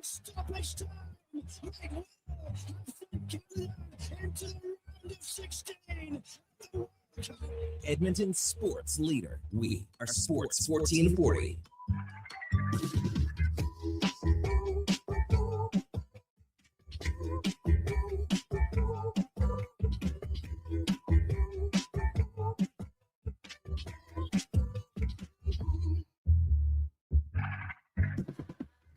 stoppage time. Into the round of 16. Edmonton sports leader. We are Sports 1440.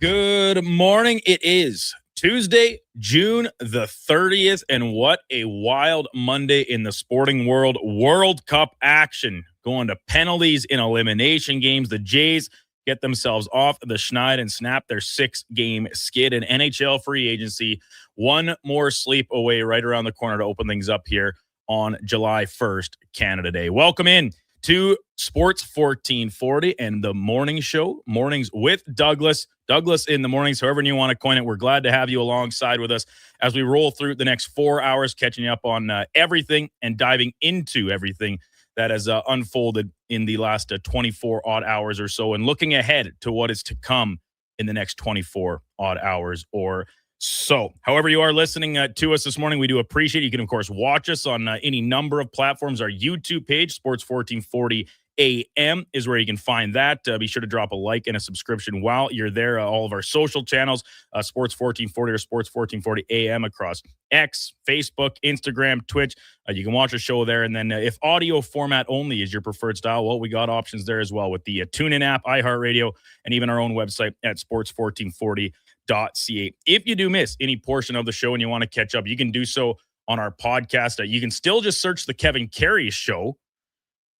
Good morning. It is Tuesday, June the 30th, and what a wild Monday in the sporting world. World Cup action going to penalties in elimination games. The Jays get themselves off the schneid and snap their 6-game skid. And NHL free agency, one more sleep away right around the corner to open things up here on July 1st, Canada Day. Welcome in to Sports 1440 and the morning show, Mornings with Douglas. Douglas in the mornings, however you want to coin it. We're glad to have you alongside with us as we roll through the next 4 hours, catching you up on everything and diving into everything that has unfolded in the last 24 odd hours or so, and looking ahead to what is to come in the next 24 odd hours or so. However you are listening to us this morning, we do appreciate it. You can, of course, watch us on any number of platforms. Our YouTube page, Sports 1440 AM, is where you can find that. Be sure to drop a like and a subscription while you're there. All of our social channels, Sports 1440 or Sports 1440 AM across X, Facebook, Instagram, Twitch. You can watch a show there. And then if audio format only is your preferred style, well, we got options there as well with the TuneIn app, iHeartRadio, and even our own website at sports1440.ca. If you do miss any portion of the show and you want to catch up, you can do so on our podcast. You can still just search the Kevin Carey Show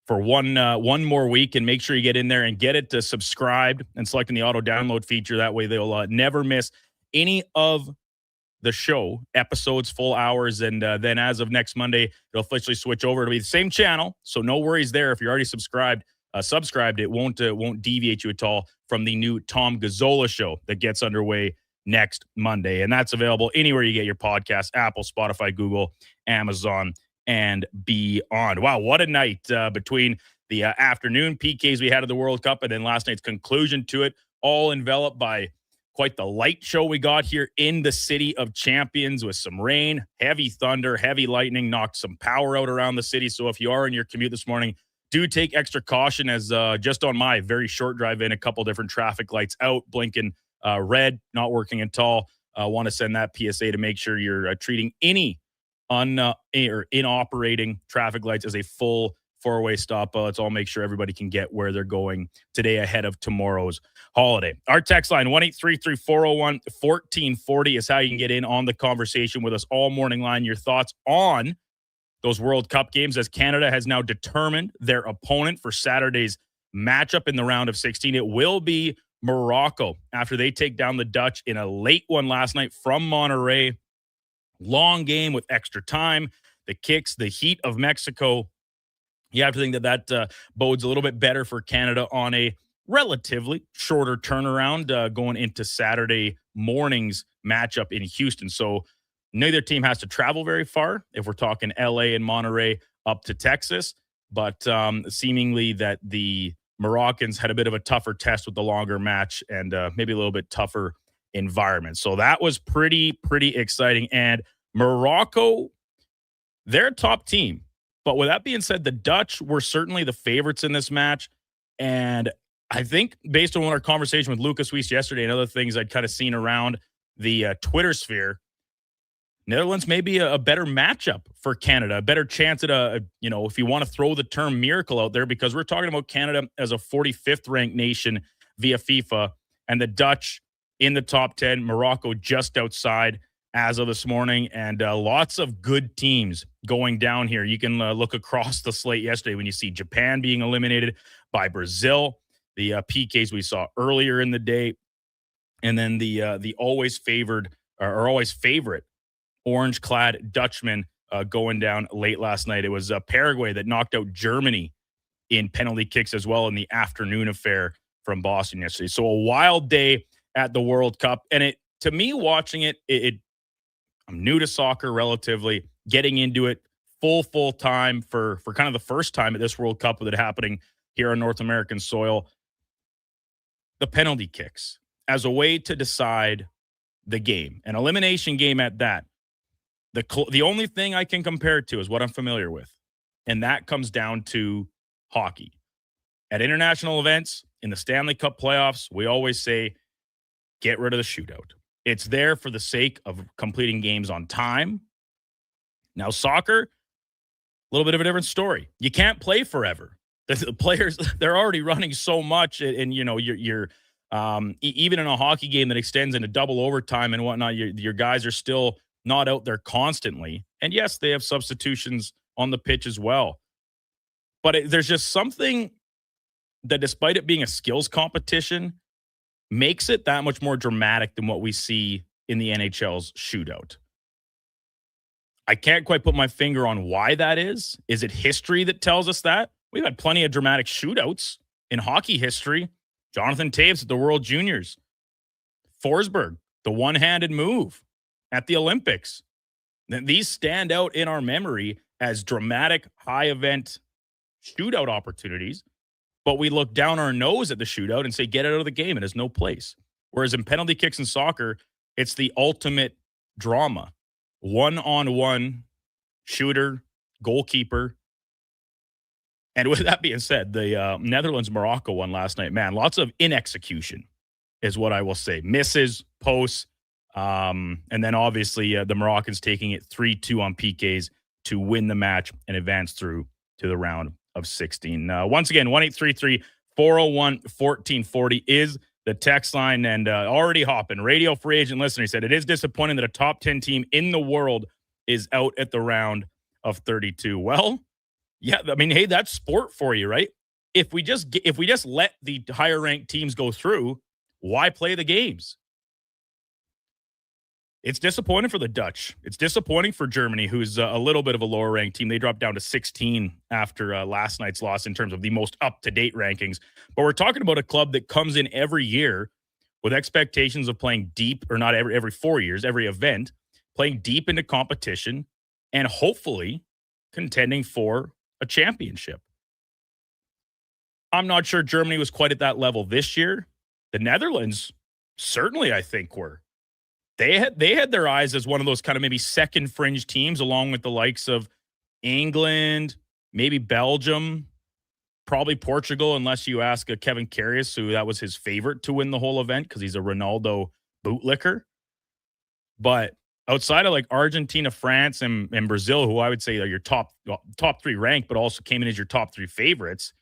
for one more week, and make sure you get in there and get it subscribed and selecting the auto download feature. That way they'll never miss any of the show episodes, full hours. And then as of next Monday, it'll officially switch over. It'll be the same channel, so no worries there. If you're already subscribed, it won't deviate you at all from the new Tom Gazzola show that gets underway next Monday. And that's available anywhere you get your podcast: Apple, Spotify, Google, Amazon, and beyond. Wow, what a night between the afternoon PKs we had of the World Cup and then last night's conclusion to it, all enveloped by quite the light show we got here in the City of Champions with some rain, heavy thunder, heavy lightning, knocked some power out around the city. So if you are in your commute this morning, do take extra caution, as just on my very short drive in, a couple different traffic lights out, blinking red, not working at all. Want to send that PSA to make sure you're treating any inoperating traffic lights as a full four-way stop. Let's all make sure everybody can get where they're going today ahead of tomorrow's holiday. Our text line, 1-833-401-1440, is how you can get in on the conversation with us all morning line. Your thoughts on those World Cup games, as Canada has now determined their opponent for Saturday's matchup in the round of 16. It will be Morocco after they take down the Dutch in a late one last night from Monterrey. Long game with extra time, the kicks, the heat of Mexico. You have to think that bodes a little bit better for Canada on a relatively shorter turnaround going into Saturday morning's matchup in Houston. So neither team has to travel very far if we're talking LA and Monterrey up to Texas. But seemingly that the Moroccans had a bit of a tougher test with the longer match and maybe a little bit tougher environment. So that was pretty exciting. And Morocco, they're a top team. But with that being said, the Dutch were certainly the favorites in this match. And I think based on our conversation with Lucas Weiss yesterday and other things I'd kind of seen around the Twitter sphere, Netherlands may be a better matchup for Canada, a better chance at if you want to throw the term miracle out there, because we're talking about Canada as a 45th ranked nation via FIFA, and the Dutch in the top 10, Morocco just outside as of this morning, and lots of good teams going down here. You can look across the slate yesterday when you see Japan being eliminated by Brazil, the PKs we saw earlier in the day, and then the always favorite orange-clad Dutchman going down late last night. It was Paraguay that knocked out Germany in penalty kicks as well in the afternoon affair from Boston yesterday. So a wild day at the World Cup. And it, to me, watching it, I'm new to soccer relatively, getting into it full time for kind of the first time at this World Cup with it happening here on North American soil. The penalty kicks as a way to decide the game, an elimination game at that. The only thing I can compare it to is what I'm familiar with, and that comes down to hockey. At international events, in the Stanley Cup playoffs, we always say, get rid of the shootout. It's there for the sake of completing games on time. Now, soccer, a little bit of a different story. You can't play forever. The players, they're already running so much, and you're even in a hockey game that extends into double overtime and whatnot, your guys are still not out there constantly. And yes, they have substitutions on the pitch as well. But there's just something that, despite it being a skills competition, makes it that much more dramatic than what we see in the NHL's shootout. I can't quite put my finger on why that is. Is it history that tells us that? We've had plenty of dramatic shootouts in hockey history. Jonathan Toews at the World Juniors. Forsberg, the one-handed move at the Olympics. These stand out in our memory as dramatic, high-event shootout opportunities, but we look down our nose at the shootout and say, get it out of the game. It has no place. Whereas in penalty kicks in soccer, it's the ultimate drama. One-on-one shooter, goalkeeper. And with that being said, the Netherlands-Morocco one last night, man, lots of inexecution is what I will say. Misses, posts, and then obviously the Moroccans taking it 3-2 on PKs to win the match and advance through to the round of 16. Once again, 1-833-401-1440 is the text line, and already hopping. Radio free agent listener, he said, it is disappointing that a top 10 team in the world is out at the round of 32. Well, yeah, I mean, hey, that's sport for you, right? If we just let the higher ranked teams go through, why play the games? It's disappointing for the Dutch. It's disappointing for Germany, who's a little bit of a lower ranked team. They dropped down to 16 after last night's loss in terms of the most up-to-date rankings. But we're talking about a club that comes in every year with expectations of playing deep, or not every 4 years, every event, playing deep into competition and hopefully contending for a championship. I'm not sure Germany was quite at that level this year. The Netherlands, certainly, I think, were. They had their eyes as one of those kind of maybe second fringe teams, along with the likes of England, maybe Belgium, probably Portugal, unless you ask Kevin Karius, who that was his favorite to win the whole event because he's a Ronaldo bootlicker. But outside of like Argentina, France, and Brazil, who I would say are your top three ranked, but also came in as your top three favorites.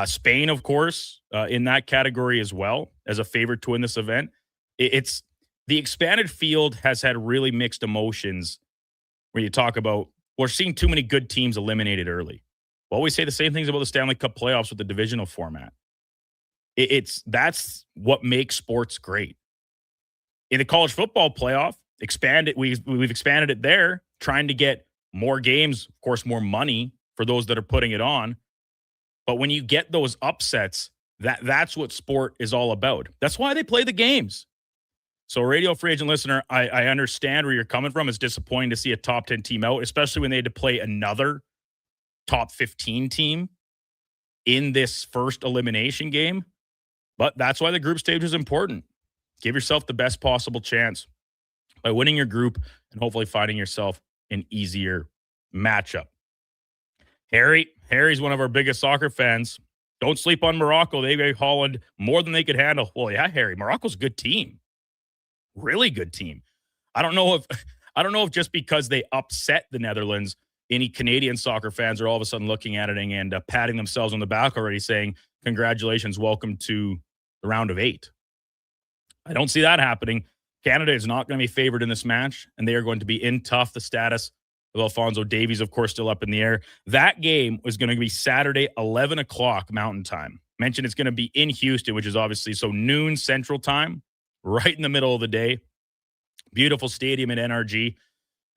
Spain, of course, in that category as well, as a favorite to win this event. It's the expanded field has had really mixed emotions where you talk about, we're seeing too many good teams eliminated early. We always say the same things about the Stanley Cup playoffs with the divisional format. That's what makes sports great. In the college football playoff, we've expanded it there, trying to get more games, of course, more money for those that are putting it on. But when you get those upsets, that's what sport is all about. That's why they play the games. So, radio free agent listener, I understand where you're coming from. It's disappointing to see a top 10 team out, especially when they had to play another top 15 team in this first elimination game. But that's why the group stage is important. Give yourself the best possible chance by winning your group and hopefully finding yourself an easier matchup. Harry's one of our biggest soccer fans. Don't sleep on Morocco. They gave Holland more than they could handle. Well, yeah, Harry, Morocco's a good team. Really good team. I don't know if just because they upset the Netherlands, any Canadian soccer fans are all of a sudden looking at it and patting themselves on the back already, saying, congratulations, welcome to the round of 8. I don't see that happening. Canada is not going to be favored in this match, and they are going to be in tough. The status of Alphonso Davies, of course, still up in the air. That game was going to be Saturday, 11 o'clock Mountain Time. Mentioned it's going to be in Houston, which is obviously noon Central Time, right in the middle of the day. Beautiful stadium at NRG.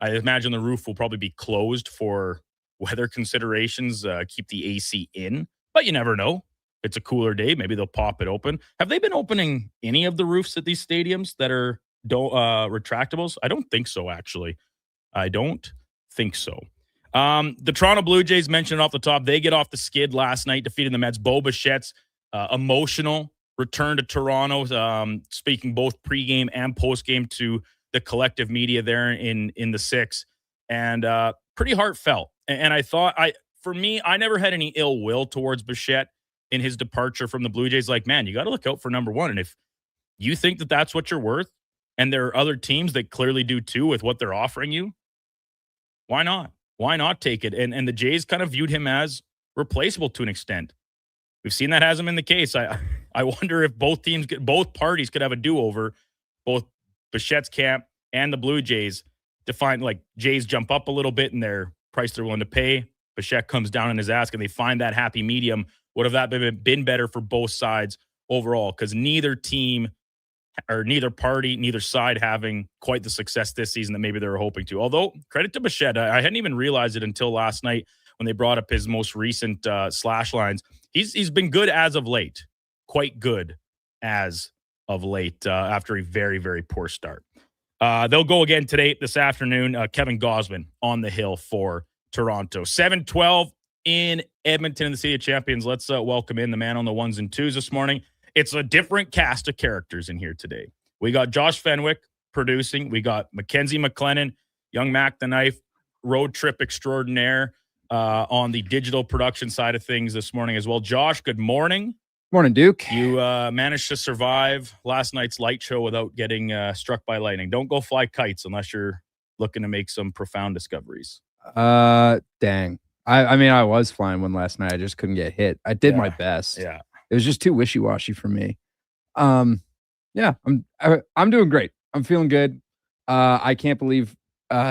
I imagine the roof will probably be closed for weather considerations, keep the AC in, but you never know. If it's a cooler day, maybe they'll pop it open. Have they been opening any of the roofs at these stadiums that are retractables? I don't think so, actually. I don't think so. The Toronto Blue Jays, mentioned off the top, they get off the skid last night, defeating the Mets. Bo Bichette's emotional return to Toronto, speaking both pregame and postgame to the collective media there in the six, and pretty heartfelt. And I thought, for me, I never had any ill will towards Bichette in his departure from the Blue Jays. Like, man, you got to look out for number one. And if you think that that's what you're worth, and there are other teams that clearly do too with what they're offering you, why not? Why not take it? And the Jays kind of viewed him as replaceable to an extent. We've seen that hasn't been the case. I wonder if both parties could have a do-over, both Bichette's camp and the Blue Jays, to find, like, Jays jump up a little bit in their price they're willing to pay. Bichette comes down in his ask, and they find that happy medium. Would have that been better for both sides overall? Because neither team or neither party, neither side having quite the success this season that maybe they were hoping to. Although, credit to Bichette, I hadn't even realized it until last night when they brought up his most recent slash lines. He's been good as of late, quite good as of late after a very, very poor start. They'll go again this afternoon. Kevin Gausman on the hill for Toronto. 7:12 in Edmonton in the City of Champions. Let's welcome in the man on the ones and twos this morning. It's a different cast of characters in here today. We got Josh Fenwick producing. We got Mackenzie McLennan, Young Mac the Knife, road trip extraordinaire on the digital production side of things this morning as well. Josh, good morning. Morning, Duke. You managed to survive last night's light show without getting struck by lightning. Don't go fly kites unless you're looking to make some profound discoveries. Dang. I mean, I was flying one last night. I just couldn't get hit. I did my best. Yeah. It was just too wishy-washy for me. Yeah, I'm doing great. I'm feeling good. I can't believe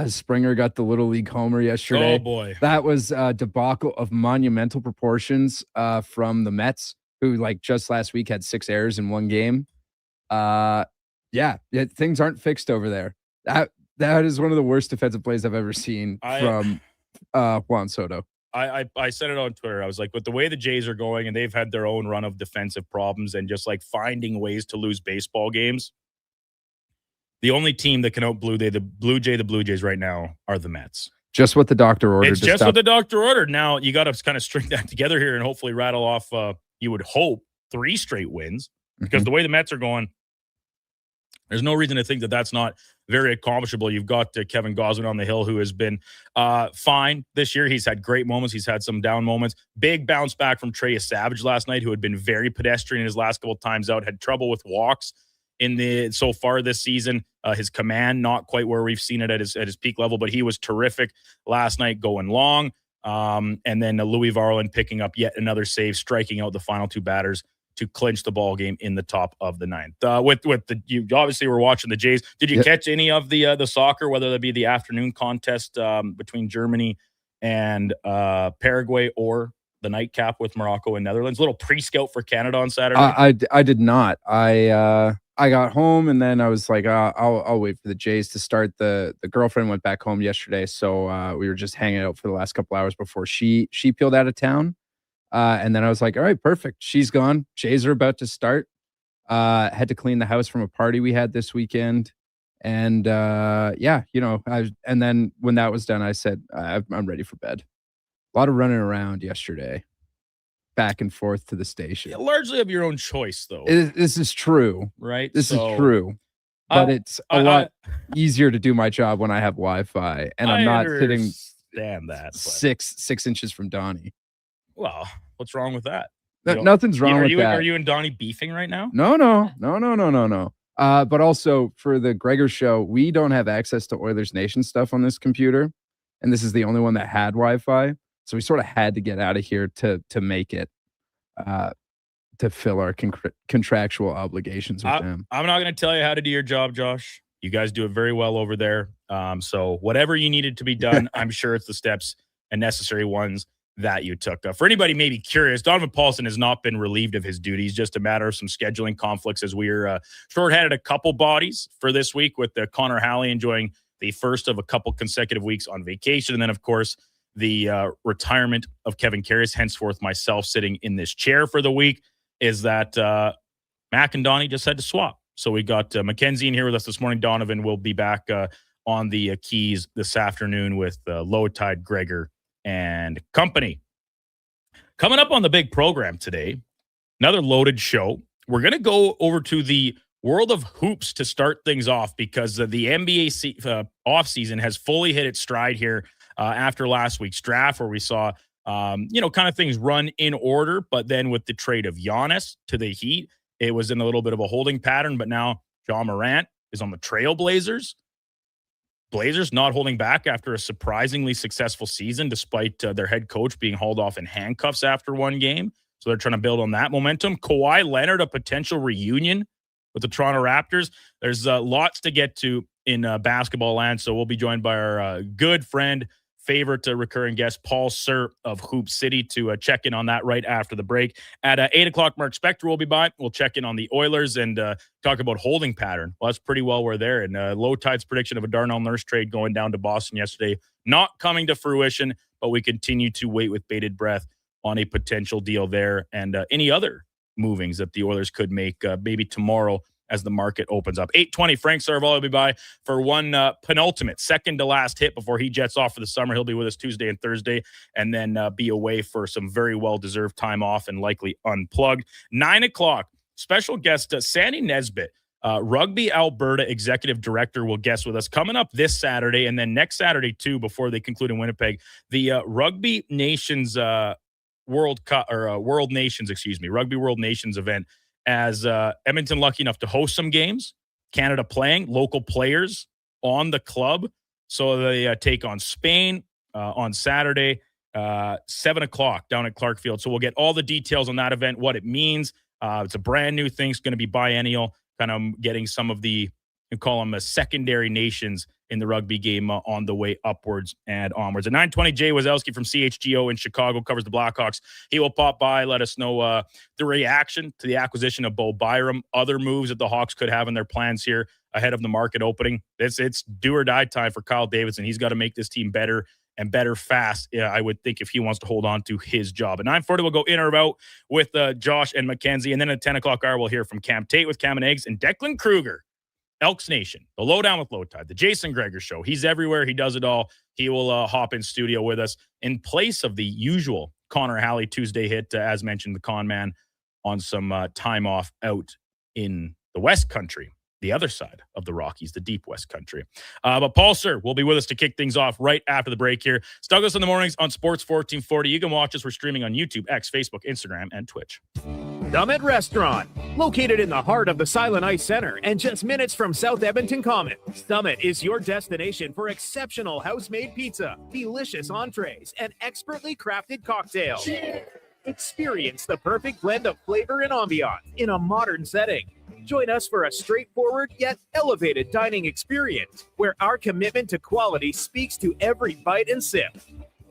Springer got the Little League homer yesterday. Oh, boy. That was a debacle of monumental proportions from the Mets, who, like, just last week had 6 errors in one game. Yeah, things aren't fixed over there. That is one of the worst defensive plays I've ever seen from Juan Soto. I said it on Twitter. I was like, with the way the Jays are going, and they've had their own run of defensive problems and just like finding ways to lose baseball games, the only team that can out Blue Jays right now are the Mets. Just what the doctor ordered. It's just what the doctor ordered. Now you got to kind of string that together here and hopefully rattle off, you would hope, 3 straight wins, because the way the Mets are going, there's no reason to think that that's not very accomplishable. You've got Kevin Gausman on the hill, who has been fine this year. He's had great moments. He's had some down moments. Big bounce back from Trey Savage last night, who had been very pedestrian his last couple of times out, had trouble with walks so far this season. His command, not quite where we've seen it at his peak level, but he was terrific last night going long. And then Louis Varland picking up yet another save, striking out the final 2 batters to clinch the ball game in the top of the 9th. You obviously were watching the Jays. Did you catch any of the soccer, whether that be the afternoon contest between Germany and Paraguay, or the nightcap with Morocco and Netherlands? A little pre-scout for Canada on Saturday. I did not. I got home and then I was like, I'll wait for the Jays to start. The girlfriend went back home yesterday, so we were just hanging out for the last couple hours before she peeled out of town. And then I was like, all right, perfect. She's gone. Jays are about to start. Had to clean the house from a party we had this weekend. And and then when that was done, I said, I'm ready for bed. A lot of running around yesterday, back and forth to the station. Yeah, largely of your own choice, though. This is true. Right? This is true. But it's a lot easier to do my job when I have Wi-Fi and I'm not sitting six inches from Donnie. Well, what's wrong with that? Nothing's wrong with that. Are you and Donnie beefing right now? No. But also for the Gregor show, we don't have access to Oilers Nation stuff on this computer, and this is the only one that had Wi-Fi. So we sort of had to get out of here to make it, to fill our contractual obligations with them. I'm not going to tell you how to do your job, Josh. You guys do it very well over there. So whatever you needed to be done, I'm sure it's the steps and necessary ones that you took. For anybody maybe curious, Donovan Paulson has not been relieved of his duties. Just a matter of some scheduling conflicts, as we're shorthanded a couple bodies for this week, with Connor Halley enjoying the first of a couple consecutive weeks on vacation. And then, of course, the retirement of Kevin Karras, henceforth myself sitting in this chair for the week, is that Mac and Donnie just had to swap. So we got Mackenzie in here with us this morning. Donovan will be back on the keys this afternoon with Low Tide, Gregor, and company. Coming up on the big program today, another loaded show. we're going to go over to the world of hoops to start things off because the NBA offseason has fully hit its stride here after last week's draft where we saw, kind of things run in order. But then with the trade of Giannis to the Heat, it was in a little bit of a holding pattern. But now John Morant is on the Trailblazers. Blazers not holding back after a surprisingly successful season, despite their head coach being hauled off in handcuffs after one game. So they're trying to build on that momentum. Kawhi Leonard, a potential reunion with the Toronto Raptors. There's lots to get to in basketball land. So we'll be joined by our good friend, favorite recurring guest, Paul Sir of Hoop City, to check in on that right after the break. At 8 o'clock, Mark Spector will be by. We'll check in on the Oilers and talk about holding pattern. Well, that's pretty well we're there. And Low Tide's prediction of a Darnell Nurse trade going down to Boston yesterday, not coming to fruition, but we continue to wait with bated breath on a potential deal there and any other movings that the Oilers could make maybe tomorrow as the market opens up. 8:20, Frank Saravalli will be by for one penultimate, second to last hit before he jets off for the summer. He'll be with us Tuesday and Thursday and then be away for some very well-deserved time off and likely unplugged. 9 o'clock, special guest Sandy Nesbitt, Rugby Alberta Executive Director, will guest with us coming up this Saturday and then next Saturday too before they conclude in Winnipeg. The Rugby Nations World Cup or World Nations, Rugby World Nations event, as Edmonton lucky enough to host some games, Canada playing, local players on the club. So they take on Spain on Saturday, 7 o'clock down at Clark Field. So we'll get all the details on that event, what it means. It's a brand new thing. It's going to be biennial, kind of getting some of the, you call them secondary nations in the rugby game on the way upwards and onwards. At 9:20, Jay Wazowski from CHGO in Chicago covers the Blackhawks. He will pop by, let us know the reaction to the acquisition of Bo Byram, other moves that the Hawks could have in their plans here ahead of the market opening. It's do or die time for Kyle Davidson. He's got to make this team better and better fast, I would think, if he wants to hold on to his job. At 9:40, we'll go in or out with Josh and Mackenzie. And then at 10 o'clock hour, we'll hear from Cam Tate with Cam and Eggs and Declan Kruger, Elks Nation, the Lowdown with Low Tide, the Jason Greger Show. He's everywhere. He does it all. He will hop in studio with us in place of the usual Connor Halley Tuesday hit, as mentioned, the con man on some time off out in the West Country, the other side of the Rockies, the deep West Country. But Paul Sir will be with us to kick things off right after the break here. Douglas in the mornings on Sports 1440. You can watch us. We're streaming on YouTube, X, Facebook, Instagram, and Twitch. Summit Restaurant, located in the heart of the Silent Ice Center and just minutes from South Edmonton Common. Summit is your destination for exceptional house-made pizza, delicious entrees, and expertly crafted cocktails. Experience the perfect blend of flavor and ambiance in a modern setting. Join us for a straightforward yet elevated dining experience where our commitment to quality speaks to every bite and sip.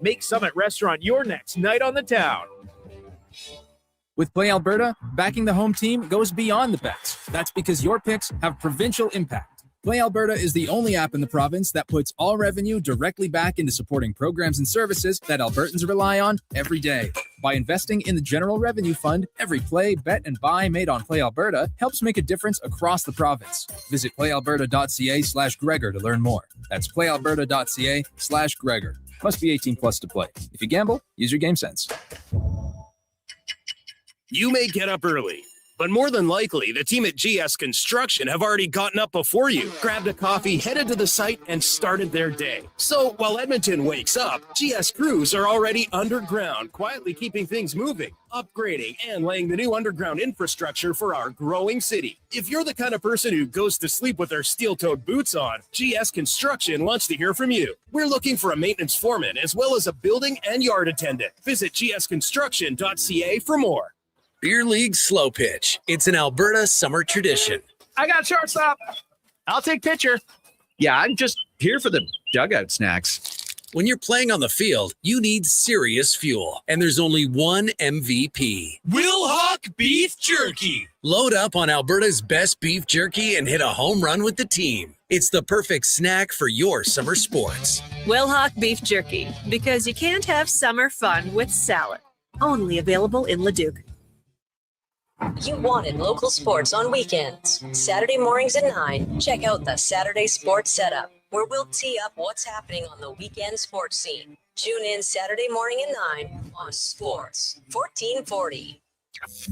Make Summit Restaurant your next night on the town. With Play Alberta, backing the home team goes beyond the bets. That's because your picks have provincial impact. Play Alberta is the only app in the province that puts all revenue directly back into supporting programs and services that Albertans rely on every day. By investing in the General Revenue Fund, every play, bet, and buy made on Play Alberta helps make a difference across the province. Visit playalberta.ca/Gregor to learn more. That's playalberta.ca/Gregor. Must be 18 plus to play. If you gamble, use your game sense. You may get up early, but more than likely, the team at GS Construction have already gotten up before you, grabbed a coffee, headed to the site, and started their day. So while Edmonton wakes up, GS crews are already underground, quietly keeping things moving, upgrading, and laying the new underground infrastructure for our growing city. If you're the kind of person who goes to sleep with their steel-toed boots on, GS Construction wants to hear from you. We're looking for a maintenance foreman as well as a building and yard attendant. Visit gsconstruction.ca for more. Beer League Slow Pitch. It's an Alberta summer tradition. I got shortstop. I'll take pitcher. Yeah, I'm just here for the dugout snacks. When you're playing on the field, you need serious fuel. And there's only one MVP. Will Hawk Beef Jerky. Load up on Alberta's best beef jerky and hit a home run with the team. It's the perfect snack for your summer sports. Will Hawk Beef Jerky, because you can't have summer fun with salad. Only available in Leduc. You wanted local sports on weekends. Saturday mornings at 9, check out the Saturday Sports Setup, where we'll tee up what's happening on the weekend sports scene. Tune in Saturday morning at 9 on Sports 1440.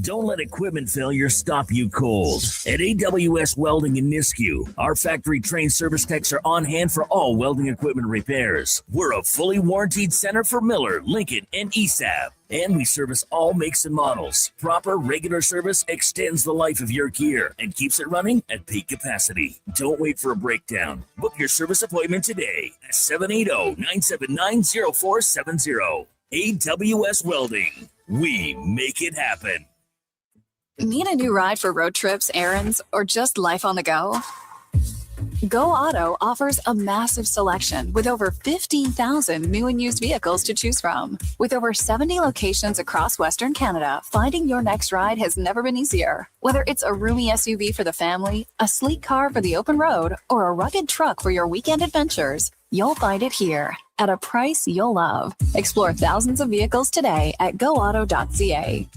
Don't let equipment failure stop you cold. At AWS Welding in Nisku, our factory-trained service techs are on hand for all welding equipment repairs. We're a fully warranted center for Miller, Lincoln, and ESAB. And we service all makes and models. Proper, regular service extends the life of your gear and keeps it running at peak capacity. Don't wait for a breakdown. Book your service appointment today at 780-979-0470. AWS Welding. We make it happen. Need a new ride for road trips, errands, or just life on the go? Go Auto offers a massive selection with over 15,000 new and used vehicles to choose from. With over 70 locations across Western Canada, finding your next ride has never been easier. Whether it's a roomy SUV for the family, a sleek car for the open road, or a rugged truck for your weekend adventures, you'll find it here at a price you'll love. Explore thousands of vehicles today at goauto.ca.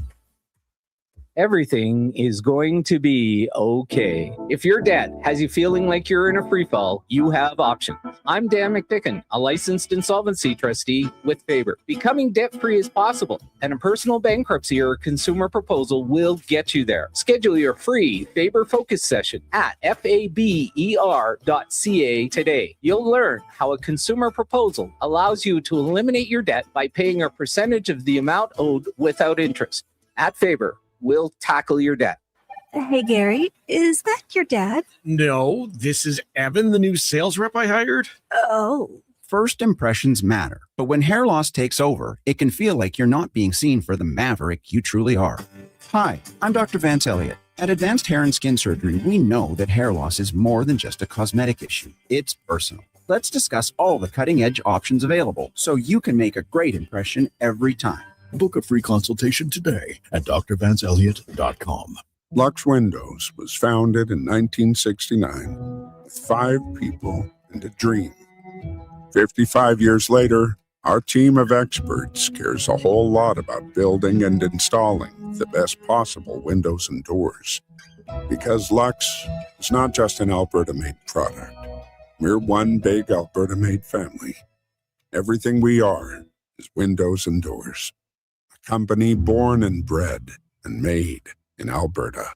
Everything is going to be okay. If your debt has you feeling like you're in a free fall, you have options. I'm Dan McDicken, a licensed insolvency trustee with Faber. Becoming debt-free is possible, and a personal bankruptcy or consumer proposal will get you there. Schedule your free Faber Focus session at faber.ca today. You'll learn how a consumer proposal allows you to eliminate your debt by paying a percentage of the amount owed without interest. At Faber, we'll tackle your debt. Hey, Gary, is that your dad? No, this is Evan, the new sales rep I hired. Oh. First impressions matter, but when hair loss takes over, it can feel like you're not being seen for the maverick you truly are. Hi, I'm Dr. Vance Elliott. At Advanced Hair and Skin Surgery, we know that hair loss is more than just a cosmetic issue. It's personal. Let's discuss all the cutting-edge options available so you can make a great impression every time. Book a free consultation today at drvanceelliott.com. Lux Windows was founded in 1969 with 5 people and a dream. 55 years later, our team of experts cares a whole lot about building and installing the best possible windows and doors. Because Lux is not just an Alberta-made product. We're one big Alberta-made family. Everything we are is windows and doors. Company born and bred and made in Alberta.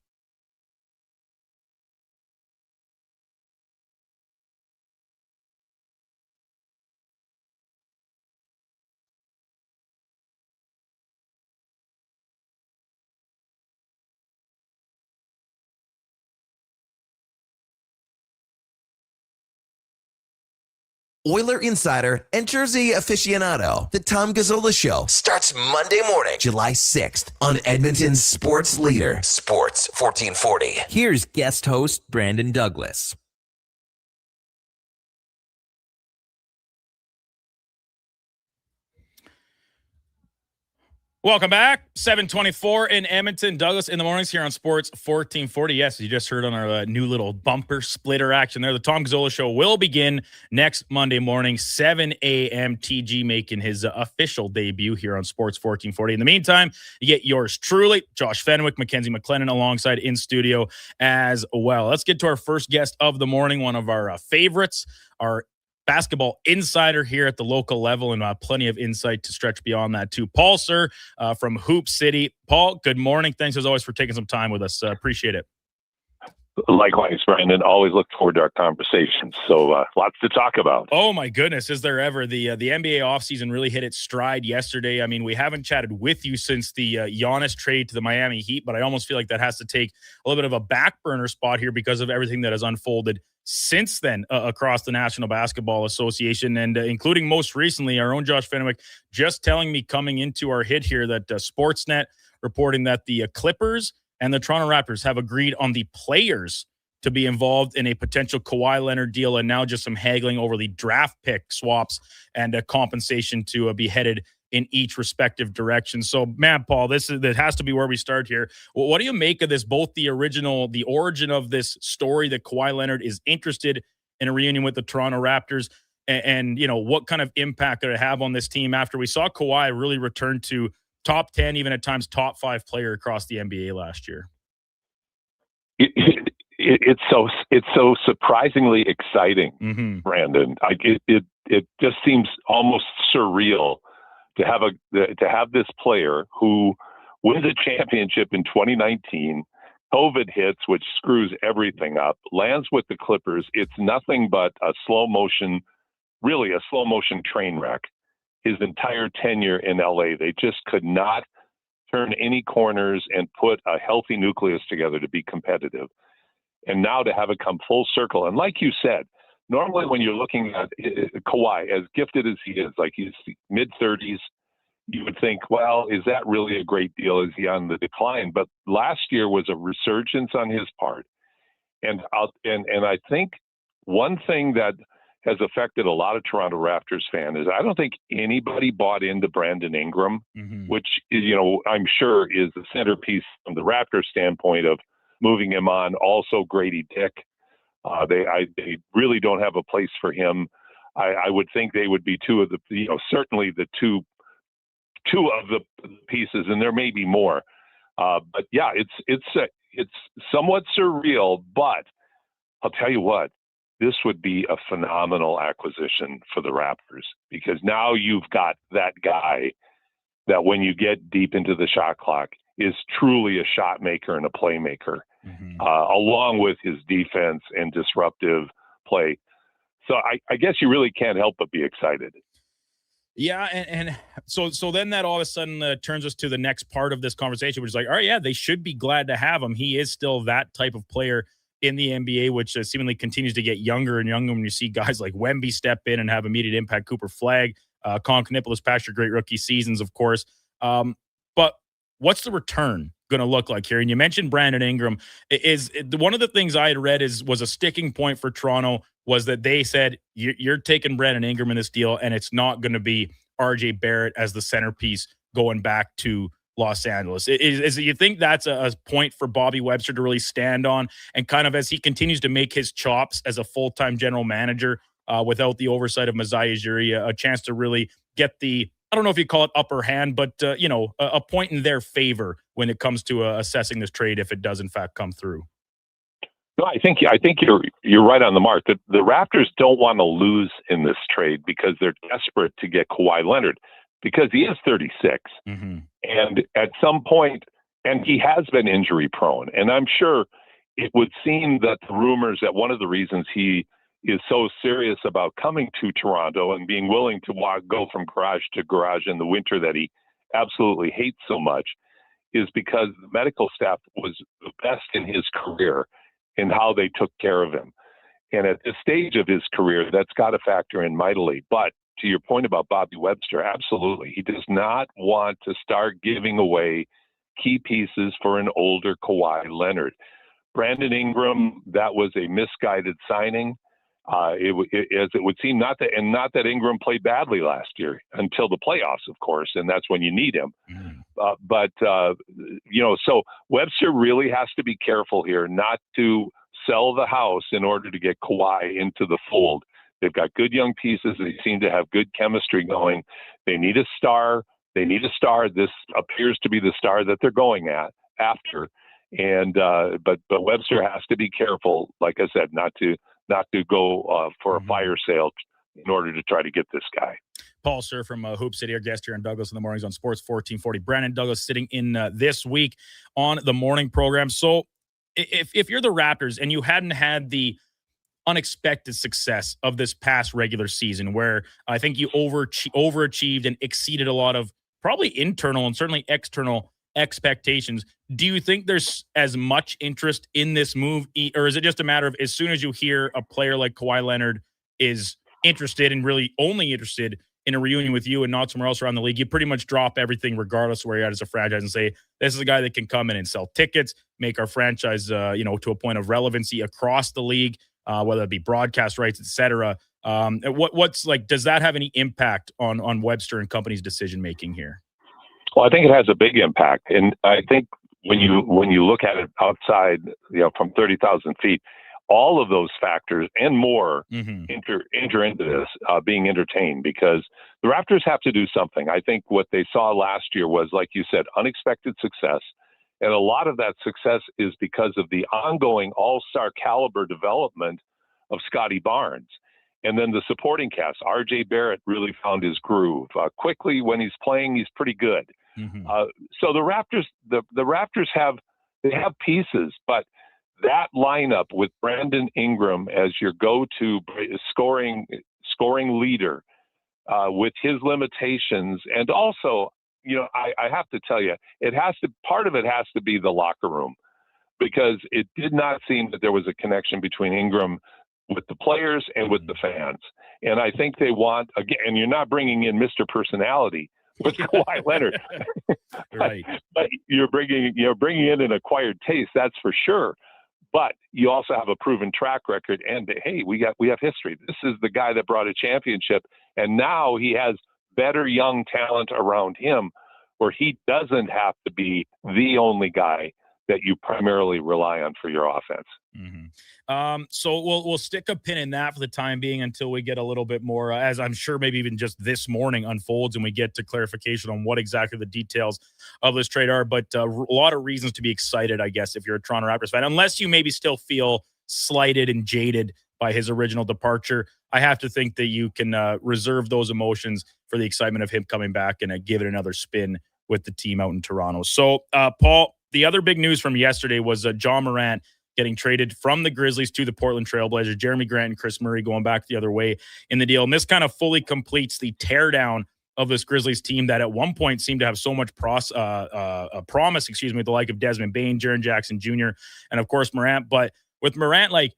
Oiler Insider and Jersey Aficionado. The Tom Gazzola Show starts Monday morning, July 6th on Edmonton's sports leader, Sports 1440. Here's guest host Brandon Douglas. Welcome back. 7:24 in Edmonton. Douglas in the mornings here on Sports 1440. Yes, you just heard on our new little bumper splitter action there. The Tom Gazzola Show will begin next Monday morning, 7 a.m. TG making his official debut here on Sports 1440. In the meantime, you get yours truly, Josh Fenwick, Mackenzie McLennan alongside in studio as well. Let's get to our first guest of the morning, one of our favorites, our basketball insider here at the local level, and plenty of insight to stretch beyond that too. Paul Sir from Hoop City. Paul, good morning. Thanks as always for taking some time with us. Appreciate it. Likewise, Brandon. Always look forward to our conversations. So lots to talk about. Oh my goodness, is there ever? The NBA offseason really hit its stride yesterday. I mean, we haven't chatted with you since the Giannis trade to the Miami Heat, but I almost feel like that has to take a little bit of a back burner spot here because of everything that has unfolded since then across the National Basketball Association, and including most recently our own Josh Fenwick just telling me coming into our hit here that Sportsnet reporting that the Clippers and the Toronto Raptors have agreed on the players to be involved in a potential Kawhi Leonard deal, and now just some haggling over the draft pick swaps and compensation to be headed in each respective direction. So, man, Paul, that has to be where we start here. Well, what do you make of this, both the origin of this story that Kawhi Leonard is interested in a reunion with the Toronto Raptors, and you know, what kind of impact could it have on this team after we saw Kawhi really return to top 10, even at times top 5 player across the NBA last year? It's so surprisingly exciting, Brandon. It just seems almost surreal to have this player who wins a championship in 2019. COVID hits, which screws everything up, lands with the Clippers. It's nothing but a slow motion train wreck. His entire tenure in LA, they just could not turn any corners and put a healthy nucleus together to be competitive. And now to have it come full circle. And like you said, normally when you're looking at Kawhi, as gifted as he is, like he's mid-30s, you would think, well, is that really a great deal? Is he on the decline? But last year was a resurgence on his part. And I think one thing that has affected a lot of Toronto Raptors fans is I don't think anybody bought into Brandon Ingram, which, I'm sure is the centerpiece from the Raptors standpoint of moving him on. Also, Grady Dick. They really don't have a place for him. I would think they would be certainly the two of the pieces, and there may be more. But yeah, it's somewhat surreal, but I'll tell you what, this would be a phenomenal acquisition for the Raptors, because now you've got that guy that when you get deep into the shot clock is truly a shot maker and a playmaker, along with his defense and disruptive play. So I guess you really can't help but be excited. Yeah, and so then that all of a sudden turns us to the next part of this conversation, which is like, all right, yeah, they should be glad to have him. He is still that type of player in the NBA, which seemingly continues to get younger and younger when you see guys like Wemby step in and have immediate impact. Cooper Flagg, Con Knippel, past your great rookie seasons, of course. But what's the return going to look like here? And you mentioned Brandon Ingram. Is one of the things I had read was a sticking point for Toronto was that they said, you're taking Brandon Ingram in this deal, and it's not going to be RJ Barrett as the centerpiece going back to Los Angeles. Is you think that's a point for Bobby Webster to really stand on, and kind of as he continues to make his chops as a full-time general manager without the oversight of Masai Ujiri, a chance to really get the, I don't know if you call it upper hand, but a point in their favor when it comes to assessing this trade if it does in fact come through? No, I think you're right on the mark. The Raptors don't want to lose in this trade because they're desperate to get Kawhi Leonard, because he is 36. And at some point, and he has been injury prone. And I'm sure it would seem that the rumors that one of the reasons he is so serious about coming to Toronto and being willing to go from garage to garage in the winter that he absolutely hates so much is because the medical staff was the best in his career in how they took care of him. And at this stage of his career, that's got to factor in mightily. But to your point about Bobby Webster, absolutely. He does not want to start giving away key pieces for an older Kawhi Leonard. Brandon Ingram, that was a misguided signing. As it would seem, not that Ingram played badly last year until the playoffs, of course, and that's when you need him. So Webster really has to be careful here not to sell the house in order to get Kawhi into the fold. They've got good young pieces. They seem to have good chemistry going. They need a star. This appears to be the star that they're going after. And but Webster has to be careful, like I said, not to go for a fire sale in order to try to get this guy. Paul Sir from Hoop City, our guest here on Douglas in the Mornings on Sports 1440. Brandon Douglas sitting in this week on the morning program. So if you're the Raptors and you hadn't had the unexpected success of this past regular season, where I think you overachieved and exceeded a lot of probably internal and certainly external expectations, do you think there's as much interest in this move, or is it just a matter of as soon as you hear a player like Kawhi Leonard is interested and really only interested in a reunion with you and not somewhere else around the league, you pretty much drop everything regardless of where you're at as a franchise and say, this is a guy that can come in and sell tickets, make our franchise, to a point of relevancy across the league, whether it be broadcast rights, etc. What's like, does that have any impact on Webster and company's decision-making here? Well, I think it has a big impact. And I think when you look at it outside, from 30,000 feet, all of those factors and more enter into this being entertained, because the Raptors have to do something. I think what they saw last year was, like you said, unexpected success. And a lot of that success is because of the ongoing all-star caliber development of Scotty Barnes. And then the supporting cast, RJ Barrett really found his groove. Quickly, when he's playing, he's pretty good. So the Raptors, the Raptors have pieces, but that lineup with Brandon Ingram as your go-to scoring leader, with his limitations, and also, I have to tell you, part of it has to be the locker room, because it did not seem that there was a connection between Ingram with the players and with the fans. And I think they want, again, and you're not bringing in Mr. Personality with Kawhi Leonard, right? But you're bringing in an acquired taste, that's for sure. But you also have a proven track record, and hey, we have history. This is the guy that brought a championship, and now he has better young talent around him, where he doesn't have to be the only guy that you primarily rely on for your offense. So we'll stick a pin in that for the time being until we get a little bit more, as I'm sure maybe even just this morning unfolds and we get to clarification on what exactly the details of this trade are. But a lot of reasons to be excited, I guess, if you're a Toronto Raptors fan, unless you maybe still feel slighted and jaded by his original departure. I have to think that you can reserve those emotions for the excitement of him coming back and give it another spin with the team out in Toronto. So, Paul, the other big news from yesterday was John Morant getting traded from the Grizzlies to the Portland Trailblazers. Jeremy Grant and Chris Murray going back the other way in the deal. And this kind of fully completes the teardown of this Grizzlies team that at one point seemed to have so much promise, the like of Desmond Bane, Jaren Jackson Jr., and of course Morant. But with Morant, like,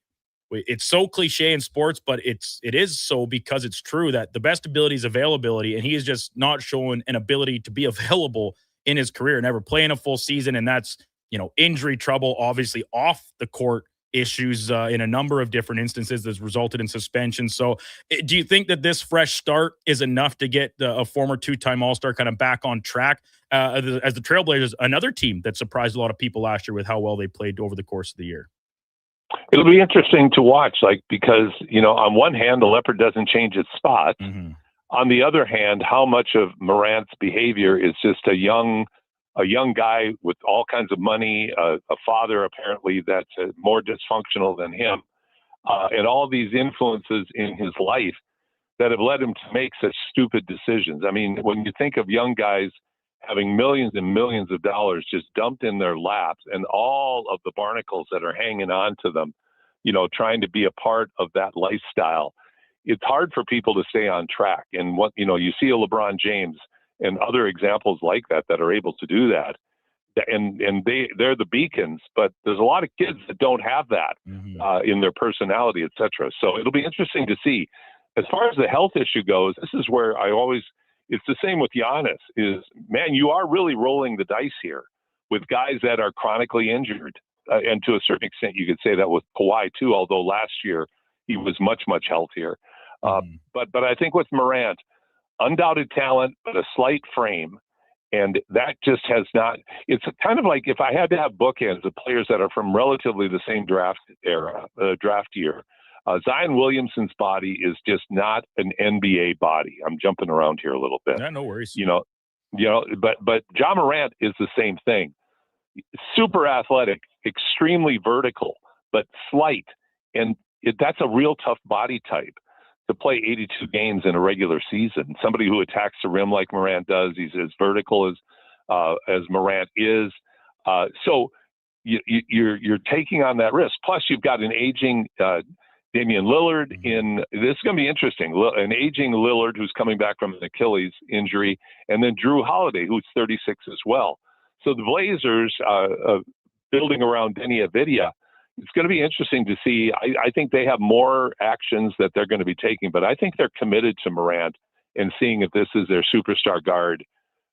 it's so cliche in sports, but it is so because it's true that the best ability is availability, and he is just not showing an ability to be available in his career, never playing a full season. And that's, injury trouble, obviously off the court issues in a number of different instances that's resulted in suspension. So do you think that this fresh start is enough to get a former two-time All-Star kind of back on track as the Trailblazers, another team that surprised a lot of people last year with how well they played over the course of the year? It'll be interesting to watch, because, on one hand, the leopard doesn't change its spot. On the other hand, how much of Morant's behavior is just a young guy with all kinds of money, a father apparently that's more dysfunctional than him, and all these influences in his life that have led him to make such stupid decisions. I mean, when you think of young guys having millions and millions of dollars just dumped in their laps and all of the barnacles that are hanging on to them, trying to be a part of that lifestyle, it's hard for people to stay on track. And you see a LeBron James and other examples like that are able to do that. And they're the beacons, but there's a lot of kids that don't have that in their personality, et cetera. So it'll be interesting to see. As far as the health issue goes, this is where it's the same with Giannis man, you are really rolling the dice here with guys that are chronically injured. And to a certain extent, you could say that with Kawhi too, although last year he was much, much healthier. But I think with Morant, undoubted talent, but a slight frame. And that just has not, it's kind of like if I had to have bookends of players that are from relatively the same draft year, Zion Williamson's body is just not an NBA body. I'm jumping around here a little bit. Yeah, no worries. But John Morant is the same thing. Super athletic, extremely vertical, but slight. And that's a real tough body type to play 82 games in a regular season. Somebody who attacks the rim like Morant does. He's as vertical as Morant is. So you're taking on that risk. Plus, you've got an aging Damian Lillard. This is going to be interesting. An aging Lillard who's coming back from an Achilles injury, and then Drew Holiday, who's 36 as well. So the Blazers, building around Denny Avdija, it's going to be interesting to see. I think they have more actions that they're going to be taking, but I think they're committed to Morant and seeing if this is their superstar guard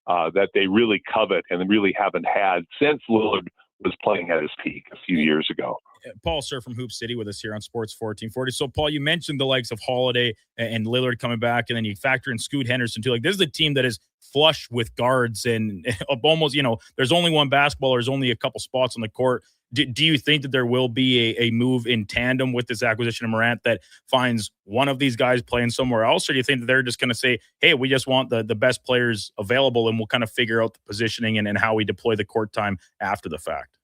that they really covet and really haven't had since Lillard was playing at his peak a few years ago. Paul Sir from Hoop City with us here on Sports 1440. So, Paul, you mentioned the likes of Holiday and Lillard coming back, and then you factor in Scoot Henderson too. Like, this is a team that is flush with guards, and almost, there's only one basketball, there's only a couple spots on the court. Do you think that there will be a move in tandem with this acquisition of Morant that finds one of these guys playing somewhere else? Or do you think that they're just going to say, hey, we just want the best players available, and we'll kind of figure out the positioning and how we deploy the court time after the fact?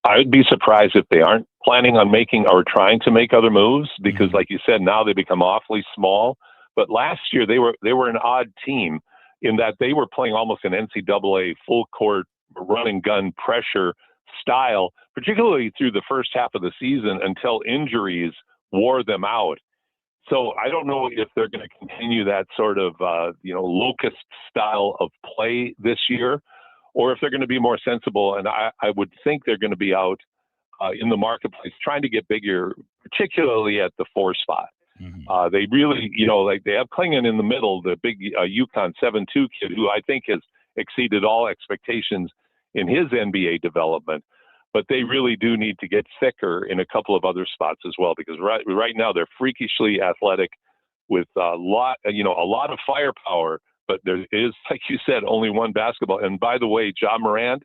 I would be surprised if they aren't planning on making or trying to make other moves, because like you said, now they become awfully small. But last year they were an odd team. in that they were playing almost an NCAA full court run and gun pressure style, particularly through the first half of the season until injuries wore them out. So I don't know if they're going to continue that sort of, locust style of play this year, or if they're going to be more sensible. And I would think they're going to be out in the marketplace trying to get bigger, particularly at the 4 spot. They really, they have Klingon in the middle, the big UConn 7-2 kid, who I think has exceeded all expectations in his NBA development. But they really do need to get thicker in a couple of other spots as well, because right now they're freakishly athletic with a lot of firepower. But there is, like you said, only one basketball. And by the way, Ja Morant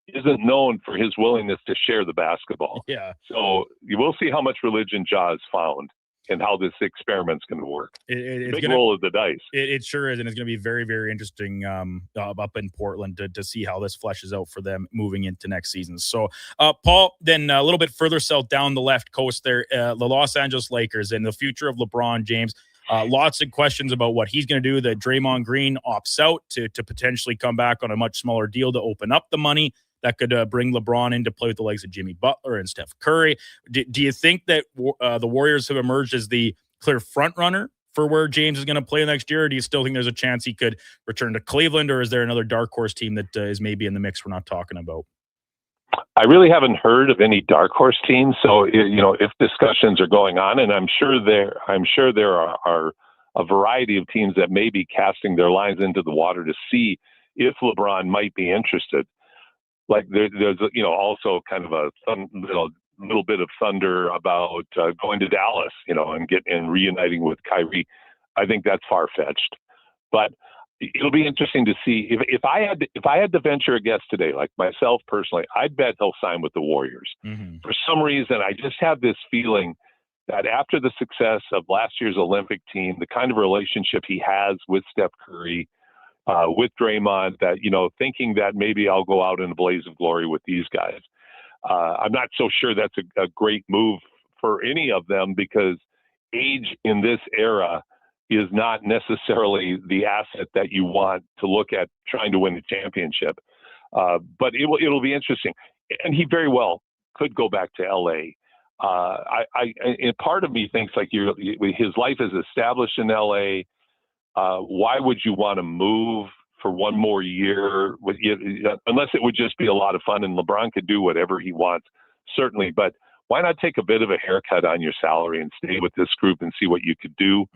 isn't known for his willingness to share the basketball. Yeah. So you will see how much religion Ja has found and how this experiment's going to work. It's Big roll of the dice. It sure is, and it's going to be very, very interesting up in Portland to see how this fleshes out for them moving into next season. So, Paul, then a little bit further south down the left coast there, the Los Angeles Lakers and the future of LeBron James. Lots of questions about what he's going to do. That Draymond Green opts out to potentially come back on a much smaller deal to open up the money that could bring LeBron into play with the likes of Jimmy Butler and Steph Curry. Do you think that the Warriors have emerged as the clear front runner for where James is going to play next year? Or do you still think there's a chance he could return to Cleveland, or is there another dark horse team that is maybe in the mix we're not talking about? I really haven't heard of any dark horse teams. So, if discussions are going on, and I'm sure there are a variety of teams that may be casting their lines into the water to see if LeBron might be interested. Like there's also kind of a little bit of thunder about going to Dallas, and reuniting with Kyrie. I think that's far fetched, but it'll be interesting to see if I had to venture a guess today, like myself personally, I'd bet he'll sign with the Warriors. Mm-hmm. For some reason, I just have this feeling that after the success of last year's Olympic team, the kind of relationship he has with Steph Curry, with Draymond, that, thinking that maybe I'll go out in a blaze of glory with these guys. I'm not so sure that's a great move for any of them, because age in this era is not necessarily the asset that you want to look at trying to win the championship. But it'll be interesting. And he very well could go back to LA. And part of me thinks like his life is established in LA. Why would you want to move for one more year unless it would just be a lot of fun, and LeBron could do whatever he wants, certainly. But why not take a bit of a haircut on your salary and stay with this group and see what you could do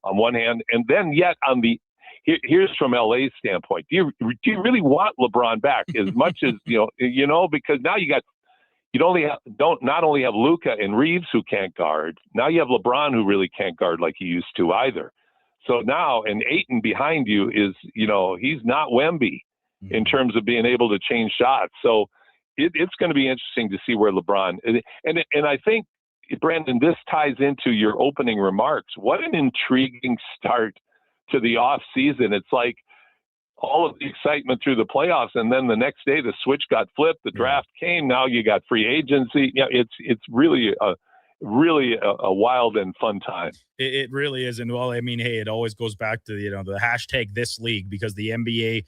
on one hand? And then yet here's from LA's standpoint. Do you really want LeBron back as much as, because now not only have Luka and Reeves who can't guard, now you have LeBron who really can't guard like he used to either. So now, and Ayton behind you is, he's not Wemby in terms of being able to change shots. So it's going to be interesting to see where LeBron, and I think, Brandon, this ties into your opening remarks. What an intriguing start to the off season. It's like all of the excitement through the playoffs, and then the next day the switch got flipped, the draft came, now you got free agency. It's really a wild and fun time. It really is. And well, I mean, hey, it always goes back to, the hashtag this league, because the NBA,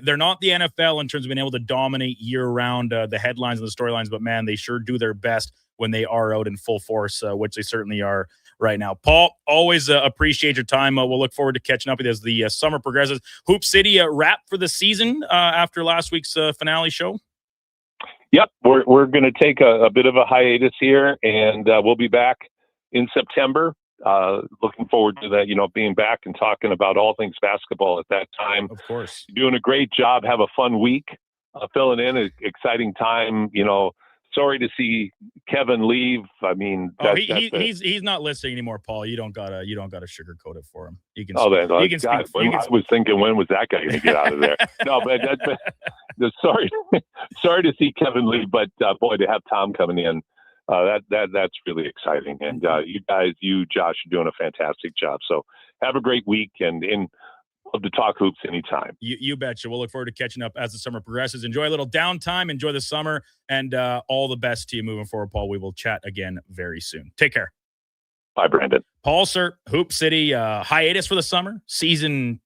they're not the NFL in terms of being able to dominate year round the headlines and the storylines, but man, they sure do their best when they are out in full force, which they certainly are right now. Paul, always appreciate your time. We'll look forward to catching up with you as the summer progresses. Hoop City wrap for the season after last week's finale show. Yep, we're going to take a bit of a hiatus here, and we'll be back in September. Looking forward to that, being back and talking about all things basketball at that time. Of course. Doing a great job. Have a fun week. Filling in an exciting time. Sorry to see Kevin leave. I mean, he's not listening anymore, Paul. You don't gotta sugarcoat it for him. You can. I was thinking, when was that guy going to get out of there? No, but sorry to see Kevin leave. But boy, to have Tom coming in, that's really exciting. And you, Josh, are doing a fantastic job. So have a great week, and love to talk hoops anytime. You betcha. We'll look forward to catching up as the summer progresses. Enjoy a little downtime. Enjoy the summer, and all the best to you moving forward, Paul. We will chat again very soon. Take care. Bye, Brandon. Paul, sir, Hoop City hiatus for the summer. Season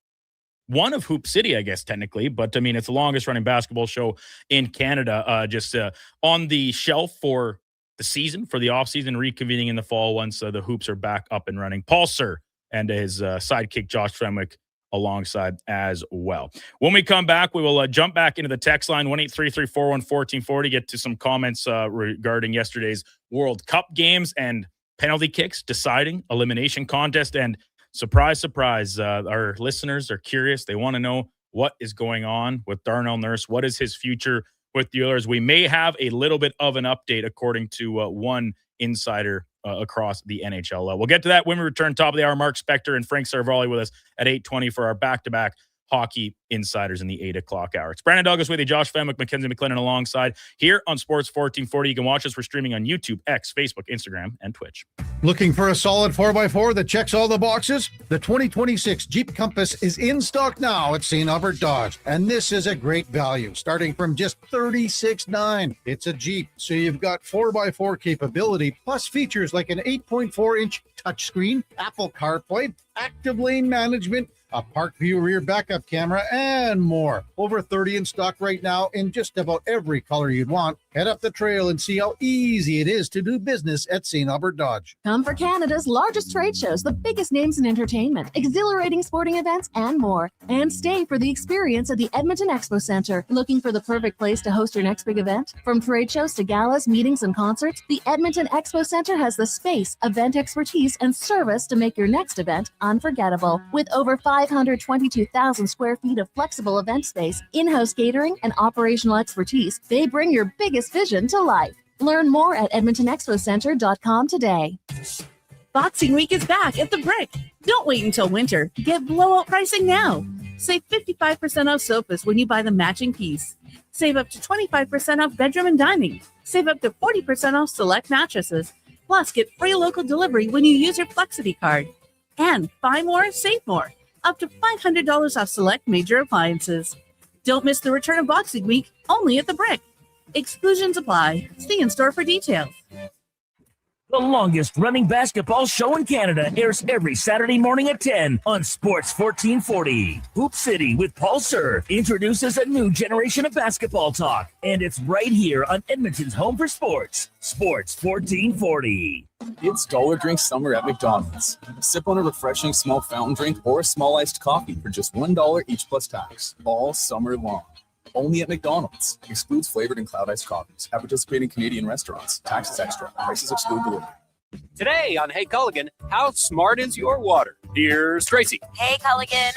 one of Hoop City, I guess, technically. But, I mean, it's the longest-running basketball show in Canada, just on the shelf for the season, for the offseason, reconvening in the fall once the hoops are back up and running. Paul Sir and his sidekick, Josh Fenwick, alongside as well. When we come back, we will jump back into the text line, 1-833-414-1440, get to some comments regarding yesterday's World Cup games and penalty kicks, deciding elimination contest. And surprise, surprise, our listeners are curious. They want to know what is going on with Darnell Nurse. What is his future with the Oilers? We may have a little bit of an update, according to one insider across the NHL. We'll get to that when we return. Top of the hour, Mark Spector and Frank Sarvalli with us at 8:20 for our back-to-back hockey insiders in the 8 o'clock hour. It's Brandon Douglas with you, Josh Fenwick, Mackenzie McLennan alongside here on Sports 1440. You can watch us. We're streaming on YouTube, X, Facebook, Instagram, and Twitch. Looking for a solid 4x4 that checks all the boxes? The 2026 Jeep Compass is in stock now at St. Albert Dodge, and this is a great value, starting from just $36,900. It's a Jeep, so you've got 4x4 capability, plus features like an 8.4-inch touchscreen, Apple CarPlay, active lane management, a Park View rear backup camera, and more. Over 30 in stock right now in just about every color you'd want. Head up the trail and see how easy it is to do business at St. Albert Dodge. Come for Canada's largest trade shows, the biggest names in entertainment, exhilarating sporting events, and more. And stay for the experience at the Edmonton Expo Centre. Looking for the perfect place to host your next big event? From trade shows to galas, meetings, and concerts, the Edmonton Expo Centre has the space, event expertise, and service to make your next event unforgettable. With over 522,000 square feet of flexible event space, in-house catering, and operational expertise, they bring your biggest vision to life. Learn more at edmontonexpocenter.com today. Boxing Week is back at the Brick. Don't wait until winter. Get blowout pricing now. Save 55% off sofas when you buy the matching piece. Save up to 25% off bedroom and dining. Save up to 40% off select mattresses. Plus, get free local delivery when you use your Flexity card. And buy more, save more. Up to $500 off select major appliances. Don't miss the return of Boxing Week, only at the Brick. Exclusions apply. See in store for details. The longest running basketball show in Canada airs every Saturday morning at 10 on Sports 1440. Hoop City with Paul Sir introduces a new generation of basketball talk, and it's right here on Edmonton's home for sports, Sports 1440. It's Dollar Drink Summer at McDonald's. Sip on a refreshing small fountain drink or a small iced coffee for just $1 each plus tax, all summer long. Only at McDonald's. Excludes flavored and cloud iced coffees. At participating Canadian restaurants. Taxes extra. Prices exclude delivery. Today on Hey Culligan, how smart is your water? Here's Tracy. Hey Culligan, I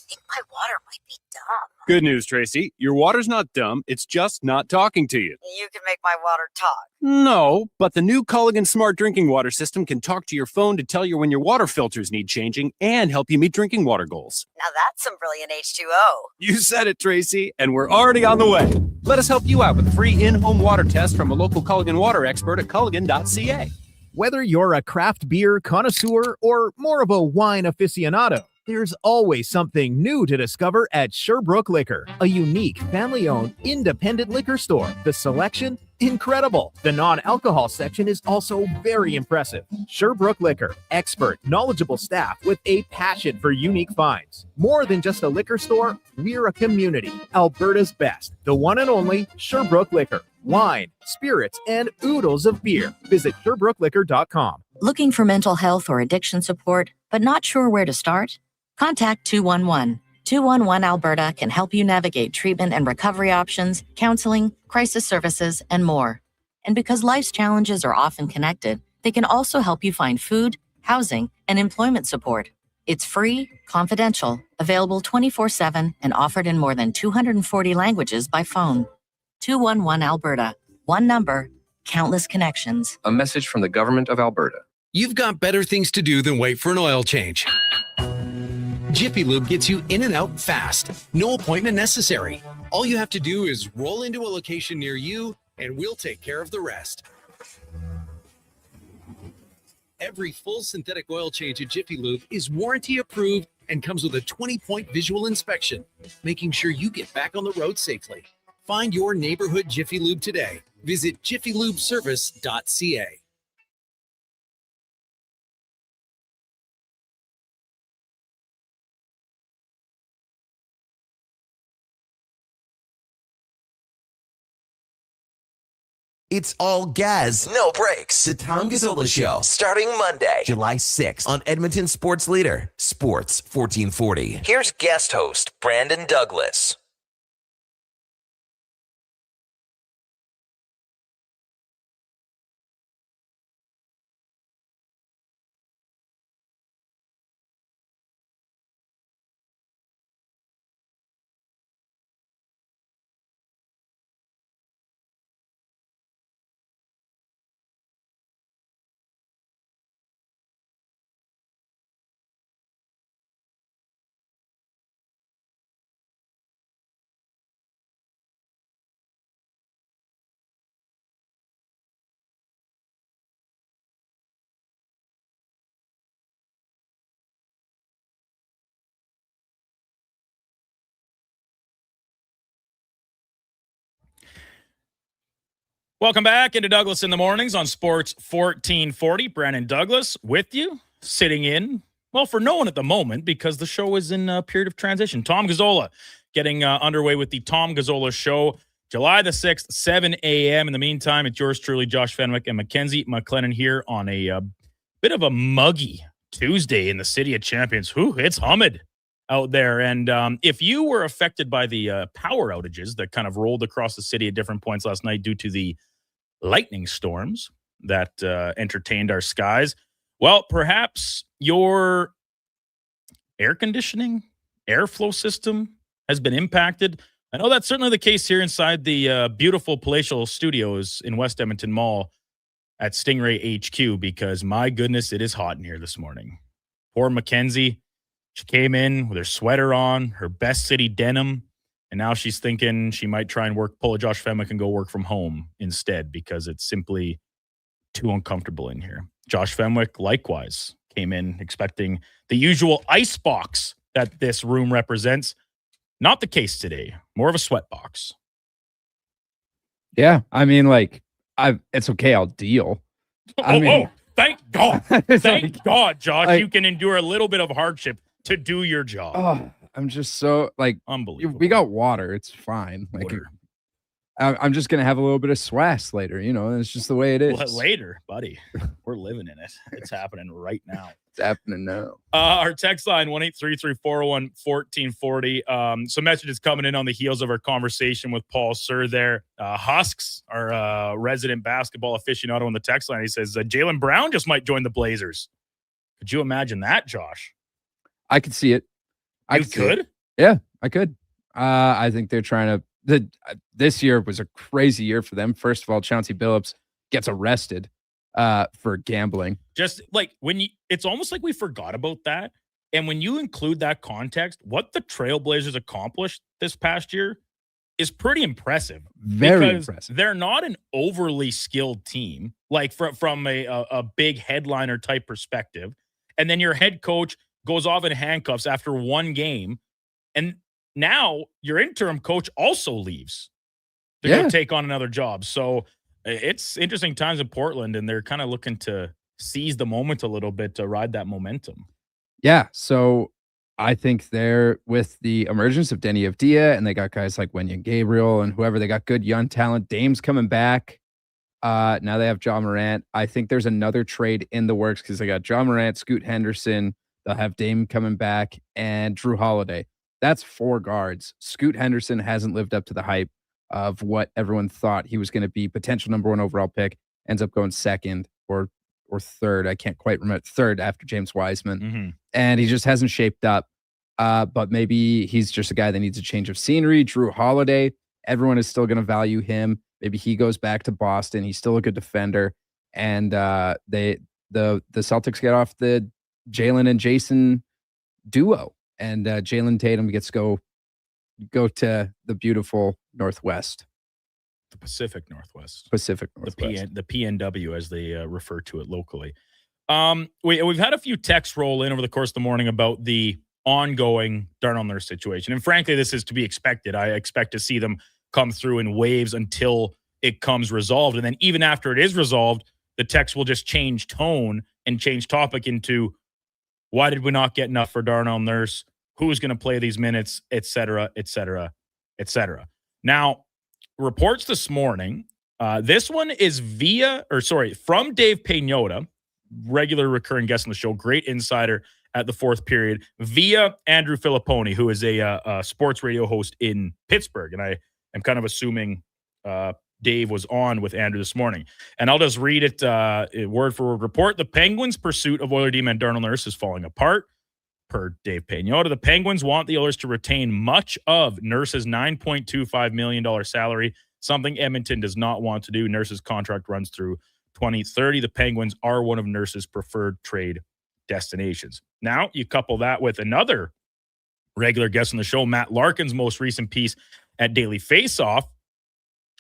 think my water might be dumb. Good news, Tracy. Your water's not dumb. It's just not talking to you. You can make my water talk. No, but the new Culligan Smart Drinking Water System can talk to your phone to tell you when your water filters need changing and help you meet drinking water goals. Now that's some brilliant H2O. You said it, Tracy, and we're already on the way. Let us help you out with a free in-home water test from a local Culligan water expert at culligan.ca. Whether you're a craft beer connoisseur or more of a wine aficionado, there's always something new to discover at Sherbrooke Liquor, a unique family-owned independent liquor store. The selection, incredible. The non-alcohol section is also very impressive. Sherbrooke Liquor, expert, knowledgeable staff with a passion for unique finds. More than just a liquor store, we're a community. Alberta's best, the one and only Sherbrooke Liquor. Wine, spirits, and oodles of beer. Visit SherbrookeLiquor.com. Looking for mental health or addiction support, but not sure where to start? Contact 211. 211 Alberta can help you navigate treatment and recovery options, counseling, crisis services, and more. And because life's challenges are often connected, they can also help you find food, housing, and employment support. It's free, confidential, available 24/7, and offered in more than 240 languages by phone. 211 Alberta. One number, countless connections. A message from the Government of Alberta. You've got better things to do than wait for an oil change. Jiffy Lube gets you in and out fast. No appointment necessary. All you have to do is roll into a location near you, and we'll take care of the rest. Every full synthetic oil change at Jiffy Lube is warranty approved and comes with a 20-point visual inspection, making sure you get back on the road safely. Find your neighborhood Jiffy Lube today. Visit jiffylubeservice.ca. It's all gas, no breaks. The Tom Gazzola Show, starting Monday, July 6th on Edmonton Sports Leader, Sports 1440. Here's guest host Brandon Douglas. Welcome back into Douglas in the Mornings on Sports 1440. Brandon Douglas with you, sitting in, well, for no one at the moment because the show is in a period of transition. Tom Gazzola getting underway with the Tom Gazzola Show, July the 6th, 7 a.m. In the meantime, it's yours truly, Josh Fenwick and Mackenzie McLennan here on a bit of a muggy Tuesday in the City of Champions. Whew, it's humid out there. And if you were affected by the power outages that kind of rolled across the city at different points last night due to the lightning storms that entertained our skies, well, perhaps your air conditioning, airflow system has been impacted. I know that's certainly the case here inside the beautiful palatial studios in West Edmonton Mall at Stingray HQ, because my goodness, it is hot in here this morning. Poor Mackenzie. She came in with her sweater on, her best city denim, and now she's thinking she might try and pull a Josh Fenwick and go work from home instead because it's simply too uncomfortable in here. Josh Fenwick, likewise, came in expecting the usual ice box that this room represents. Not the case today. More of a sweat box. Yeah, I mean, like, it's okay. I'll deal. Thank God. Thank God, Josh. You can endure a little bit of hardship to do your job. Oh, I'm just so, like, unbelievable. We got water. It's fine. Like, I'm just going to have a little bit of swass later, you know, it's just the way it is. Well, later, buddy. We're living in it. It's happening right now. It's happening now. Our text line, 1-833-401-1440. Some messages coming in on the heels of our conversation with Paul Sir there. Husks, our resident basketball aficionado on the text line, he says, Jaylen Brown just might join the Blazers. Could you imagine that, Josh? I could see it. You could? Yeah, I could. I think they're trying to. This year was a crazy year for them. First of all, Chauncey Billups gets arrested for gambling. Just like it's almost like we forgot about that. And when you include that context, what the Trailblazers accomplished this past year is pretty impressive. Very impressive. They're not an overly skilled team, like from a big headliner type perspective. And then your head coach goes off in handcuffs after one game. And now your interim coach also leaves to go take on another job. So it's interesting times in Portland, and they're kind of looking to seize the moment a little bit to ride that momentum. Yeah. So I think they're with the emergence of Denny Avdia, and they got guys like Wenyan Gabriel and whoever. They got good young talent. Dame's coming back. Now they have John Morant. I think there's another trade in the works because they got John Morant, Scoot Henderson. They'll have Dame coming back and Drew Holiday. That's 4 guards. Scoot Henderson hasn't lived up to the hype of what everyone thought he was going to be. Potential number 1 overall pick, ends up going second or third. I can't quite remember. Third after James Wiseman. Mm-hmm. And he just hasn't shaped up. But maybe he's just a guy that needs a change of scenery. Drew Holiday, everyone is still going to value him. Maybe he goes back to Boston. He's still a good defender. And the Celtics get off the Jalen and Jason duo, and Jalen Tatum gets go to the beautiful Northwest, the Pacific Northwest, the PNW as they refer to it locally. We've had a few texts roll in over the course of the morning about the ongoing Darnell Nurse situation, and frankly, this is to be expected. I expect to see them come through in waves until it comes resolved, and then even after it is resolved, the text will just change tone and change topic into, why did we not get enough for Darnell Nurse? Who's going to play these minutes, et cetera, et cetera, et cetera. Now, reports this morning This one is from Dave Peñota, regular recurring guest on the show, great insider at the fourth period, via Andrew Filipponi, who is a sports radio host in Pittsburgh. And I am kind of assuming Dave was on with Andrew this morning. And I'll just read it word for word report. The Penguins' pursuit of Oiler D-man Darnell Nurse is falling apart. Per Dave Peñota, the Penguins want the Oilers to retain much of Nurse's $9.25 million salary, something Edmonton does not want to do. Nurse's contract runs through 2030. The Penguins are one of Nurse's preferred trade destinations. Now, you couple that with another regular guest on the show, Matt Larkin's most recent piece at Daily Faceoff,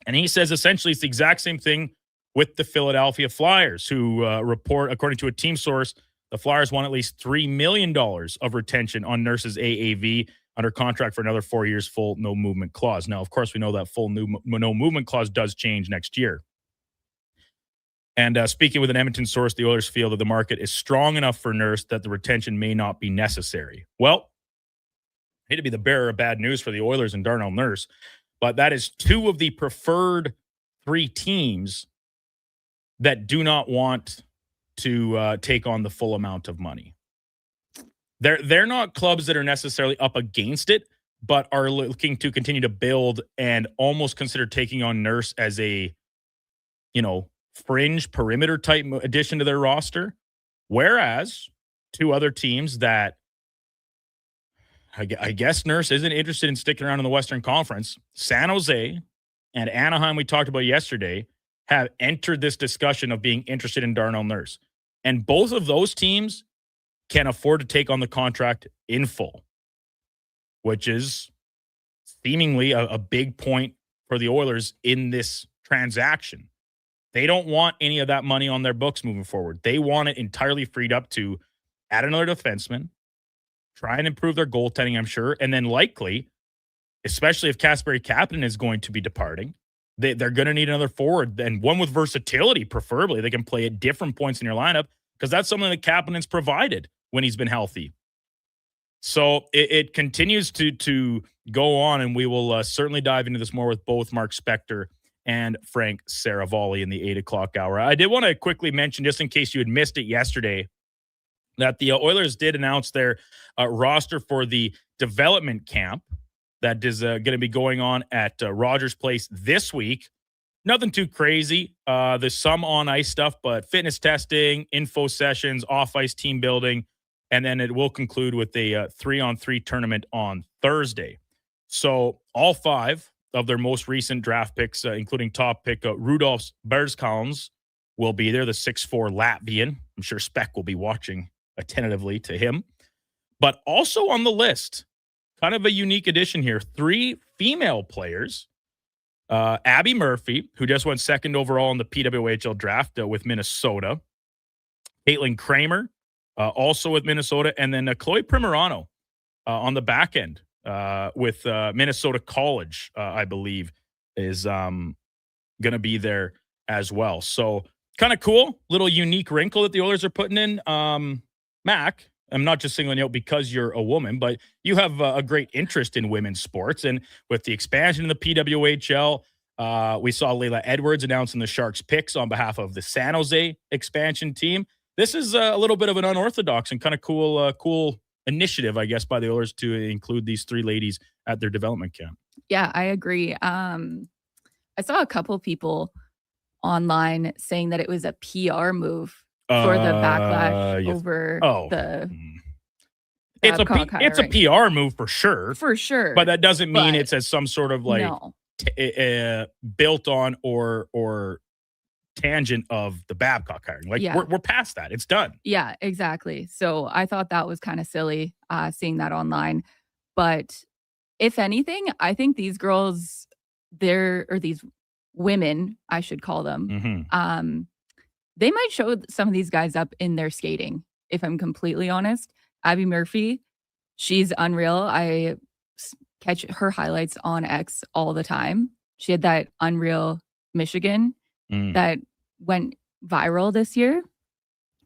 and he says essentially it's the exact same thing with the Philadelphia Flyers, who report, according to a team source, the Flyers want at least $3 million of retention on Nurse's AAV under contract for another 4 years, full no movement clause. Now, of course, we know that full no movement clause does change next year. And speaking with an Edmonton source, the Oilers feel that the market is strong enough for Nurse that the retention may not be necessary. Well, I hate to be the bearer of bad news for the Oilers and Darnell Nurse, but that is two of the preferred three teams that do not want to take on the full amount of money. They're not clubs that are necessarily up against it, but are looking to continue to build and almost consider taking on Nurse as a, fringe perimeter type addition to their roster. Whereas two other teams that I guess Nurse isn't interested in sticking around in the Western Conference, San Jose and Anaheim, we talked about yesterday, have entered this discussion of being interested in Darnell Nurse. And both of those teams can afford to take on the contract in full, which is seemingly a big point for the Oilers in this transaction. They don't want any of that money on their books moving forward. They want it entirely freed up to add another defenseman, try and improve their goaltending, I'm sure, and then likely, especially if Kasperi Kapanen is going to be departing, they're going to need another forward, and one with versatility, preferably. They can play at different points in your lineup, because that's something that Kapanen's provided when he's been healthy. So it continues to go on, and we will certainly dive into this more with both Mark Spector and Frank Saravalli in the 8 o'clock hour. I did want to quickly mention, just in case you had missed it yesterday, that the Oilers did announce their roster for the development camp that is going to be going on at Rogers Place this week. Nothing too crazy. There's some on-ice stuff, but fitness testing, info sessions, off-ice team building, and then it will conclude with a 3-on-3 tournament on Thursday. So all 5 of their most recent draft picks, including top pick Rudolf Berzkans, will be there, the 6'4" Latvian. I'm sure Spec will be watching attentively to him. But also on the list, kind of a unique addition here, 3 female players. Abby Murphy, who just went second overall in the PWHL draft with Minnesota. Caitlin Kramer, also with Minnesota. And then Chloe Primerano on the back end with Minnesota College, I believe, is going to be there as well. So kind of cool, little unique wrinkle that the Oilers are putting in. Mac, I'm not just singling you out because you're a woman, but you have a great interest in women's sports. And with the expansion in the PWHL, we saw Layla Edwards announcing the Sharks picks on behalf of the San Jose expansion team. This is a little bit of an unorthodox and kind of cool initiative, I guess, by the Oilers to include these 3 ladies at their development camp. Yeah, I agree. I saw a couple people online saying that it was a PR move for the backlash over the it's a PR move for sure. For sure. But that doesn't mean it's as some sort of built on or tangent of the Babcock hiring. We're past that. It's done. Yeah, exactly. So I thought that was kind of silly seeing that online. But if anything, I think these girls, these women, I should call them, they might show some of these guys up in their skating, if I'm completely honest. Abby Murphy, she's unreal. I catch her highlights on X all the time. She had that unreal Michigan that went viral this year.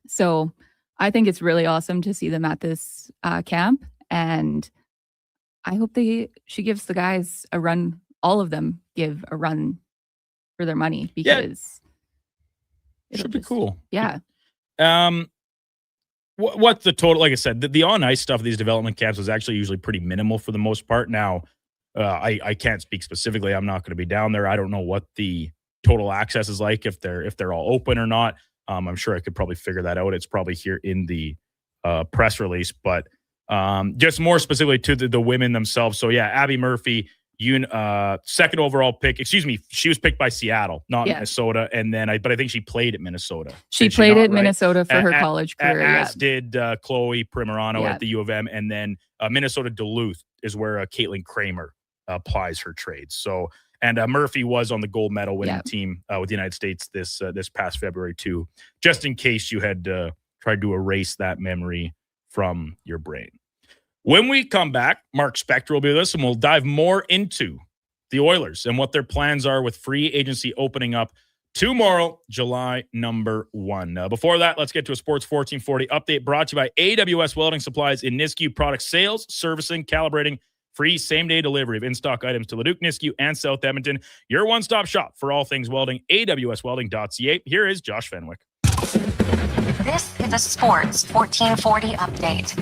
So I think it's really awesome to see them at this camp. And I hope she gives the guys a run. All of them give a run for their money because should be cool. Yeah. What's the total? Like I said, the on ice stuff of these development camps is actually usually pretty minimal for the most part. Now, I can't speak specifically. I'm not going to be down there. I don't know what the total access is like, if they're all open or not. I'm sure I could probably figure that out. It's probably here in the press release, but just more specifically to the women themselves. So yeah, Abby Murphy, second overall pick. Excuse me, she was picked by Seattle, not Minnesota. And then I think she played at Minnesota. She played at Minnesota for her college career. As did Chloe Primerano at the U of M, and then Minnesota Duluth is where Caitlin Kramer applies her trade. So, and Murphy was on the gold medal winning team with the United States this past February too. Just in case you had tried to erase that memory from your brain. When we come back, Mark Spector will be with us, and we'll dive more into the Oilers and what their plans are with free agency opening up tomorrow, July 1. Before that, let's get to a Sports 1440 update brought to you by AWS Welding Supplies in Nisku. Product sales, servicing, calibrating, free same-day delivery of in-stock items to Leduc, Nisku, and South Edmonton. Your one-stop shop for all things welding, awswelding.ca. Here is Josh Fenwick. This is a Sports 1440 update.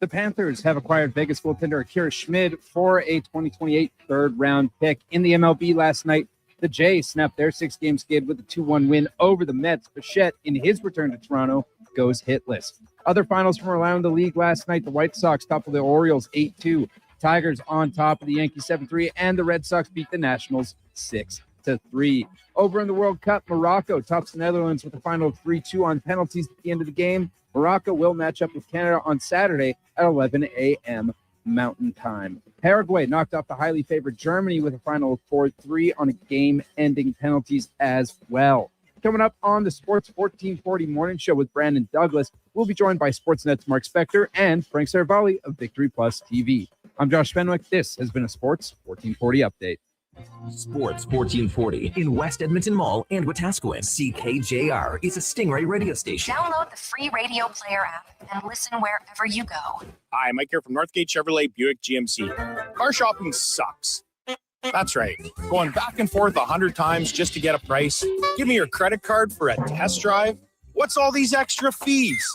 The Panthers have acquired Vegas goaltender Akira Schmid for a 2028 third-round pick. In the MLB last night, the Jays snapped their 6-game skid with a 2-1 win over the Mets. Bichette, in his return to Toronto, goes hitless. Other finals from around the league last night, the White Sox toppled the Orioles 8-2. Tigers on top of the Yankees 7-3, and the Red Sox beat the Nationals 6-3. Over in the World Cup, Morocco tops the Netherlands with a final of 3-2 on penalties at the end of the game. Morocco will match up with Canada on Saturday at 11 a.m. Mountain Time. Paraguay knocked off the highly favored Germany with a final of 4-3 on a game-ending penalties as well. Coming up on the Sports 1440 Morning Show with Brandon Douglas, we'll be joined by Sportsnet's Mark Spector and Frank Saravalli of Victory Plus TV. I'm Josh Fenwick. This has been a Sports 1440 update. Sports 1440 in West Edmonton Mall and Wetaskiwin. CKJR is a Stingray radio station. Download the free radio player app and listen wherever you go. Hi, Mike here from Northgate Chevrolet Buick GMC. Car shopping sucks. That's right. Going back and forth 100 times just to get a price. Give me your credit card for a test drive. What's all these extra fees?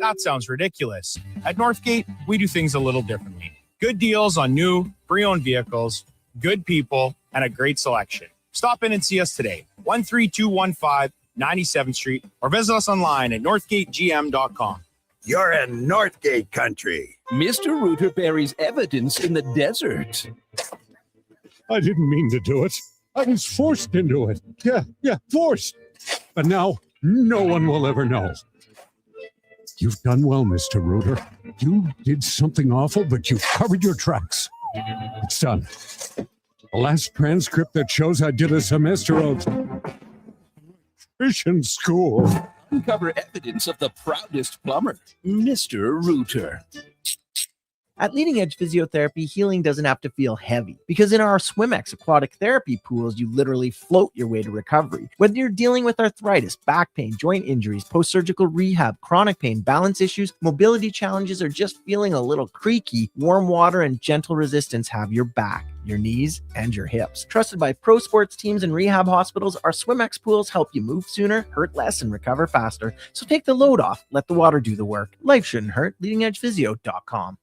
That sounds ridiculous. At Northgate, we do things a little differently. Good deals on new, pre-owned vehicles, good people, and a great selection. Stop in and see us today, 13215 97th Street, or visit us online at northgategm.com. You're in Northgate country. Mr. Rooter buries evidence in the desert. I didn't mean to do it. I was forced into it. Yeah, forced. But now, no one will ever know. You've done well, Mr. Rooter. You did something awful, but you covered your tracks. It's done. The last transcript that shows I did a semester of Christian school. Uncover evidence of the proudest plumber, Mr. Rooter. At Leading Edge Physiotherapy, healing doesn't have to feel heavy, because in our SwimX aquatic therapy pools, you literally float your way to recovery. Whether you're dealing with arthritis, back pain, joint injuries, post-surgical rehab, chronic pain, balance issues, mobility challenges, or just feeling a little creaky, warm water and gentle resistance have your back, your knees, and your hips. Trusted by pro sports teams and rehab hospitals, our SwimX pools help you move sooner, hurt less, and recover faster. So take the load off, let the water do the work. Life shouldn't hurt. LeadingEdgePhysio.com.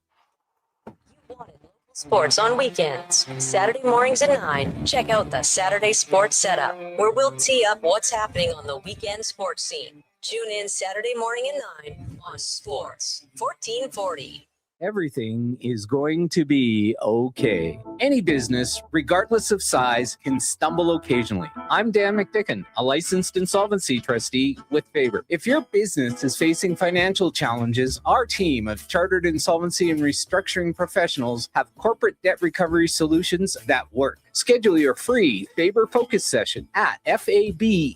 Sports on weekends, Saturday mornings at 9. Check out the Saturday Sports Setup, where we'll tee up what's happening on the weekend sports scene. Tune in Saturday morning at 9 on Sports 1440. Everything is going to be okay. Any business, regardless of size, can stumble occasionally. I'm Dan McDicken, a licensed insolvency trustee with Faber. If your business is facing financial challenges, our team of chartered insolvency and restructuring professionals have corporate debt recovery solutions that work. Schedule your free Faber Focus session at faber.ca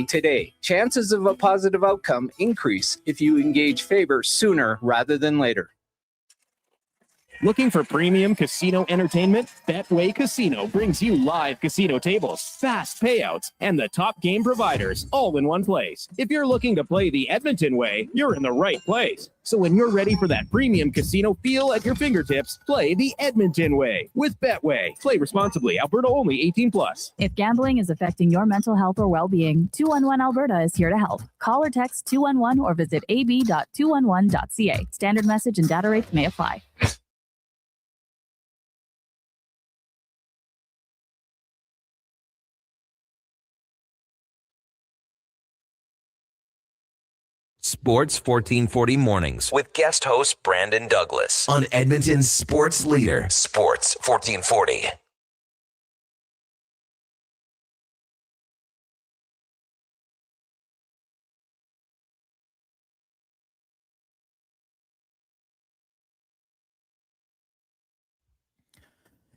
today. Chances of a positive outcome increase if you engage Faber sooner rather than later. Looking for premium casino entertainment? Betway Casino brings you live casino tables, fast payouts, and the top game providers all in one place. If you're looking to play the Edmonton way, you're in the right place. So when you're ready for that premium casino feel at your fingertips, play the Edmonton way with Betway. Play responsibly. Alberta only. 18+. If gambling is affecting your mental health or well-being, 211 Alberta is here to help. Call or text 211 or visit ab.211.ca. Standard message and data rates may apply. Sports 1440 mornings with guest host Brandon Douglas on Edmonton's sports leader, Sports 1440.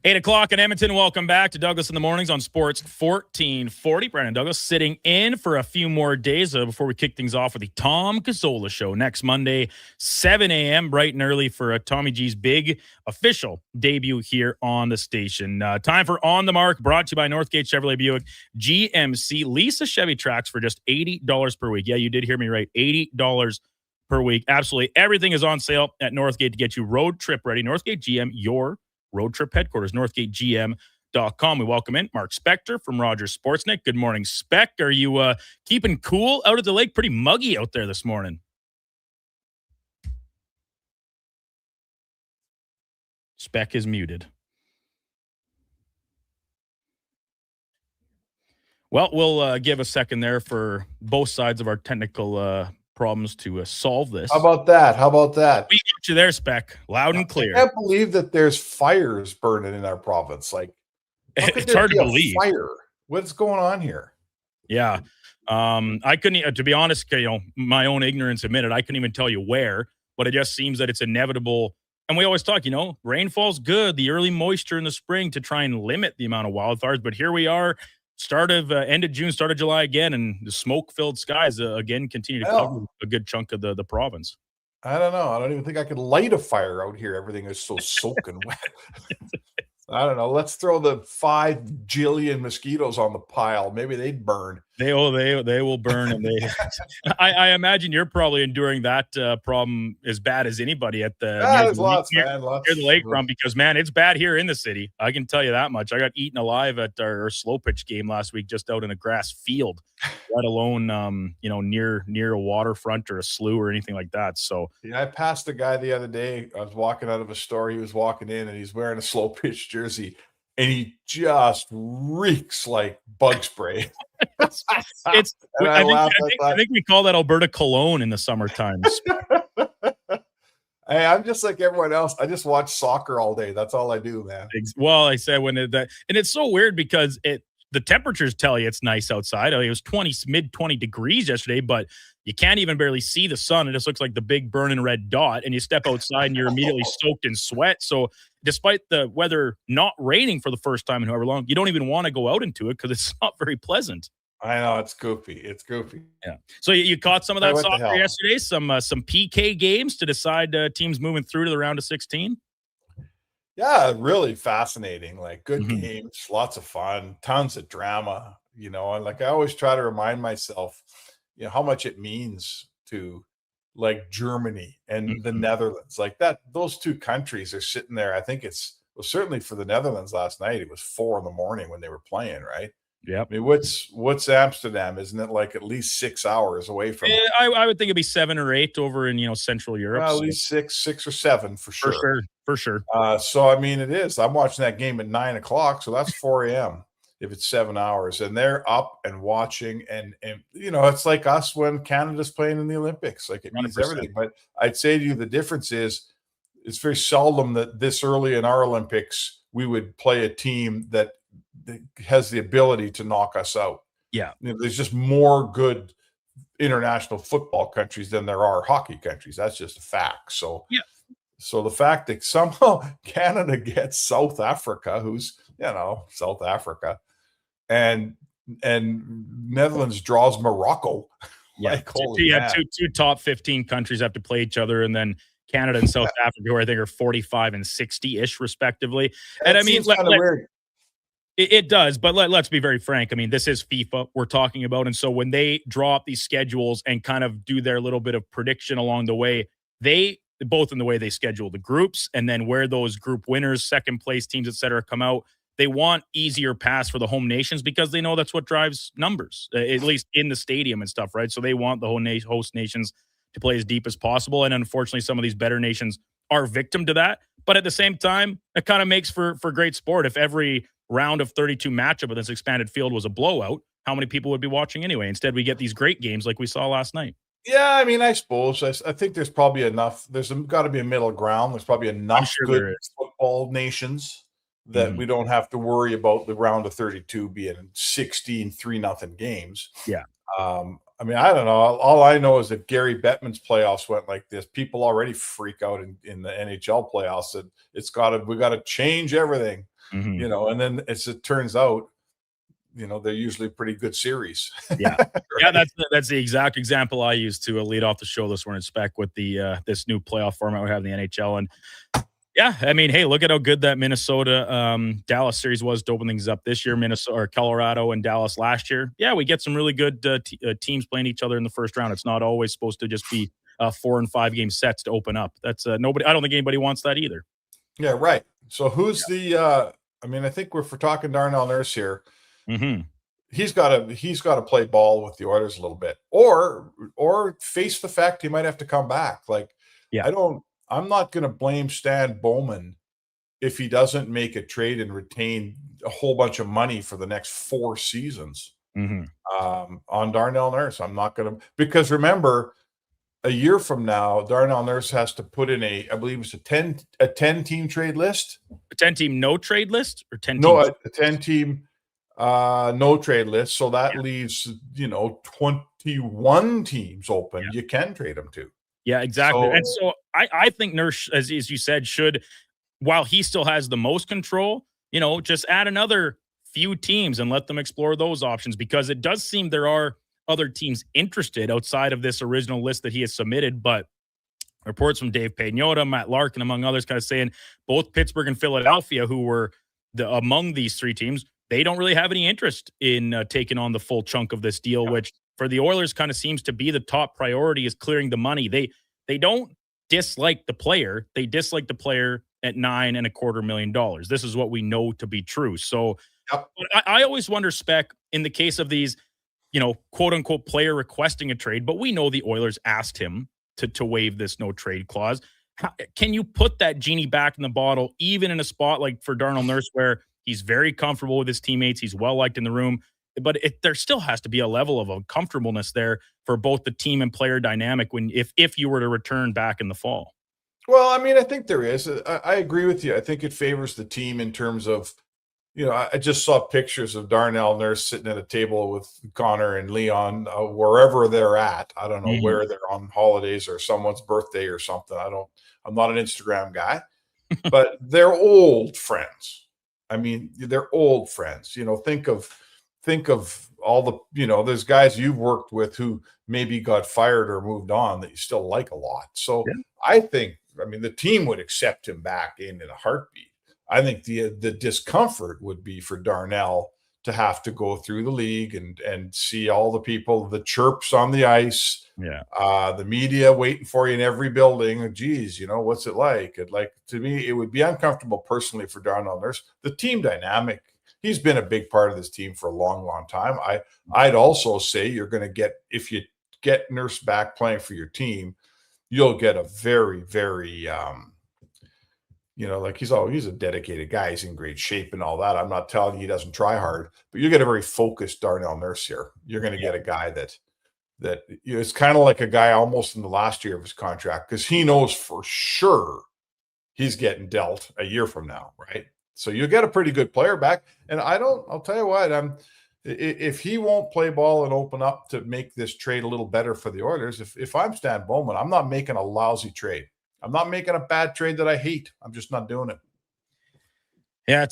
8 o'clock in Edmonton. Welcome back to Douglas in the Mornings on Sports 1440. Brandon Douglas sitting in for a few more days before we kick things off with the Tom Gazzola Show next Monday, 7 a.m., bright and early for Tommy G's big official debut here on the station. Time for On the Mark, brought to you by Northgate Chevrolet Buick GMC. Lease a Chevy Trax for just $80 per week. Yeah, you did hear me right. $80 per week. Absolutely everything is on sale at Northgate to get you road trip ready. Northgate GM, your road trip headquarters, northgategm.com. We welcome in Mark Spector from Rogers Sportsnet. Good morning, Spec. Are you keeping cool out at the lake? Pretty muggy out there this morning. Spec is muted. Well, we'll give a second there for both sides of our technical problems to solve this. How about that? We got you there, Spec. Loud and clear. I can't believe that there's fires burning in our province. Like, it's hard to believe. Fire. What's going on here? Yeah. I couldn't, to be honest, my own ignorance admitted, I couldn't even tell you where, but it just seems that it's inevitable. And we always talk, rainfall's good, the early moisture in the spring to try and limit the amount of wildfires. But here we are, end of June, start of July again, and the smoke-filled skies again continue to cover a good chunk of the province. I don't know. I don't even think I could light a fire out here. Everything is so soaking wet. I don't know. Let's throw the 5 jillion mosquitoes on the pile. Maybe they'd burn. They will burn, and I imagine you're probably enduring that problem as bad as anybody at the near the lakefront, because man, it's bad here in the city. I can tell you that much. I got eaten alive at our slow pitch game last week, just out in a grass field, let alone near a waterfront or a slough or anything like that. So yeah, I passed a guy the other day. I was walking out of a store. He was walking in, and he's wearing a slow pitch jersey, and he just reeks like bug spray. I think we call that Alberta cologne in the summer times. Hey, I'm just like everyone else. I just watch soccer all day. That's all I do, man. Well, I said and it's so weird because the temperatures tell you it's nice outside. It was mid 20 degrees yesterday, but you can't even barely see the sun. It just looks like the big burning red dot, and you step outside and you're immediately soaked in sweat. So despite the weather not raining for the first time in however long, you don't even want to go out into it because it's not very pleasant. I know, it's goofy. Yeah. So you caught some of that soccer yesterday, some PK games to decide teams moving through to the round of 16. Yeah, really fascinating. Like good games, lots of fun, tons of drama. And like I always try to remind myself, how much it means to like Germany and the Netherlands. Like that, those two countries are sitting there. I think certainly for the Netherlands last night, it was 4 a.m. when they were playing, right? Yeah. I mean, what's Amsterdam? Isn't it like at least 6 hours away from it? I would think it'd be 7 or 8 over in Central Europe. Well, at least 6 or 7 for sure. For sure. So I mean, it is. I'm watching that game at 9 o'clock, so that's 4 a.m. if it's 7 hours, and they're up and watching, and it's like us when Canada's playing in the Olympics. Like it means 100%. Everything. But I'd say to you, the difference is it's very seldom that this early in our Olympics we would play a team that has the ability to knock us out. Yeah. There's just more good international football countries than there are hockey countries. That's just a fact. So yeah. So the fact that somehow Canada gets South Africa, who's, South Africa, and Netherlands draws Morocco. Yeah. Two top 15 countries have to play each other, and then Canada and South Africa, who I think are 45 and 60-ish respectively. And I mean, kind of weird. It does, but let's be very frank. I mean, this is FIFA we're talking about. And so when they draw up these schedules and kind of do their little bit of prediction along the way, they both in the way they schedule the groups and then where those group winners, second place teams, et cetera, come out. They want easier paths for the home nations because they know that's what drives numbers, at least in the stadium and stuff, right? So they want the whole host nations to play as deep as possible. And unfortunately, some of these better nations are victim to that. But at the same time, it kind of makes for great sport. If every round of 32 matchup of this expanded field was a blowout, how many people would be watching anyway? Instead, we get these great games like we saw last night. Yeah, I mean, I suppose. I think there's probably enough. There's got to be a middle ground. There's probably enough good football nations that we don't have to worry about the round of 32 being 16 3-0 games. Yeah. I mean, I don't know. All I know is that Gary Bettman's playoffs went like this. People already freak out in the NHL playoffs that we got to change everything, you know. And then as it turns out, you know, they're usually pretty good series. Yeah. Right? Yeah, that's the exact example I used to lead off the show this morning, Spec, with the this new playoff format we have in the NHL. And yeah, I mean, hey, look at how good that Minnesota Dallas series was to open things up this year. Minnesota or Colorado and Dallas last year. Yeah, we get some really good teams playing each other in the first round. It's not always supposed to just be 4 and 5 game sets to open up. That's nobody. I don't think anybody wants that either. Yeah, right. So who's the? I mean, I think if we're talking Darnell Nurse here, he's got to play ball with the Oilers a little bit, or face the fact he might have to come back. Like, I'm not going to blame Stan Bowman if he doesn't make a trade and retain a whole bunch of money for the next 4 seasons on Darnell Nurse. I'm not going to, because remember, a year from now, Darnell Nurse has to put in I believe it's a 10 team trade list. A 10 team no trade list or 10 no teams? a 10 team no trade list. So that leaves 21 teams open. You can trade them to. Yeah, exactly. And so I think Nurse, as you said, should, while he still has the most control, just add another few teams and let them explore those options, because it does seem there are other teams interested outside of this original list that he has submitted. But reports from Dave Pagnotta, Matt Larkin, among others, kind of saying both Pittsburgh and Philadelphia, who were among these 3 teams, they don't really have any interest in taking on the full chunk of this deal, which for the Oilers kind of seems to be the top priority, is clearing the money. They don't dislike the player. They dislike the player at $9.25 million. This is what we know to be true. So I always wonder, Spec, in the case of these, quote unquote player requesting a trade, but we know the Oilers asked him to waive this no trade clause. Can you put that genie back in the bottle, even in a spot like for Darnell Nurse, where he's very comfortable with his teammates, he's well liked in the room, but there still has to be a level of uncomfortableness there for both the team and player dynamic if you were to return back in the fall? Well, I mean, I think there is. I agree with you. I think it favors the team in terms of, I just saw pictures of Darnell Nurse sitting at a table with Connor and Leon, wherever they're at. I don't know where they're on holidays or someone's birthday or something. I'm not an Instagram guy, but they're old friends. I mean, they're old friends. Think of all the, there's guys you've worked with who maybe got fired or moved on that you still like a lot. So I think, the team would accept him back in a heartbeat. I think the discomfort would be for Darnell to have to go through the league and see all the people, the chirps on the ice, the media waiting for you in every building. Geez, what's it like? To me, it would be uncomfortable personally for Darnell Nurse. The team dynamic, he's been a big part of this team for a long, long time. I'd also say you're going to get, if you get Nurse back playing for your team, you'll get a very, very, he's a dedicated guy. He's in great shape and all that. I'm not telling you he doesn't try hard, but you get a very focused Darnell Nurse here. You're going to get a guy that it's kind of like a guy almost in the last year of his contract, because he knows for sure he's getting dealt a year from now, right? So you get a pretty good player back. And I'll tell you what, if he won't play ball and open up to make this trade a little better for the Oilers, if I'm Stan Bowman, I'm not making a lousy trade. I'm not making a bad trade that I hate. I'm just not doing it. Yeah,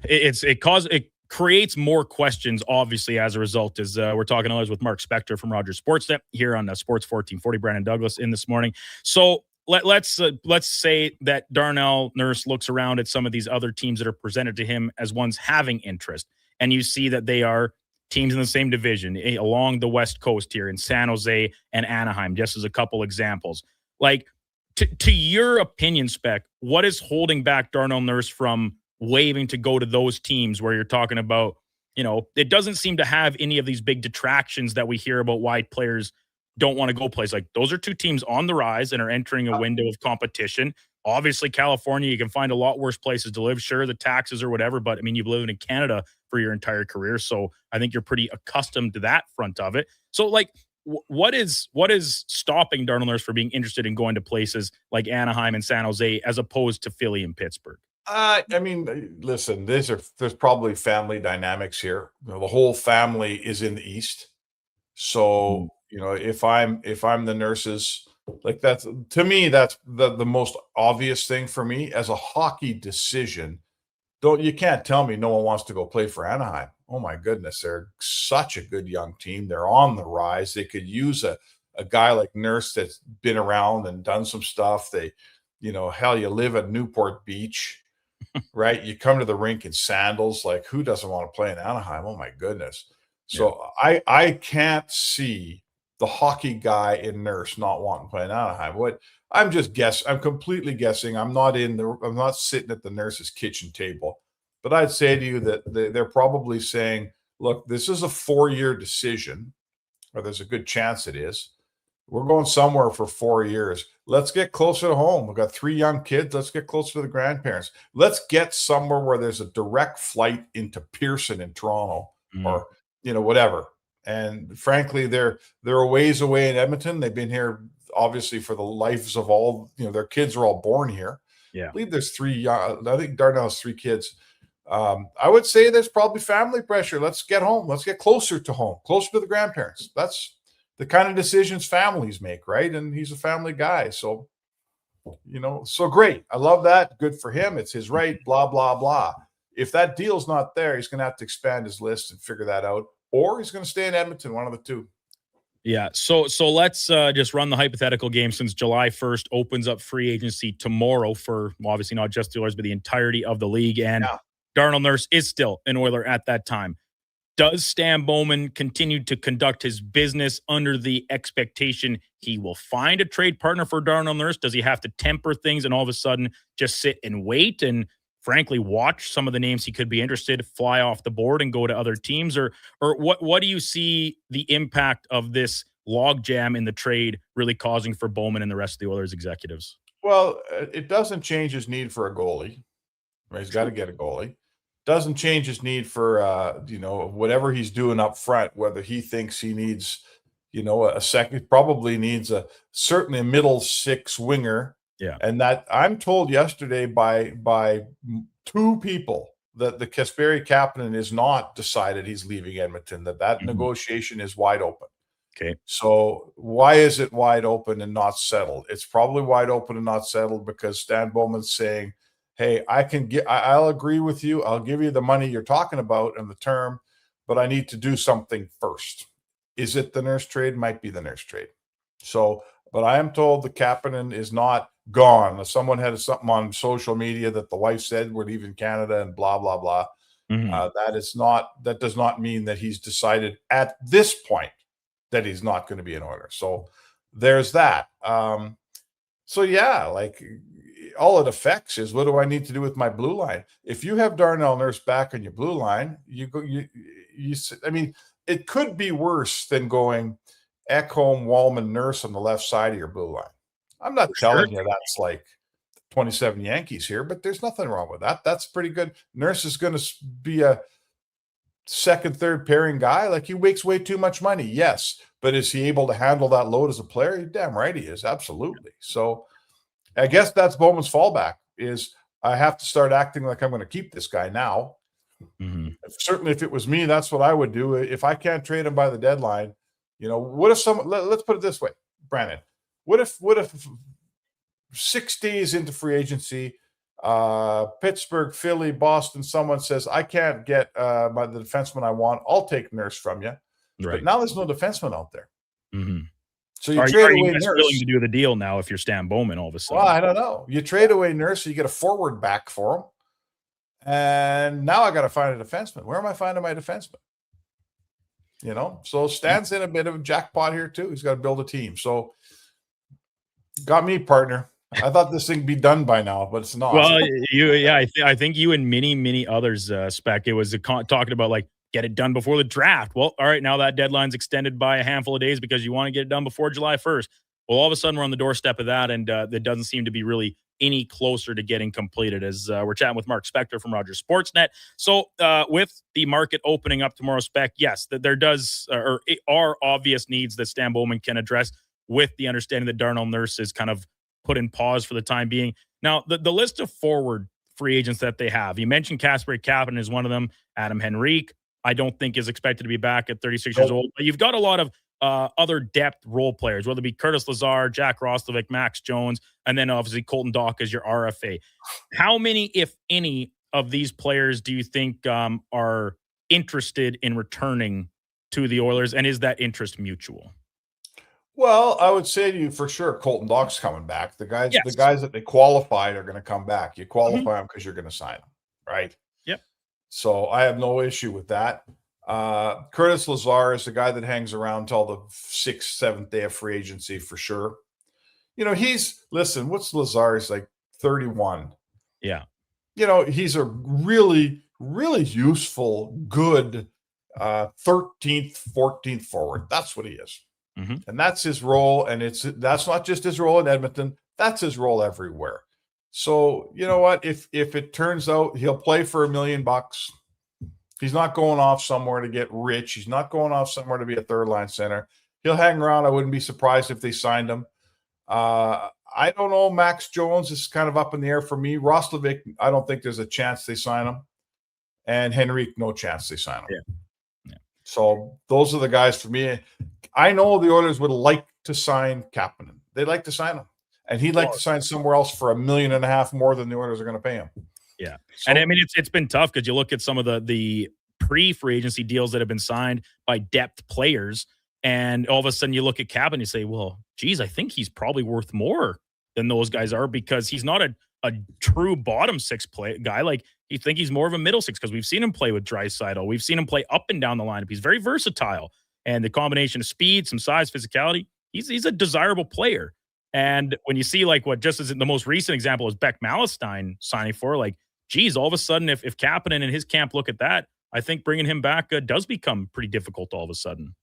it creates more questions, obviously, as a result. As we're talking always with Mark Spector from Rogers Sportsnet here on Sports 1440. Brandon Douglas in this morning. So let's say that Darnell Nurse looks around at some of these other teams that are presented to him as ones having interest, and you see that they are teams in the same division along the West Coast here in San Jose and Anaheim, just as a couple examples. Like, to your opinion, Spec, what is holding back Darnell Nurse from waving to go to those teams where you're talking about, it doesn't seem to have any of these big detractions that we hear about why players don't want to go places. Like, those are two teams on the rise and are entering a window of competition. Obviously, California, you can find a lot worse places to live. Sure, the taxes or whatever, but I mean, you've lived in Canada for your entire career, so I think you're pretty accustomed to that front of it. So, like, what is stopping Darnell Nurse from being interested in going to places like Anaheim and San Jose as opposed to Philly and Pittsburgh? I mean, listen, there's probably family dynamics here. The whole family is in the East, so if I'm the Nurses. Like, that's, to me, that's the most obvious thing for me as a hockey decision. You can't tell me no one wants to go play for Anaheim. Oh my goodness, they're such a good young team. They're on the rise. They could use a guy like Nurse that's been around and done some stuff. They, hell, you live at Newport Beach, right? You come to the rink in sandals. Like, who doesn't want to play in Anaheim? Oh my goodness. So I can't see the hockey guy in Nurse not wanting to play in Anaheim. I'm just guessing. I'm completely guessing. I'm not sitting at the Nurse's kitchen table, but I'd say to you that they're probably saying, look, this is a 4-year decision, or there's a good chance it is. We're going somewhere for 4 years. Let's get closer to home. We've got 3 young kids. Let's get closer to the grandparents. Let's get somewhere where there's a direct flight into Pearson in Toronto, or, whatever. And frankly, they're a ways away in Edmonton. They've been here obviously for the lives of all, their kids are all born here. Yeah. I believe there's 3 I think Darnell has 3 kids. I would say there's probably family pressure. Let's get home. Let's get closer to home, closer to the grandparents. That's the kind of decisions families make, right? And he's a family guy. So, so great. I love that. Good for him. It's his right, blah, blah, blah. If that deal's not there, he's going to have to expand his list and figure that out. Or he's going to stay in Edmonton, one of the two. Yeah. So let's just run the hypothetical game, since July 1st opens up free agency tomorrow for, obviously not just the Oilers, but the entirety of the league. And Darnell Nurse is still an Oiler at that time. Does Stan Bowman continue to conduct his business under the expectation he will find a trade partner for Darnell Nurse? Does he have to temper things and all of a sudden just sit and wait and frankly watch some of the names he could be interested fly off the board and go to other teams? Or what do you see the impact of this logjam in the trade really causing for Bowman and the rest of the Oilers executives? Well, it doesn't change his need for a goalie. Right? He's got to get a goalie. Doesn't change his need for whatever he's doing up front, whether he thinks he needs a second, probably needs certainly a middle 6 winger. Yeah. And that I'm told yesterday by 2 people that the Kasperi Kapanen is not decided he's leaving Edmonton, that negotiation is wide open. Okay. So why is it wide open and not settled? It's probably wide open and not settled because Stan Bowman's saying, hey, I'll agree with you. I'll give you the money you're talking about and the term, but I need to do something first. Is it the Nurse trade? Might be the Nurse trade. So, but I am told the Kapanen is not gone. Someone had something on social media that the wife said we're leaving Canada and blah, blah, blah. That does not mean that he's decided at this point that he's not going to be an Oiler. So there's that. So yeah, like all it affects is what do I need to do with my blue line? If you have Darnell Nurse back on your blue line, I mean, it could be worse than going Ekholm, Wallman, Nurse on the left side of your blue line. I'm not telling you that's like 27 Yankees here, but there's nothing wrong with that. That's pretty good. Nurse is going to be a second, third pairing guy. Like, he makes way too much money. Yes. But is he able to handle that load as a player? You're damn right he is. Absolutely. So I guess that's Bowman's fallback is I have to start acting like I'm going to keep this guy now. Certainly if it was me, that's what I would do. If I can't trade him by the deadline, what if let's put it this way, Brandon, what if 6 days into free agency, Pittsburgh, Philly, Boston, someone says, I can't get the defenseman I want. I'll take Nurse from you. Right. But now there's no defenseman out there. So you Are trade you away guys Nurse. willing to do the deal now if you're Stan Bowman all of a sudden? Well, I don't know. You trade away Nurse, so you get a forward back for him. And now I got to find a defenseman. Where am I finding my defenseman? So Stan's in a bit of a jackpot here too. He's got to build a team. So got me, partner. I thought this thing be done by now, but it's not. Well, I think you and many others, Spec, it was talking about like get it done before the draft. Well, all right, now that deadline's extended by a handful of days because you want to get it done before July 1st. Well, all of a sudden we're on the doorstep of that, and that doesn't seem to be really any closer to getting completed. As we're chatting with Mark Spector from Rogers Sportsnet. So with the market opening up tomorrow, Spec, yes, that there are obvious needs that Stan Bowman can address, with the understanding that Darnell Nurse is kind of put in pause for the time being. Now, the list of forward free agents that they have, you mentioned Kasperi Kapanen is one of them. Adam Henrique, I don't think is expected to be back at 36 years old. But you've got a lot of other depth role players, whether it be Curtis Lazar, Jack Roslovic, Max Jones, and then obviously Colton Dach as your RFA. How many, if any, of these players do you think are interested in returning to the Oilers, and is that interest mutual? Well, I would say to you for sure, Colton Dach's coming back. The guys that they qualified are going to come back. You qualify them because you're going to sign them, right? Yep. So I have no issue with that. Curtis Lazar is the guy that hangs around till the 6th, 7th day of free agency for sure. What's Lazar's like 31? Yeah. He's a really, really useful, good 13th, 14th forward. That's what he is. Mm-hmm. And that's his role. And that's not just his role in Edmonton. That's his role everywhere. So you know what? If it turns out he'll play for $1 million, he's not going off somewhere to get rich. He's not going off somewhere to be a third line center. He'll hang around. I wouldn't be surprised if they signed him. I don't know. Max Jones is kind of up in the air for me. Roslovic, I don't think there's a chance they sign him. And Henrique, no chance they sign him. Yeah. So those are the guys for me. I know the Oilers would like to sign Kapanen. They'd like to sign him. And he'd like to sign somewhere else for $1.5 million more than the Oilers are going to pay him. Yeah. And I mean, it's been tough because you look at some of the pre-free agency deals that have been signed by depth players, and all of a sudden you look at Kapanen and you say, well, geez, I think he's probably worth more than those guys are, because he's not a true bottom six guy. Like, you think he's more of a middle six, because we've seen him play with Draisaitl. We've seen him play up and down the lineup. He's very versatile. And the combination of speed, some size, physicality, he's a desirable player. And when you see like what just as the most recent example is Beck Malestein signing for, like, geez, all of a sudden, if Kapanen and his camp look at that, I think bringing him back does become pretty difficult all of a sudden.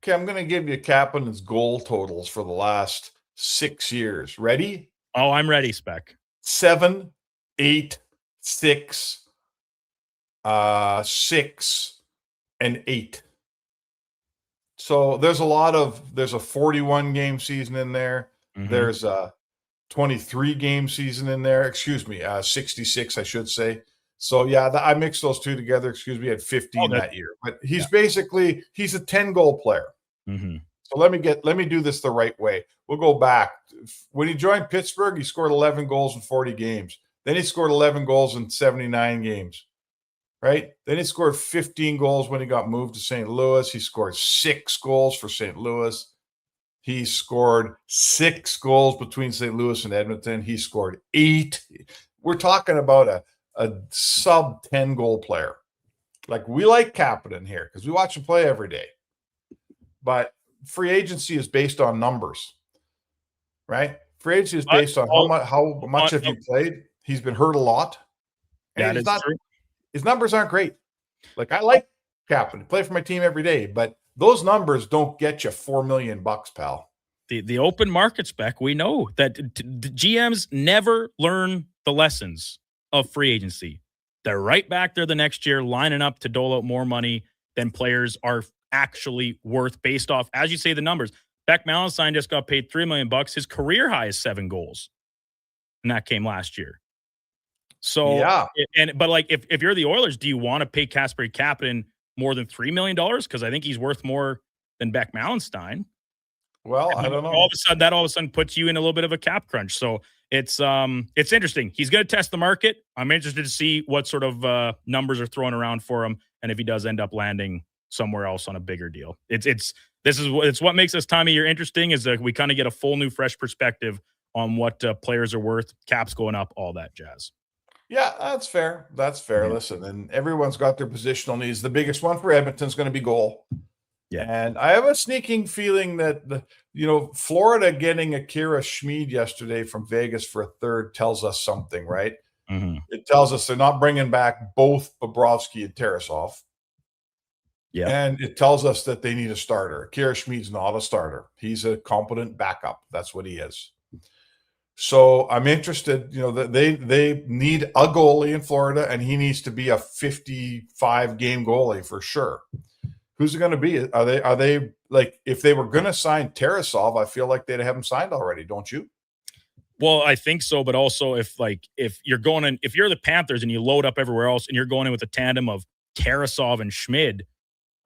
Okay, I'm going to give you Kapanen's goal totals for the last 6 years. Ready? Oh, I'm ready, Spec. 7, 8, 6, 6, and 8. So there's a 41 game season in there. Mm-hmm. There's a 23 game season in there. 66, I should say. So yeah, I mixed those two together. At 15 that year. But he's basically he's a 10-goal player. Mm-hmm. So let me do this the right way. We'll go back. When he joined Pittsburgh, he scored 11 goals in 40 games. Then he scored 11 goals in 79 games. Right? Then he scored 15 goals when he got moved to St. Louis. He scored 6 goals for St. Louis. He scored 6 goals between St. Louis and Edmonton. He scored 8. We're talking about a sub 10 goal player. Like, we like Kapanen here because we watch him play every day. But free agency is based on numbers, right? Free agency is based on how much have you played. He's been hurt a lot. And true. His numbers aren't great. Like, I like Kapanen, play for my team every day, but those numbers don't get you $4 million, pal. The open market, Spec, we know that the GMs never learn the lessons of free agency. They're right back there the next year lining up to dole out more money than players are actually worth based off, as you say, the numbers. Beck Malestein just got paid $3 million. His career high is 7 goals. And that came last year. So, yeah. But like, if you're the Oilers, do you want to pay Kasperi Kapanen more than $3 million? Because I think he's worth more than Beck Malestein. Well, I don't know. All of a sudden puts you in a little bit of a cap crunch. So it's interesting. He's going to test the market. I'm interested to see what sort of numbers are thrown around for him, and if he does end up landing somewhere else on a bigger deal. It's what makes this time of year interesting is that we kind of get a full new fresh perspective on what players are worth, caps going up, all that jazz. Yeah, that's fair. That's fair. Yeah. Listen, and everyone's got their positional needs. The biggest one for Edmonton's going to be goal. Yeah. And I have a sneaking feeling that Florida getting Akira Schmid yesterday from Vegas for a third tells us something, right? Mm-hmm. It tells us they're not bringing back both Bobrovsky and Tarasov. Yeah. And it tells us that they need a starter. Akira Schmid's not a starter. He's a competent backup. That's what he is. So I'm interested, that they need a goalie in Florida, and he needs to be a 55-game goalie for sure. Who's it going to be? Are they like, if they were going to sign Tarasov, I feel like they'd have him signed already, don't you? Well, I think so, but also if you're the Panthers and you load up everywhere else and you're going in with a tandem of Tarasov and Schmid,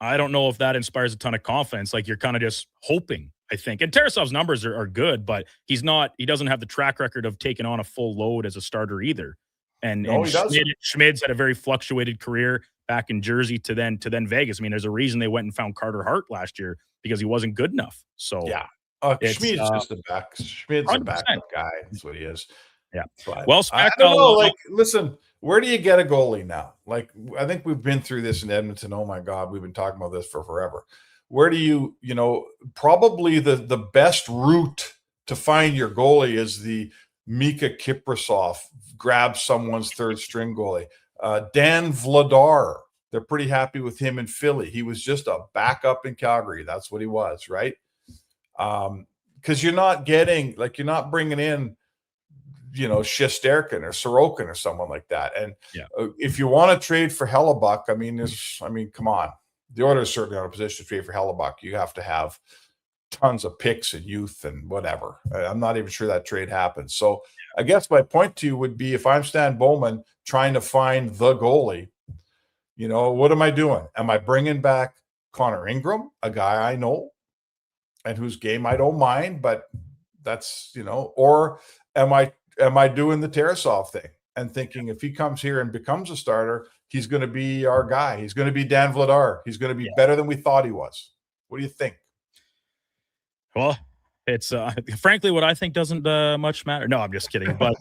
I don't know if that inspires a ton of confidence. Like, you're kind of just hoping, I think. And Tarasov's numbers are good, but he doesn't have the track record of taking on a full load as a starter either. And Schmid's had a very fluctuated career back in Jersey to then Vegas. I mean, there's a reason they went and found Carter Hart last year, because he wasn't good enough. So yeah, Schmid's just a backup guy. That's what he is. Yeah. But well, I don't know. Listen, where do you get a goalie now? Like, I think we've been through this in Edmonton. Oh my God, we've been talking about this for forever. Where do you probably the best route to find your goalie is the Mika Kiprasov, grab someone's third string goalie. Dan Vladar, they're pretty happy with him in Philly. He was just a backup in Calgary. That's what he was, right? Because you're not bringing in, Shesterkin or Sorokin or someone like that. And if you want to trade for Hellebuck, come on. The Oilers certainly aren't in a position to trade for Hellebuck. You have to have tons of picks and youth and whatever. I'm not even sure that trade happens. So I guess my point to you would be, if I'm Stan Bowman trying to find the goalie, what am I doing? Am I bringing back Connor Ingram, a guy I know and whose game I don't mind, but that's, or am I doing the Tarasov thing and thinking if he comes here and becomes a starter, he's going to be our guy. He's going to be Dan Vladar. He's going to be better than we thought he was. What do you think? Well, it's frankly what I think doesn't much matter. No, I'm just kidding. But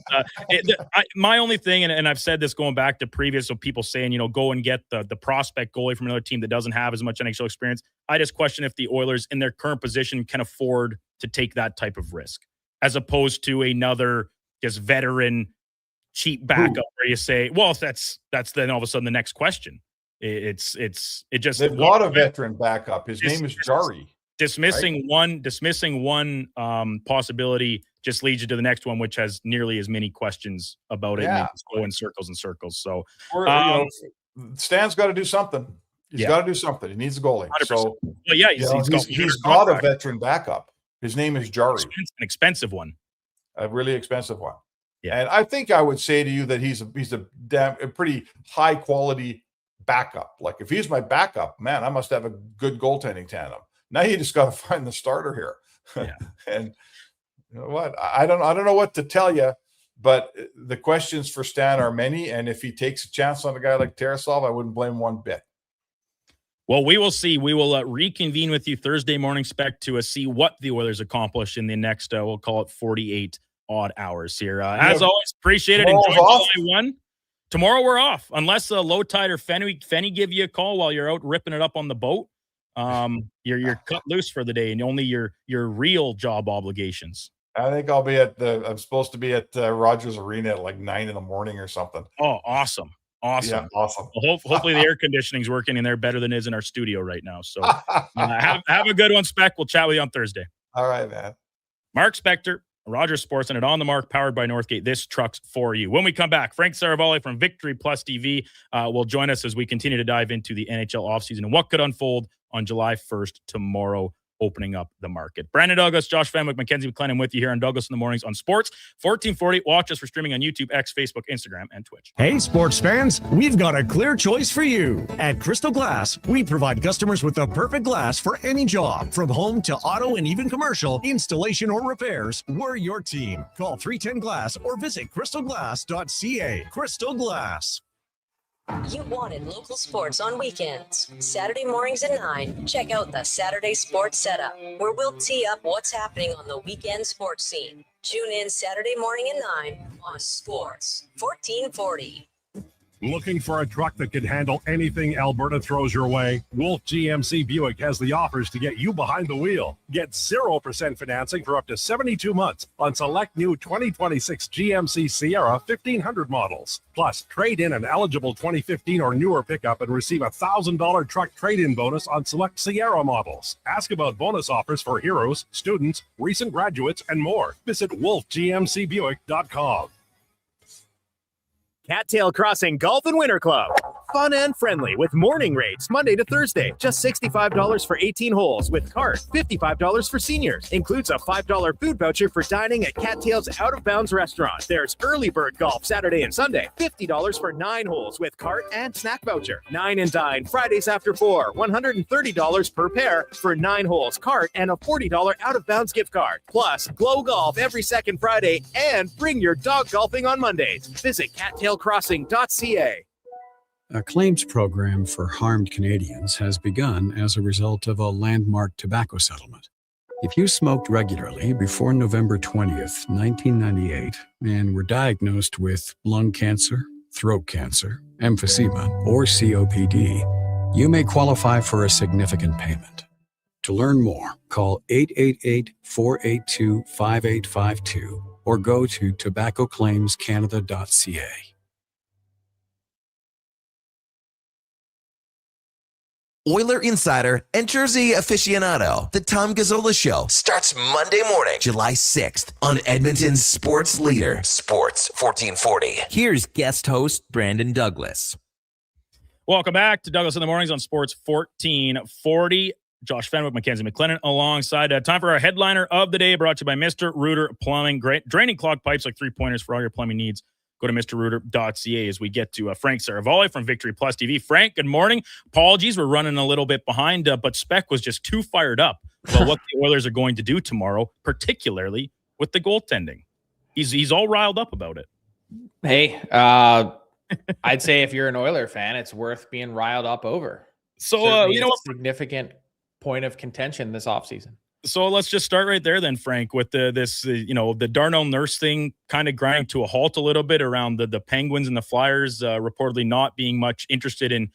my only thing, and I've said this going back to previous, so people saying, go and get the prospect goalie from another team that doesn't have as much NHL experience. I just question if the Oilers in their current position can afford to take that type of risk, as opposed to another just veteran cheap backup where you say, well, that's then all of a sudden the next question. They've got a veteran backup. His name is Jari. Dismissing one possibility just leads you to the next one, which has nearly as many questions about it. And it's go in circles and circles. So Stan's got to do something. He's got to do something. He needs a goalie. 100%. So he's got a veteran backup. His name is Jari. An expensive one. A really expensive one. Yeah. And I think I would say to you that he's a pretty high quality backup. Like, if he's my backup, man, I must have a good goaltending tandem. Now you just got to find the starter here. Yeah. And you know what? I don't know what to tell you, but the questions for Stan are many. And if he takes a chance on a guy like Tarasov, I wouldn't blame one bit. Well, we will see. We will reconvene with you Thursday morning, Spec, to see what the Oilers accomplish in the next, we'll call it 48 odd hours here. As always, appreciate it. Enjoy July 1. Tomorrow we're off, unless Low Tide or Fenny give you a call while you're out ripping it up on the boat. You're cut loose for the day, and only your real job obligations. I think I'll be I'm supposed to be at Rogers Arena at like 9 a.m. or something. Oh, awesome. Yeah, awesome. Well, hopefully the air conditioning's working in there better than it is in our studio right now. So have a good one, Spec. We'll chat with you on Thursday. All right, man. Mark Spector, Rogers Sports, and On the Mark, powered by Northgate. This truck's for you. When we come back, Frank Saravalli from Victory Plus TV will join us as we continue to dive into the NHL offseason and what could unfold on July 1st, tomorrow, opening up the market. Brandon Douglas, Josh Fenwick, Mackenzie McLennan with you here on Douglas in the Mornings on Sports 1440. Watch us for streaming on YouTube, X, Facebook, Instagram, and Twitch. Hey, sports fans, we've got a clear choice for you. At Crystal Glass, we provide customers with the perfect glass for any job, from home to auto and even commercial, installation or repairs. We're your team. Call 310 Glass or visit crystalglass.ca. Crystal Glass. You wanted local sports on weekends. Saturday mornings at 9, check out the Saturday Sports Setup, where we'll tee up what's happening on the weekend sports scene. Tune in Saturday morning at 9 on Sports 1440. Looking for a truck that can handle anything Alberta throws your way? Wolf GMC Buick has the offers to get you behind the wheel. Get 0% financing for up to 72 months on select new 2026 GMC Sierra 1500 models. Plus, trade in an eligible 2015 or newer pickup and receive a $1,000 truck trade-in bonus on select Sierra models. Ask about bonus offers for heroes, students, recent graduates, and more. Visit wolfgmcbuick.com. Cattail Crossing Golf and Winter Club. Fun and friendly with morning rates Monday to Thursday. Just $65 for 18 holes with cart. $55 for seniors. Includes a $5 food voucher for dining at Cattail's Out of Bounds restaurant. There's early bird golf Saturday and Sunday. $50 for 9 holes with cart and snack voucher. 9 and dine Fridays after 4. $130 per pair for 9 holes, cart, and a $40 Out of Bounds gift card. Plus, Glow Golf every second Friday and bring your dog golfing on Mondays. Visit cattailcrossing.ca. A claims program for harmed Canadians has begun as a result of a landmark tobacco settlement. If you smoked regularly before November 20th, 1998, and were diagnosed with lung cancer, throat cancer, emphysema, or COPD, you may qualify for a significant payment. To learn more, call 888-482-5852 or go to tobaccoclaimscanada.ca. Oiler Insider and Jersey Aficionado. The Tom Gazzola Show starts Monday morning, July 6th on Edmonton's sports leader, Sports 1440. Here's guest host Brandon Douglas. Welcome back to Douglas in the Mornings on Sports 1440. Josh Fenwick, Mackenzie McLennan alongside. Time for our headliner of the day, brought to you by Mr. Rooter Plumbing. Great draining clogged pipes like 3-pointers for all your plumbing needs. Go to mrrooter.ca as we get to Frank Saravalli from Victory Plus TV. Frank, good morning. Apologies, we're running a little bit behind, but Speck was just too fired up about what the Oilers are going to do tomorrow, particularly with the goaltending. He's all riled up about it. Hey, I'd say if you're an Oiler fan, it's worth being riled up over. So, you know what? Significant point of contention this offseason. So let's just start right there then, Frank, with the Darnell Nurse thing kind of grinding to a halt a little bit around the Penguins and the Flyers reportedly not being much interested in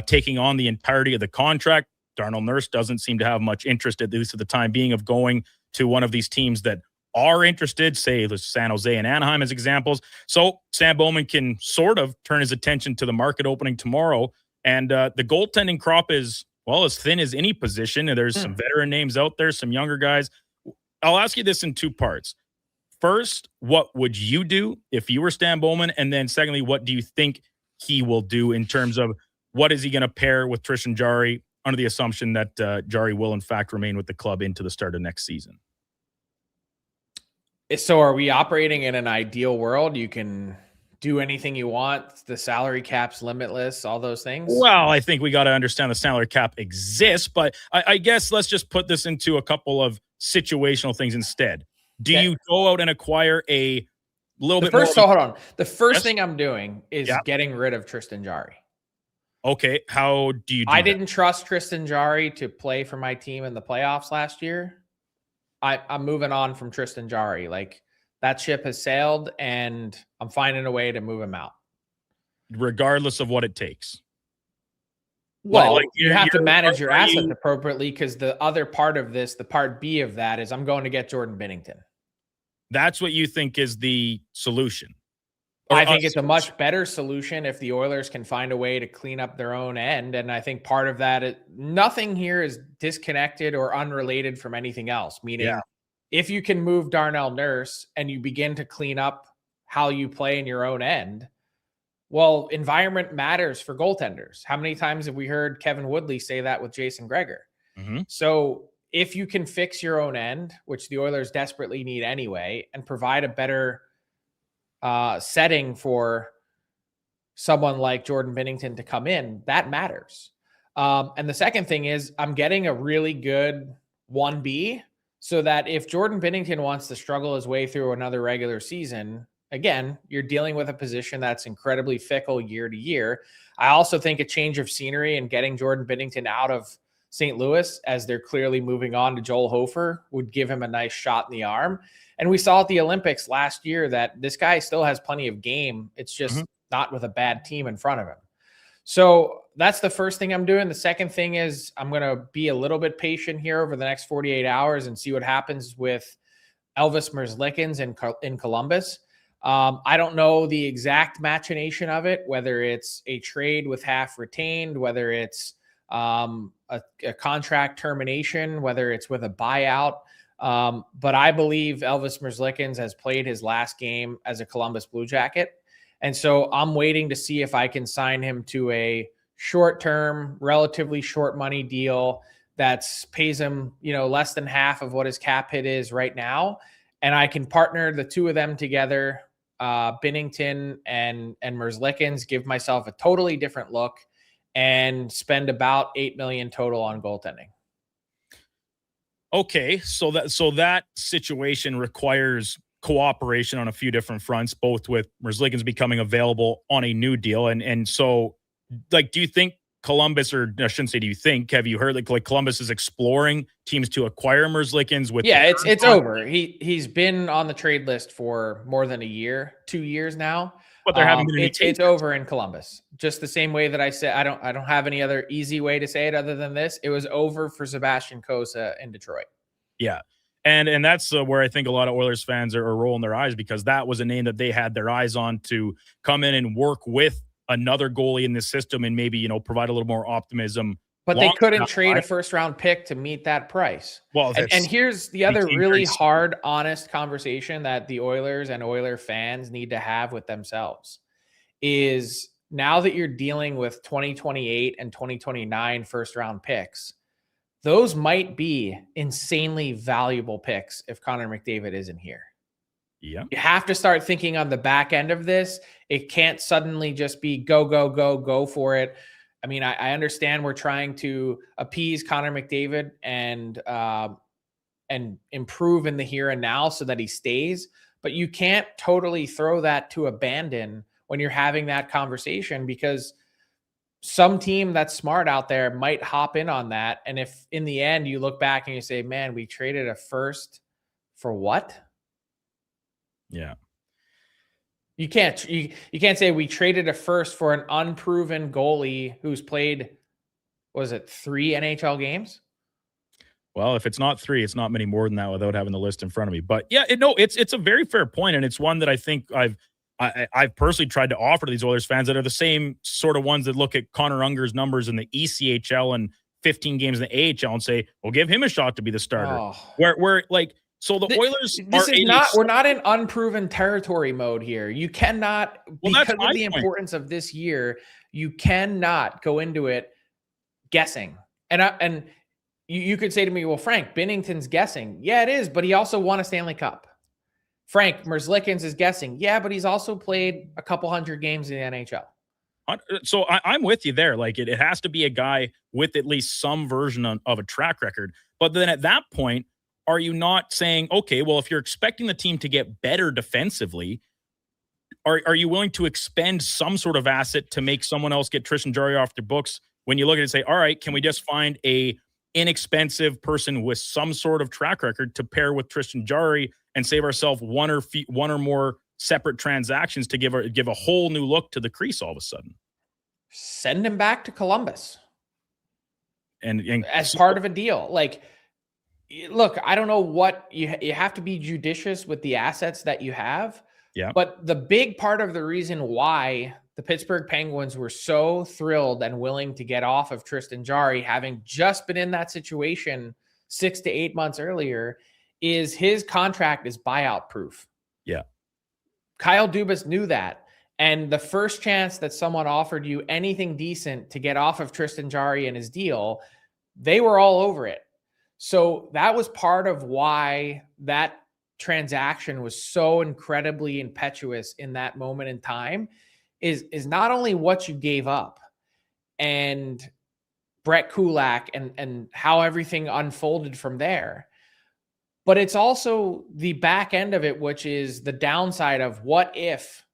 taking on the entirety of the contract. Darnell Nurse doesn't seem to have much interest, at least at the time being, of going to one of these teams that are interested, say the San Jose and Anaheim as examples. So Sam Bowman can sort of turn his attention to the market opening tomorrow. And the goaltending crop is, well, as thin as any position. And there's some veteran names out there, some younger guys. I'll ask you this in two parts. First, what would you do if you were Stan Bowman? And then secondly, what do you think he will do in terms of what is he going to pair with Tristan Jarry under the assumption that Jarry will, in fact, remain with the club into the start of next season? So are we operating in an ideal world? You can do anything you want. The salary cap's limitless, all those things. Well, I think we got to understand the salary cap exists, but I guess let's just put this into a couple of situational things instead. Do you go out and acquire a little bit more? So hold on. The first thing I'm doing is getting rid of Tristan Jarry. Okay. How do you do I that? didn't trust Tristan Jarry to play for my team in the playoffs last year. I'm moving on from Tristan Jarry. Like, that ship has sailed, and I'm finding a way to move him out. Regardless of what it takes. Well, you have to manage your assets appropriately, because the other part of this, the part B of that, is I'm going to get Jordan Binnington. That's what you think is the solution? I think it's a much better solution if the Oilers can find a way to clean up their own end. And I think part of that, nothing here is disconnected or unrelated from anything else. Meaning, if you can move Darnell Nurse and you begin to clean up how you play in your own end, well, environment matters for goaltenders. How many times have we heard Kevin Woodley say that with Jason Gregor? Mm-hmm. So if you can fix your own end, which the Oilers desperately need anyway, and provide a better setting for someone like Jordan Binnington to come in, that matters. And the second thing is I'm getting a really good 1B, so that if Jordan Binnington wants to struggle his way through another regular season, again, you're dealing with a position that's incredibly fickle year to year. I also think a change of scenery and getting Jordan Binnington out of St. Louis, as they're clearly moving on to Joel Hofer, would give him a nice shot in the arm. And we saw at the Olympics last year that this guy still has plenty of game. It's just not with a bad team in front of him. So that's the first thing I'm doing. The second thing is I'm going to be a little bit patient here over the next 48 hours and see what happens with Elvis Merzlikins in Columbus. I don't know the exact machination of it, whether it's a trade with half retained, whether it's a contract termination, whether it's with a buyout. But I believe Elvis Merzlikins has played his last game as a Columbus Blue Jacket. And so I'm waiting to see if I can sign him to a short-term, relatively short money deal that pays him, less than half of what his cap hit is right now. And I can partner the two of them together, Binnington and Merzlikins, give myself a totally different look and spend about $8 million total on goaltending. Okay, so that situation requires cooperation on a few different fronts, both with Merzlikins becoming available on a new deal. And so, do you think Columbus, or I shouldn't say do you think, have you heard like Columbus is exploring teams to acquire Merzlikins with? Yeah, it's over. He's been on the trade list for more than a year, 2 years now. But there haven't been any it's over in Columbus. Just the same way that I said, I don't have any other easy way to say it other than this. It was over for Sebastian Cossa in Detroit. Yeah. And that's where I think a lot of Oilers fans are rolling their eyes, because that was a name that they had their eyes on to come in and work with another goalie in the system and maybe, provide a little more optimism. But they couldn't trade a first-round pick to meet that price. Well, and here's the other really hard, honest conversation that the Oilers and Oiler fans need to have with themselves is, now that you're dealing with 2028 and 2029 first-round picks, those might be insanely valuable picks if Connor McDavid isn't here. Yeah. You have to start thinking on the back end of this. It can't suddenly just be go for it. I mean, I understand we're trying to appease Connor McDavid and improve in the here and now so that he stays, but you can't totally throw that to abandon when you're having that conversation, because some team that's smart out there might hop in on that. And if in the end you look back and you say, man, we traded a first for what? Yeah. You can't say we traded a first for an unproven goalie who's played, was it 3 NHL games? Well, if it's not 3, it's not many more than that without having the list in front of me. But yeah, it's a very fair point, and it's one that I think I've personally tried to offer to these Oilers fans that are the same sort of ones that look at Connor Unger's numbers in the ECHL and 15 games in the AHL and say, well, give him a shot to be the starter. Oh. Where so the Oilers we're not in unproven territory mode here. You cannot, because of the importance of this year, you cannot go into it guessing. And you could say to me, well, Frank, Binnington's guessing. Yeah, it is, but he also won a Stanley Cup. Frank, Merzlikins is guessing. Yeah, but he's also played a couple hundred games in the NHL. So I'm with you there. Like, it has to be a guy with at least some version of a track record. But then at that point, are you not saying, okay, well, if you're expecting the team to get better defensively, are you willing to expend some sort of asset to make someone else get Tristan Jarry off their books, when you look at it and say, all right, can we just find a inexpensive person with some sort of track record to pair with Tristan Jarry and save ourselves one or more separate transactions to give a whole new look to the crease all of a sudden? Send him back to Columbus. And as part of a deal. Like, look, I don't know what you have to be judicious with the assets that you have. Yeah. But the big part of the reason why the Pittsburgh Penguins were so thrilled and willing to get off of Tristan Jarry, having just been in that situation 6 to 8 months earlier, is his contract is buyout proof. Yeah. Kyle Dubas knew that. And the first chance that someone offered you anything decent to get off of Tristan Jarry and his deal, they were all over it. So that was part of why that transaction was so incredibly impetuous in that moment in time, is not only what you gave up and Brett Kulak and how everything unfolded from there, But it's also the back end of it, which is the downside of what if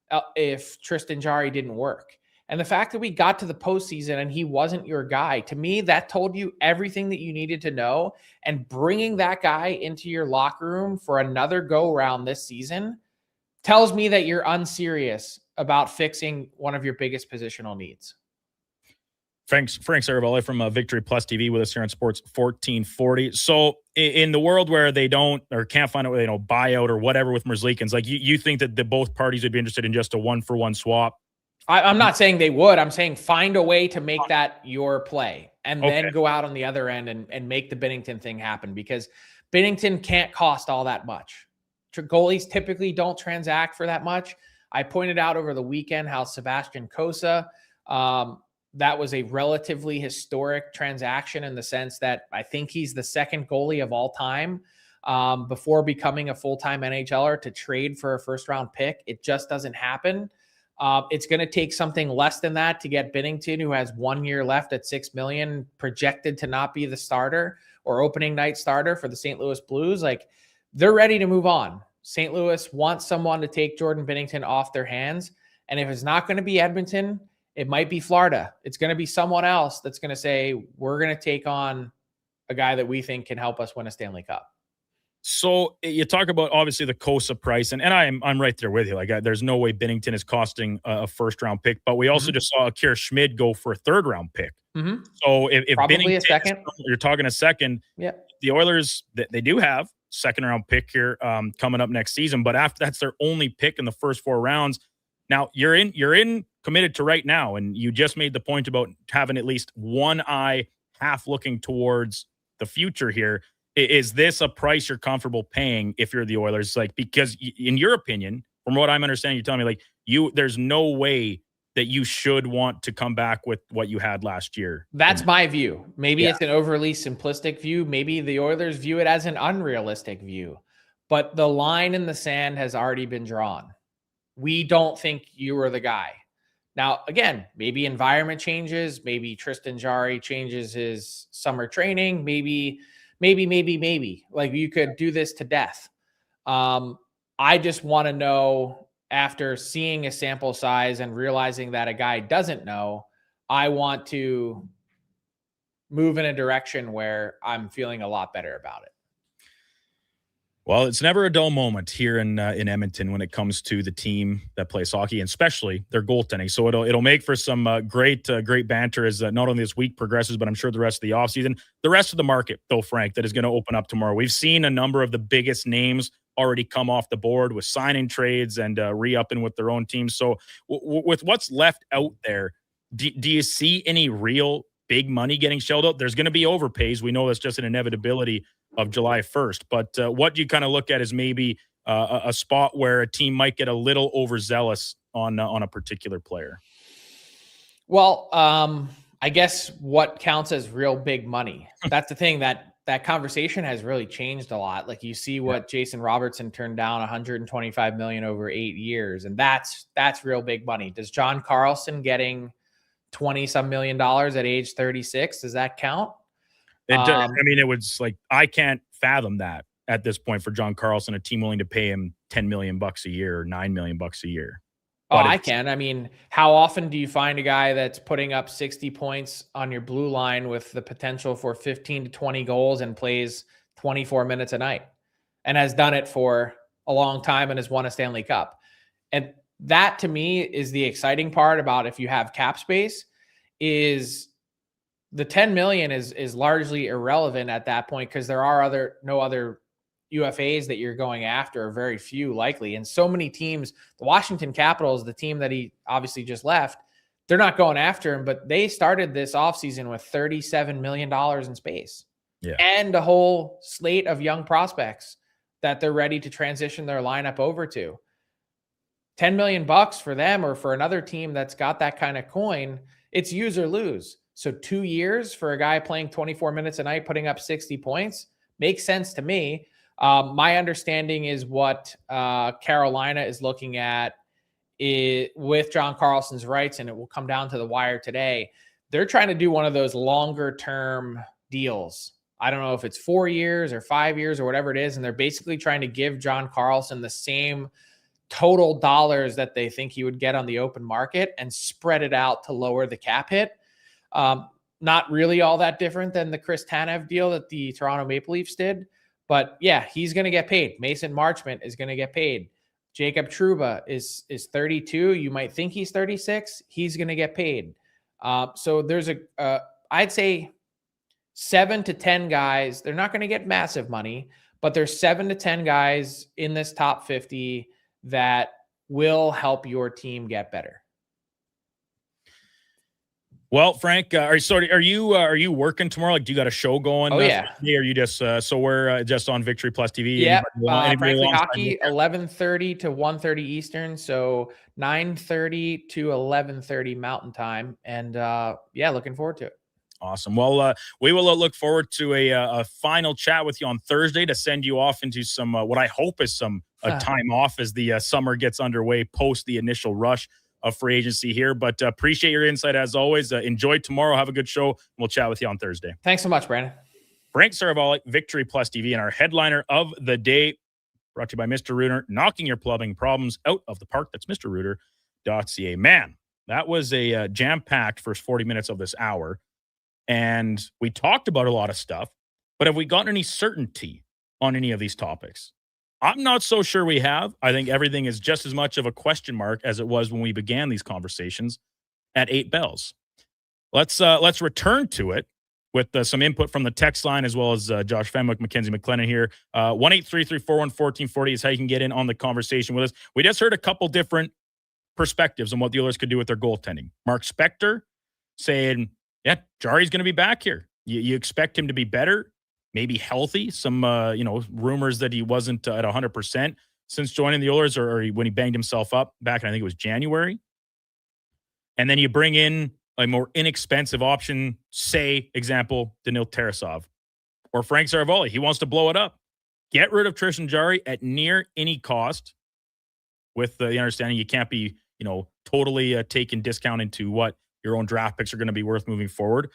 Tristan Jarry didn't work. And the fact that we got to the postseason and he wasn't your guy, to me, that told you everything that you needed to know. And bringing that guy into your locker room for another go round this season tells me that you're unserious about fixing one of your biggest positional needs. Frank Saravelli from Victory Plus TV with us here on Sports 1440. So in the world where they don't or can't find a way, buyout or whatever with Merzlikins, like you think that both parties would be interested in just a 1-for-1 swap? I'm not saying they would. I'm saying find a way to make that your play and then go out on the other end and make the Binnington thing happen, because Binnington can't cost all that much. Goalies typically don't transact for that much. I pointed out over the weekend how Sebastian Cossa, that was a relatively historic transaction in the sense that I think he's the second goalie of all time before becoming a full-time NHLer to trade for a first-round pick. It just doesn't happen. It's going to take something less than that to get Binnington, who has 1 year left at $6 million, projected to not be the starter or opening night starter for the St. Louis Blues. Like, they're ready to move on. St. Louis wants someone to take Jordan Binnington off their hands. And if it's not going to be Edmonton, it might be Florida. It's going to be someone else that's going to say, we're going to take on a guy that we think can help us win a Stanley Cup. So you talk about obviously the Cossa price, and I'm right there with you. Like, there's no way Binnington is costing a first round pick, but we also just saw Akira Schmid go for a third round pick. So if Probably Binnington a second, you're talking a second. Yeah, the Oilers, they do have second round pick here coming up next season, but after that's their only pick in the first 4 rounds. Now you're in committed to right now, and you just made the point about having at least one eye half looking towards the future here. Is this a price you're comfortable paying if you're the Oilers? Like, because in your opinion, from what I'm understanding, you're telling me like there's no way that you should want to come back with what you had last year. That's my view. Maybe it's an overly simplistic view. Maybe the Oilers view it as an unrealistic view, but the line in the sand has already been drawn. We don't think you are the guy. Now, again, maybe environment changes. Maybe Tristan Jarry changes his summer training. Maybe. Like, you could do this to death. I just want to know, after seeing a sample size and realizing that a guy doesn't know, I want to move in a direction where I'm feeling a lot better about it. Well, it's never a dull moment here in Edmonton when it comes to the team that plays hockey, and especially their goaltending. So it'll make for some great banter as not only this week progresses, but I'm sure the rest of the offseason. The rest of the market, though, Frank, that is going to open up tomorrow. We've seen a number of the biggest names already come off the board with signing trades and re-upping with their own teams. So with what's left out there, do you see any real big money getting shelled out? There's going to be overpays. We know that's just an inevitability of July 1st. But what do you kind of look at as maybe a spot where a team might get a little overzealous on a particular player? Well, I guess what counts as real big money. That's the thing, that conversation has really changed a lot. Like, you see what Jason Robertson turned down, $125 million over 8 years. And that's real big money. Does John Carlson getting $20-some million at age 36, does that count? I mean, it was like, I can't fathom that at this point for John Carlson, a team willing to pay him $10 million a year or $9 million a year. But I can. I mean, how often do you find a guy that's putting up 60 points on your blue line with the potential for 15 to 20 goals and plays 24 minutes a night and has done it for a long time and has won a Stanley Cup? And that, to me, is the exciting part about if you have cap space, is the 10 million is largely irrelevant at that point, because there are no other UFAs that you're going after, or very few likely. And so many teams, the Washington Capitals, the team that he obviously just left, they're not going after him, but they started this offseason with $37 million in space and a whole slate of young prospects that they're ready to transition their lineup over to. $10 million for them, or for another team that's got that kind of coin, it's use or lose. So 2 years for a guy playing 24 minutes a night, putting up 60 points makes sense to me. My understanding is what Carolina is looking at with John Carlson's rights, and it will come down to the wire today. They're trying to do one of those longer term deals. I don't know if it's 4 years or 5 years or whatever it is. And they're basically trying to give John Carlson the same total dollars that they think he would get on the open market and spread it out to lower the cap hit. Not really all that different than the Chris Tanev deal that the Toronto Maple Leafs did. But yeah, he's going to get paid. Mason Marchment is going to get paid. Jacob Trouba is 32. You might think he's 36. He's going to get paid. So there's I'd say 7 to 10 guys. They're not going to get massive money, but there's 7 to 10 guys in this top 50 that will help your team get better. Well, Frank, are you working tomorrow? Like, do you got a show going? Oh, yeah. Or are you just so we're just on Victory Plus TV? Yeah, Frankly Hockey, 11:30 to 1:30 Eastern, so 9:30 to 11:30 Mountain Time, and looking forward to it. Awesome. Well, we will look forward to a final chat with you on Thursday to send you off into some what I hope is some time off as the summer gets underway post the initial rush of free agency here. But appreciate your insight as always. Enjoy tomorrow. Have a good show. We'll chat with you on Thursday. Thanks so much, Brandon. Frank Saravalli, Victory Plus TV, and our headliner of the day, brought to you by Mr. Rooter, knocking your plumbing problems out of the park. That's mrrooter.ca. Man, that was a jam-packed first 40 minutes of this hour. And we talked about a lot of stuff, but have we gotten any certainty on any of these topics? I'm not so sure we have. I think everything is just as much of a question mark as it was when we began these conversations at 8 bells. Let's return to it with some input from the text line, as well as Josh Fenwick, Mackenzie McLennan here. 1-833-414-40 is how you can get in on the conversation with us. We just heard a couple different perspectives on what the Oilers could do with their goaltending. Mark Spector saying, yeah, Jari's going to be back here. You expect him to be better, maybe healthy. Some, rumors that he wasn't at 100% since joining the Oilers or when he banged himself up back in, I think it was January. And then you bring in a more inexpensive option, say, example, Danil Tarasov or Frank Saravalli. He wants to blow it up. Get rid of Tristan Jarry at near any cost with the understanding you can't be, totally taking discount into what your own draft picks are going to be worth moving forward.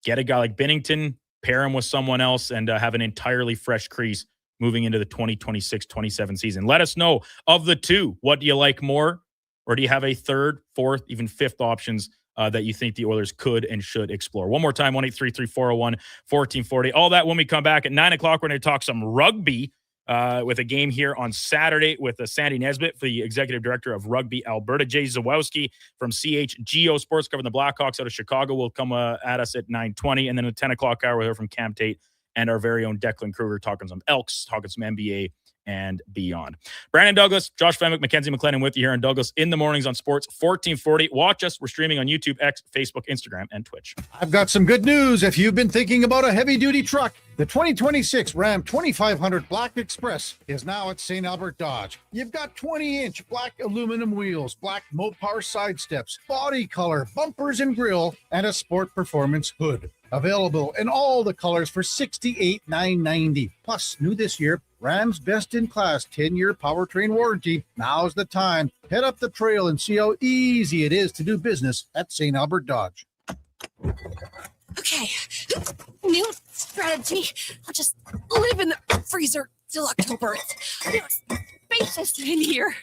Get a guy like Binnington, pair him with someone else, and have an entirely fresh crease moving into the 2026-27 season. Let us know, of the two, what do you like more? Or do you have a third, fourth, even fifth options that you think the Oilers could and should explore? One more time, 1-833-401-1440. All that when we come back at 9 o'clock. We're going to talk some rugby with a game here on Saturday with Sandy Nesbitt, the executive director of Rugby Alberta. Jay Zawowski from CHGO Sports, covering the Blackhawks out of Chicago, will come at us at 9:20. And then at 10 o'clock hour, we'll hear from Cam Tate and our very own Declan Kruger, talking some Elks, talking some NBA and beyond. Brandon Douglas, Josh Fenwick, Mackenzie McLennan with you here in Douglas in the mornings on Sports 1440. Watch us. We're streaming on YouTube, X, Facebook, Instagram, and Twitch. I've got some good news. If you've been thinking about a heavy-duty truck, the 2026 Ram 2500 Black Express is now at St. Albert Dodge. You've got 20-inch black aluminum wheels, black Mopar side steps, body color, bumpers and grille, and a sport performance hood. Available in all the colors for $68,990. Plus, new this year, Ram's best-in-class 10-year powertrain warranty. Now's the time. Head up the trail and see how easy it is to do business at St. Albert Dodge. Okay, new strategy. I'll just live in the freezer till October. It's spacious in here.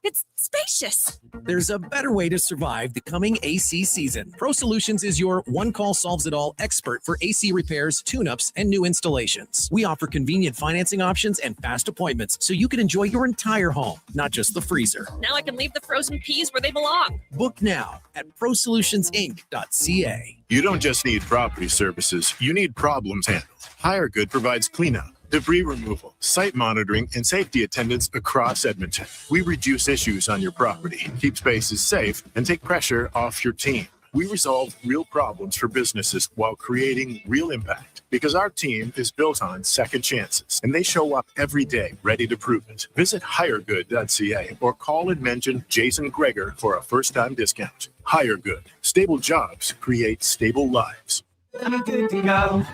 It's spacious. There's a better way to survive the coming AC season. Pro Solutions is your one-call solves-it-all expert for AC repairs, tune-ups, and new installations. We offer convenient financing options and fast appointments so you can enjoy your entire home, not just the freezer. Now I can leave the frozen peas where they belong. Book now at prosolutionsinc.ca. You don't just need property services, you need problems handled. HireGood provides cleanup, debris removal, site monitoring, and safety attendance across Edmonton. We reduce issues on your property, keep spaces safe, and take pressure off your team. We resolve real problems for businesses while creating real impact, because our team is built on second chances, and they show up every day ready to prove it. Visit hiregood.ca or call and mention Jason Greger for a first-time discount. HireGood. Stable jobs create stable lives. I'm good to go.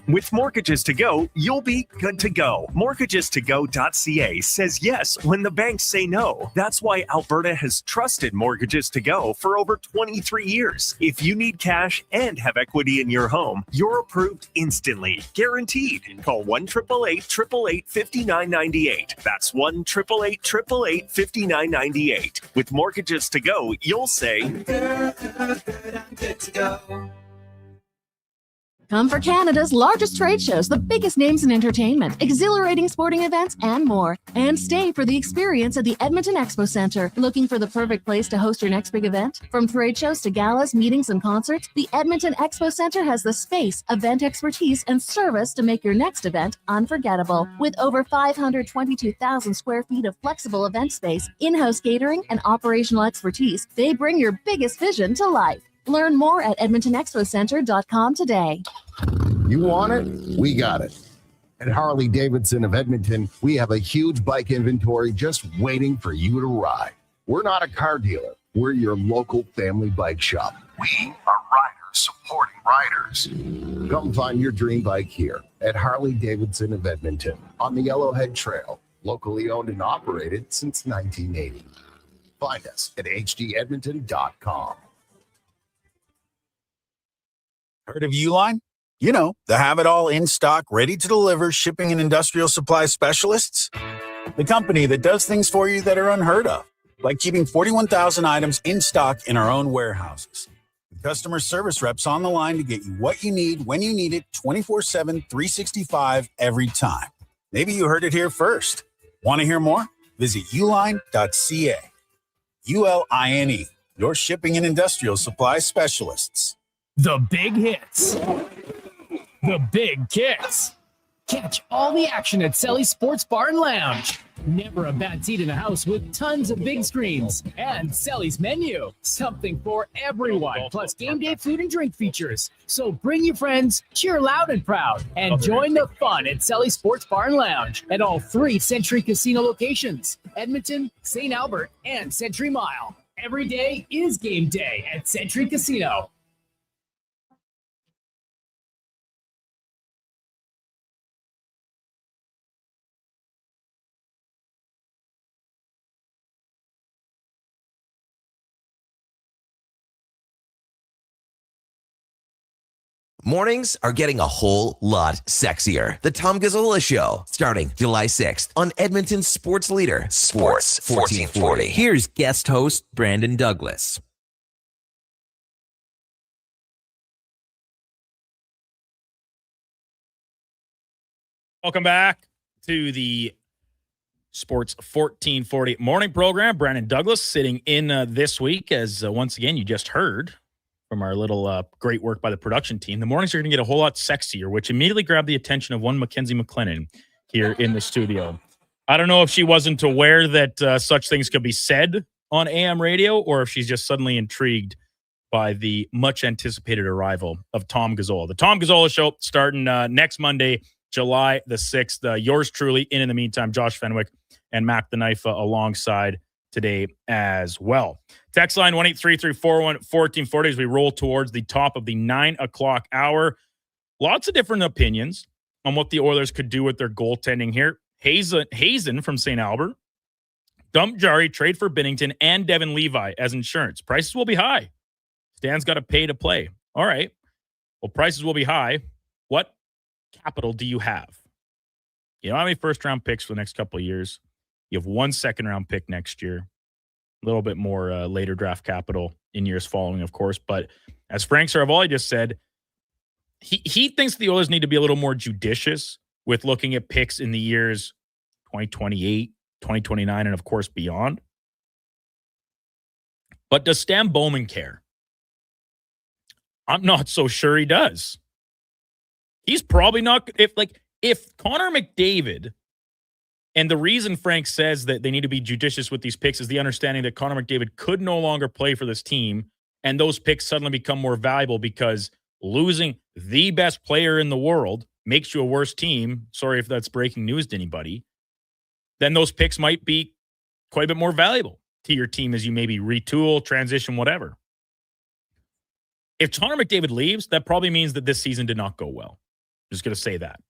With Mortgages to Go, you'll be good to go. Mortgagestogo.ca says yes when the banks say no. That's why Alberta has trusted Mortgages to Go for over 23 years. If you need cash and have equity in your home, you're approved instantly, guaranteed. Call 1-888-888-5998. That's 1-888-888-5998. With Mortgages to Go, you'll say, good to go. Come for Canada's largest trade shows, the biggest names in entertainment, exhilarating sporting events, and more. And stay for the experience at the Edmonton Expo Centre. Looking for the perfect place to host your next big event? From trade shows to galas, meetings, and concerts, the Edmonton Expo Centre has the space, event expertise, and service to make your next event unforgettable. With over 522,000 square feet of flexible event space, in-house catering, and operational expertise, they bring your biggest vision to life. Learn more at edmontonexpocentre.com today. You want it? We got it. At Harley Davidson of Edmonton, we have a huge bike inventory just waiting for you to ride. We're not a car dealer. We're your local family bike shop. We are riders supporting riders. Come find your dream bike here at Harley Davidson of Edmonton on the Yellowhead Trail, locally owned and operated since 1980. Find us at hdedmonton.com. Heard of Uline? You know, the have-it-all in-stock, ready-to-deliver shipping and industrial supply specialists. The company that does things for you that are unheard of, like keeping 41,000 items in stock in our own warehouses. With customer service reps on the line to get you what you need when you need it 24/7, 365 every time. Maybe you heard it here first. Want to hear more? Visit uline.ca. ULINE, your shipping and industrial supply specialists. The big hits. The big kicks. Catch all the action at Selly's Sports Bar and Lounge. Never a bad seat in the house with tons of big screens. And Selly's menu. Something for everyone. Plus game day food and drink features. So bring your friends, cheer loud and proud, and join the fun at Selly's Sports Bar and Lounge at all 3 Century Casino locations. Edmonton, St. Albert, and Century Mile. Every day is game day at Century Casino. Mornings are getting a whole lot sexier. The Tom Gazzola Show, starting July 6th on Edmonton's sports leader, Sports 1440. Here's guest host Brandon Douglas. Welcome back to the Sports 1440 morning program. Brandon Douglas sitting in this week, as once again you just heard from our little great work by the production team. The mornings are going to get a whole lot sexier, which immediately grabbed the attention of one Mackenzie McLennan here in the studio. I don't know if she wasn't aware that such things could be said on AM radio, or if she's just suddenly intrigued by the much anticipated arrival of Tom Gazzola. The Tom Gazzola Show starting next Monday, July the 6th. Yours truly, in the meantime, Josh Fenwick and Mac the Knife alongside today as well. Text line 1-833-401-1440 as we roll towards the top of the 9 o'clock hour. Lots of different opinions on what the Oilers could do with their goaltending here. Hazen from St. Albert. Dump Jari, trade for Binnington and Devin Levi as insurance. Prices will be high. Stan's got to pay to play. All right. Well, prices will be high. What capital do you have? You don't have any first-round picks for the next couple of years. You have 1 second-round pick next year. A little bit more later draft capital in years following, of course. But as Frank Saravalli just said, he thinks the Oilers need to be a little more judicious with looking at picks in the years 2028, 2029, and of course beyond. But does Stan Bowman care? I'm not so sure he does. He's probably not. If Connor McDavid, and the reason Frank says that they need to be judicious with these picks is the understanding that Connor McDavid could no longer play for this team, and those picks suddenly become more valuable because losing the best player in the world makes you a worse team. Sorry if that's breaking news to anybody. Then those picks might be quite a bit more valuable to your team as you maybe retool, transition, whatever. If Connor McDavid leaves, that probably means that this season did not go well. I'm just going to say that.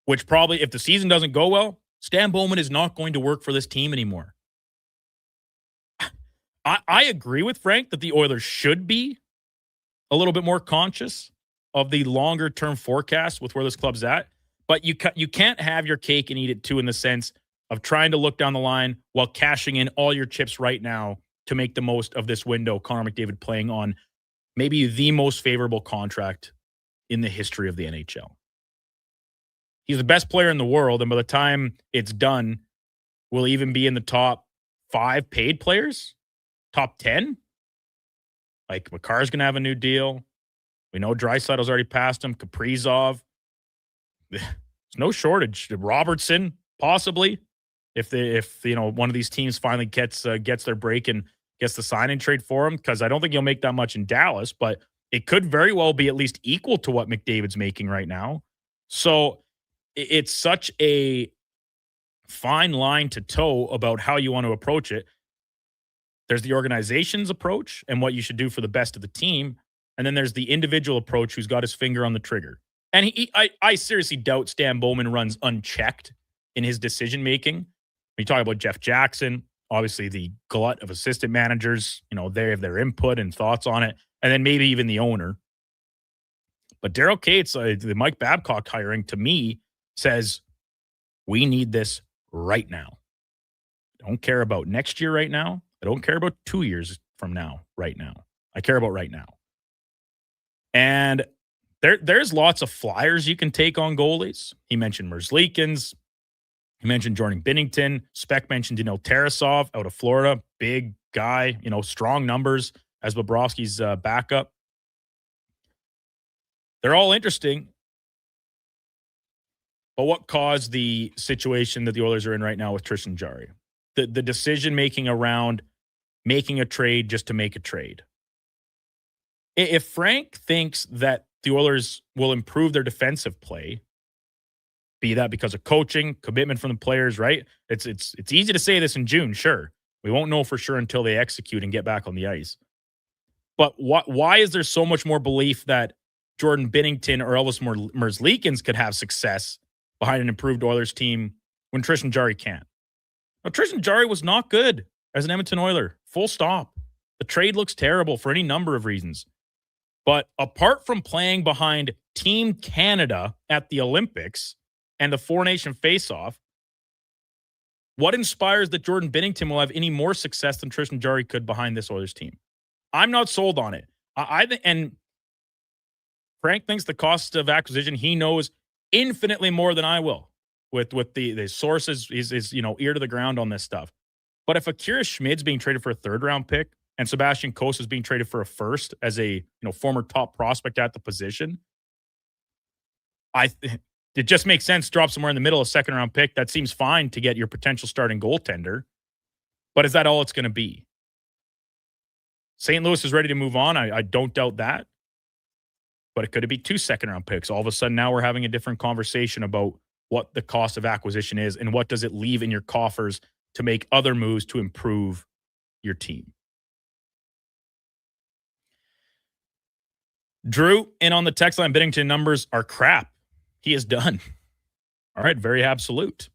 Which probably, if the season doesn't go well, Stan Bowman is not going to work for this team anymore. I agree with Frank that the Oilers should be a little bit more conscious of the longer-term forecast with where this club's at. But you can't have your cake and eat it too, in the sense of trying to look down the line while cashing in all your chips right now to make the most of this window. Connor McDavid playing on maybe the most favorable contract in the history of the NHL. He's the best player in the world, and by the time it's done, will even be in the top 5 paid players? Top 10? Like, Makar's going to have a new deal. We know Draisaitl's already passed him. Kaprizov. There's no shortage. Robertson, possibly, if one of these teams finally gets their break and gets the sign-in trade for him, because I don't think he'll make that much in Dallas, but it could very well be at least equal to what McDavid's making right now. So it's such a fine line to toe about how you want to approach it. There's the organization's approach and what you should do for the best of the team. And then there's the individual approach who's got his finger on the trigger. And I seriously doubt Stan Bowman runs unchecked in his decision-making. When you talk about Jeff Jackson, obviously the glut of assistant managers, they have their input and thoughts on it. And then maybe even the owner. But Daryl Cates, the Mike Babcock hiring, to me, says, we need this right now. I don't care about next year right now. I don't care about 2 years from now right now. I care about right now. And there's lots of flyers you can take on goalies. He mentioned Merzlikins. He mentioned Jordan Binnington. Spec mentioned Daniil Tarasov out of Florida. Big guy, strong numbers as Bobrovsky's backup. They're all interesting. But what caused the situation that the Oilers are in right now with Tristan Jarry? The decision-making around making a trade just to make a trade. If Frank thinks that the Oilers will improve their defensive play, be that because of coaching, commitment from the players, right? It's easy to say this in June, sure. We won't know for sure until they execute and get back on the ice. But why is there so much more belief that Jordan Binnington or Elvis Merzlikins could have success behind an improved Oilers team when Tristan Jarry can't? Now, Tristan Jarry was not good as an Edmonton Oiler. Full stop. The trade looks terrible for any number of reasons. But apart from playing behind Team Canada at the Olympics and the four-nation face-off, what inspires that Jordan Binnington will have any more success than Tristan Jarry could behind this Oilers team? I'm not sold on it. And Frank thinks the cost of acquisition, he knows infinitely more than I will with the sources, his ear to the ground on this stuff. But if Akira Schmid's being traded for a third-round pick and Sebastian Cossa is being traded for a first as a former top prospect at the position, it just makes sense to drop somewhere in the middle, a second-round pick. That seems fine to get your potential starting goaltender. But is that all it's going to be? St. Louis is ready to move on. I don't doubt that. But it could be 2 second-round picks. All of a sudden, now we're having a different conversation about what the cost of acquisition is and what does it leave in your coffers to make other moves to improve your team. Drew, in on the text line, Binnington numbers are crap. He is done. All right, very absolute.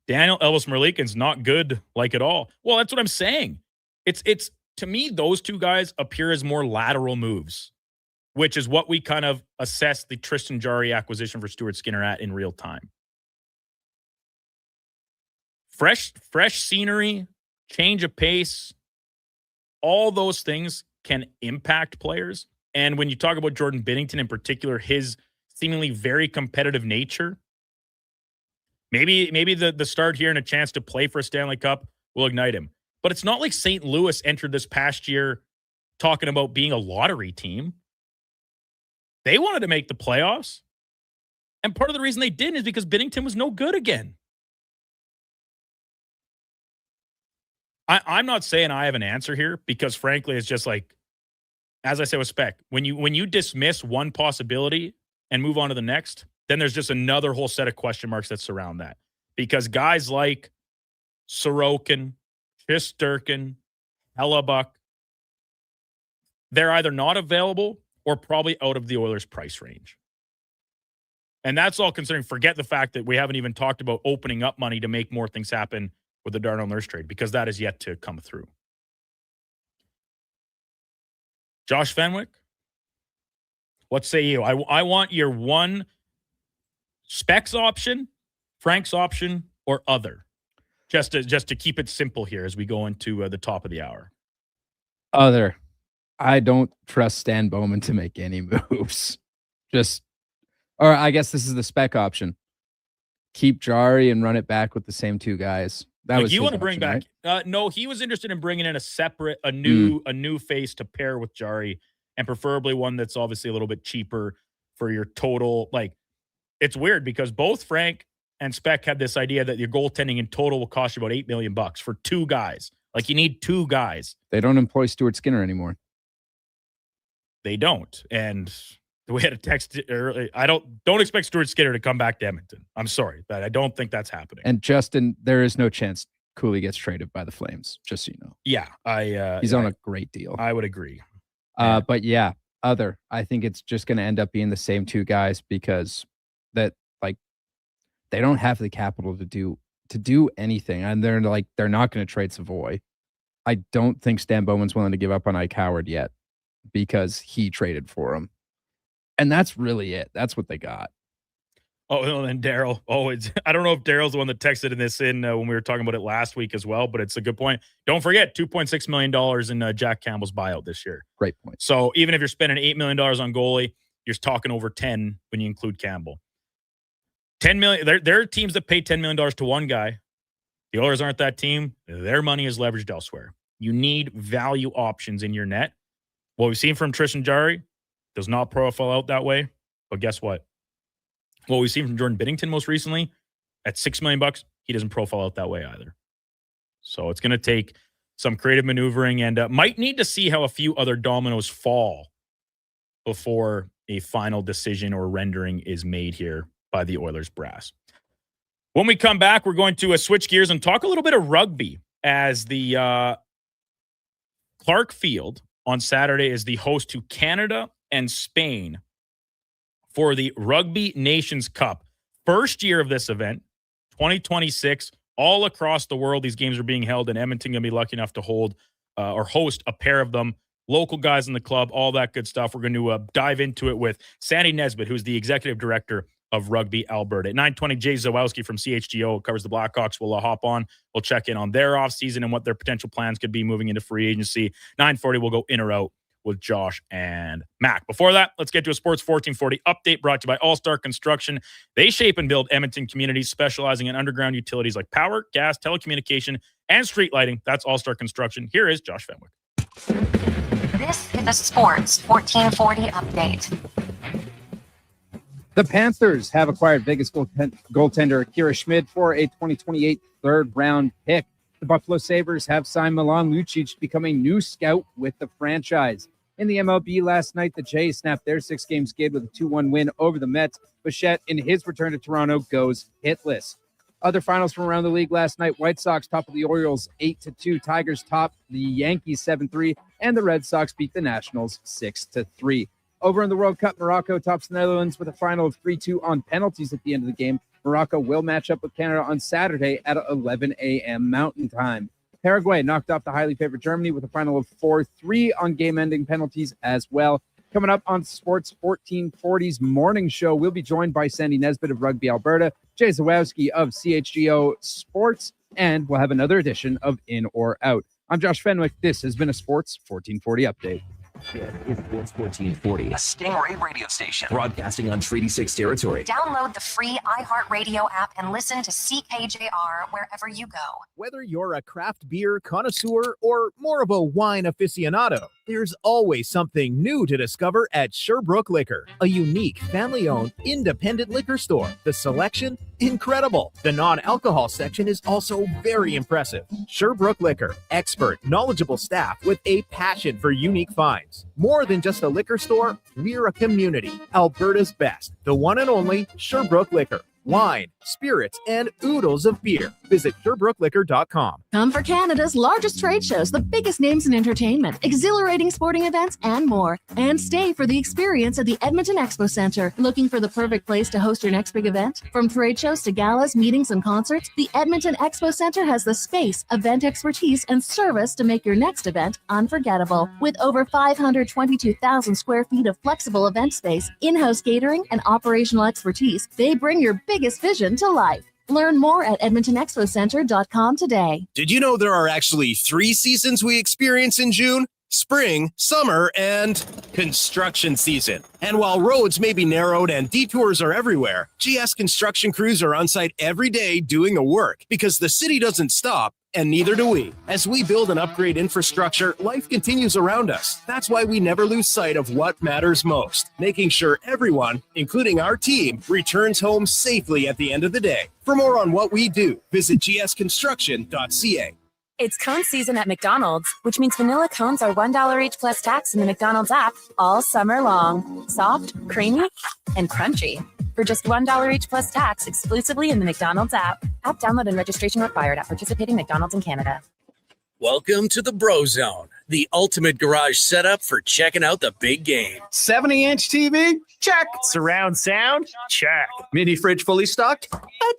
Daniel Elvis Merzlikins not good like at all. Well, that's what I'm saying. It's to me, those two guys appear as more lateral moves, which is what we kind of assess the Tristan Jarry acquisition for Stuart Skinner at in real time. Fresh scenery, change of pace, all those things can impact players. And when you talk about Jordan Binnington in particular, his seemingly very competitive nature, maybe the start here and a chance to play for a Stanley Cup will ignite him. But it's not like St. Louis entered this past year talking about being a lottery team. They wanted to make the playoffs. And part of the reason they didn't is because Binnington was no good again. I'm not saying I have an answer here because, frankly, it's just like, as I said with Spec, when you dismiss one possibility and move on to the next, then there's just another whole set of question marks that surround that. Because guys like Sorokin, Shesterkin, Hellebuck, they're either not available or probably out of the Oilers' price range. And that's all considering. Forget the fact that we haven't even talked about opening up money to make more things happen with the Darnell Nurse trade, because that is yet to come through. Josh Fenwick, what say you? I want your one specs option, Frank's option, or other. Just to keep it simple here as we go into the top of the hour. Other. I don't trust Stan Bowman to make any moves. Or I guess this is the spec option. Keep Jari and run it back with the same two guys. That was you want to bring option, back? right? No, he was interested in bringing in a new face to pair with Jari, and preferably one that's obviously a little bit cheaper for your total. Like, it's weird because both Frank and Spec had this idea that your goaltending in total will cost you about $8 million for two guys. Like, you need two guys. They don't employ Stuart Skinner anymore. They don't. And we had a text earlier. I don't expect Stuart Skinner to come back to Edmonton. I'm sorry, but I don't think that's happening. And Justin, there is no chance Cooley gets traded by the Flames, just so you know. Yeah, he's on a great deal. I would agree. But yeah, I think it's just going to end up being the same two guys because they don't have the capital to do anything, and they're not going to trade Savoy. I don't think Stan Bowman's willing to give up on Ike Howard yet because he traded for him. And that's really it. That's what they got. Oh, and Daryl. I don't know if Daryl's the one that texted when we were talking about it last week as well, but it's a good point. Don't forget, $2.6 million in Jack Campbell's buyout this year. Great point. So even if you're spending $8 million on goalie, you're talking over 10 when you include Campbell. $10 million. There are teams that pay $10 million to one guy. The Oilers aren't that team. Their money is leveraged elsewhere. You need value options in your net. What we've seen from Tristan Jarry does not profile out that way. But guess what? What we've seen from Jordan Binnington most recently, at $6 million, he doesn't profile out that way either. So it's going to take some creative maneuvering and might need to see how a few other dominoes fall before a final decision or rendering is made here by the Oilers brass. When we come back, we're going to switch gears and talk a little bit of rugby, as the Clark Field on Saturday is the host to Canada and Spain for the Rugby Nations Cup. First year of this event, 2026, all across the world. These games are being held in Edmonton. Going to be lucky enough to hold or host a pair of them. Local guys in the club, all that good stuff. We're going to dive into it with Sandy Nesbitt, who's the executive director of Rugby Alberta. At 9:20, Jay Zawalski from CHGO covers the Blackhawks. We'll hop on. We'll check in on their offseason and what their potential plans could be moving into free agency. 9:40, we'll go in or out with Josh and Mac. Before that, let's get to a Sports 1440 update brought to you by All-Star Construction. They shape and build Edmonton communities, specializing in underground utilities like power, gas, telecommunication, and street lighting. That's All-Star Construction. Here is Josh Fenwick. This is the Sports 1440 update. The Panthers have acquired Vegas goaltender Akira Schmid for a 2028 third-round pick. The Buffalo Sabres have signed Milan Lucic to become a new scout with the franchise. In the MLB last night, the Jays snapped their 6-game skid with a 2-1 win over the Mets. Bichette, in his return to Toronto, goes hitless. Other finals from around the league last night: White Sox top of the Orioles 8-2, Tigers top the Yankees 7-3, and the Red Sox beat the Nationals 6-3. Over in the World Cup, Morocco tops the Netherlands with a final of 3-2 on penalties at the end of the game. Morocco will match up with Canada on Saturday at 11 a.m. Mountain Time. Paraguay knocked off the highly favored Germany with a final of 4-3 on game-ending penalties as well. Coming up on Sports 1440's morning show, we'll be joined by Sandy Nesbitt of Rugby Alberta, Jay Zawalski of CHGO Sports, and we'll have another edition of In or Out. I'm Josh Fenwick. This has been a Sports 1440 update. It's Sports 1440, a Stingray radio station broadcasting on Treaty 6 territory. Download the free iHeartRadio app and listen to CKJR wherever you go. Whether you're a craft beer connoisseur or more of a wine aficionado, there's always something new to discover at Sherbrooke Liquor, a unique family-owned independent liquor store. The selection, incredible. The non-alcohol section is also very impressive. Sherbrooke Liquor, expert, knowledgeable staff with a passion for unique finds. More than just a liquor store, we're a community. Alberta's best, the one and only Sherbrooke Liquor. wine, spirits, and oodles of beer. Visit SherbrookeLiquor.com. Come for Canada's largest trade shows, the biggest names in entertainment, exhilarating sporting events, and more. And stay for the experience at the Edmonton Expo Centre. Looking for the perfect place to host your next big event? From trade shows to galas, meetings, and concerts, the Edmonton Expo Centre has the space, event expertise, and service to make your next event unforgettable. With over 522,000 square feet of flexible event space, in-house catering, and operational expertise, they bring your biggest vision to life. Learn more at edmontonexpocentre.com today. Did you know there are actually 3 seasons we experience in June? Spring, summer, and construction season. And while roads may be narrowed and detours are everywhere, GS construction crews are on site every day doing the work because the city doesn't stop, and neither do we. As we build and upgrade infrastructure, life continues around us. That's why we never lose sight of what matters most, making sure everyone, including our team, returns home safely at the end of the day. For more on what we do, visit gsconstruction.ca. It's cone season at McDonald's, which means vanilla cones are $1 each plus tax in the McDonald's app all summer long. Soft, creamy, and crunchy. For just $1 each plus tax exclusively in the McDonald's app. App download and registration required at participating McDonald's in Canada. Welcome to the Bro Zone, the ultimate garage setup for checking out the big game. 70-inch TV? Check. Surround sound? Check. Mini fridge fully stocked?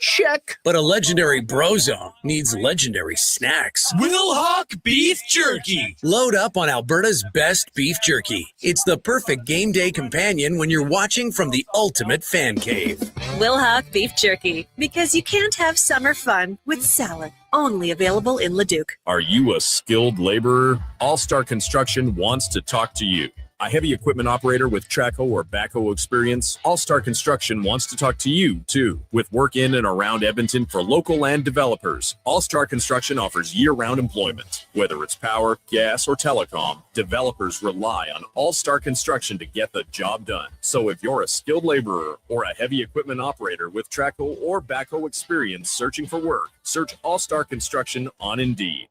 Check. But a legendary Bro Zone needs legendary snacks. Will Hawk Beef Jerky. Load up on Alberta's best beef jerky. It's the perfect game day companion when you're watching from the ultimate fan cave. Will Hawk Beef Jerky, because you can't have summer fun with salad. Only available in Leduc. Are you a skilled laborer? All-Star Construction wants to talk to you. A heavy equipment operator with Traco or backhoe experience, All-Star Construction wants to talk to you, too. With work in and around Edmonton for local land developers, All-Star Construction offers year-round employment. Whether it's power, gas, or telecom, developers rely on All-Star Construction to get the job done. So if you're a skilled laborer or a heavy equipment operator with Traco or backhoe experience searching for work, search All-Star Construction on Indeed.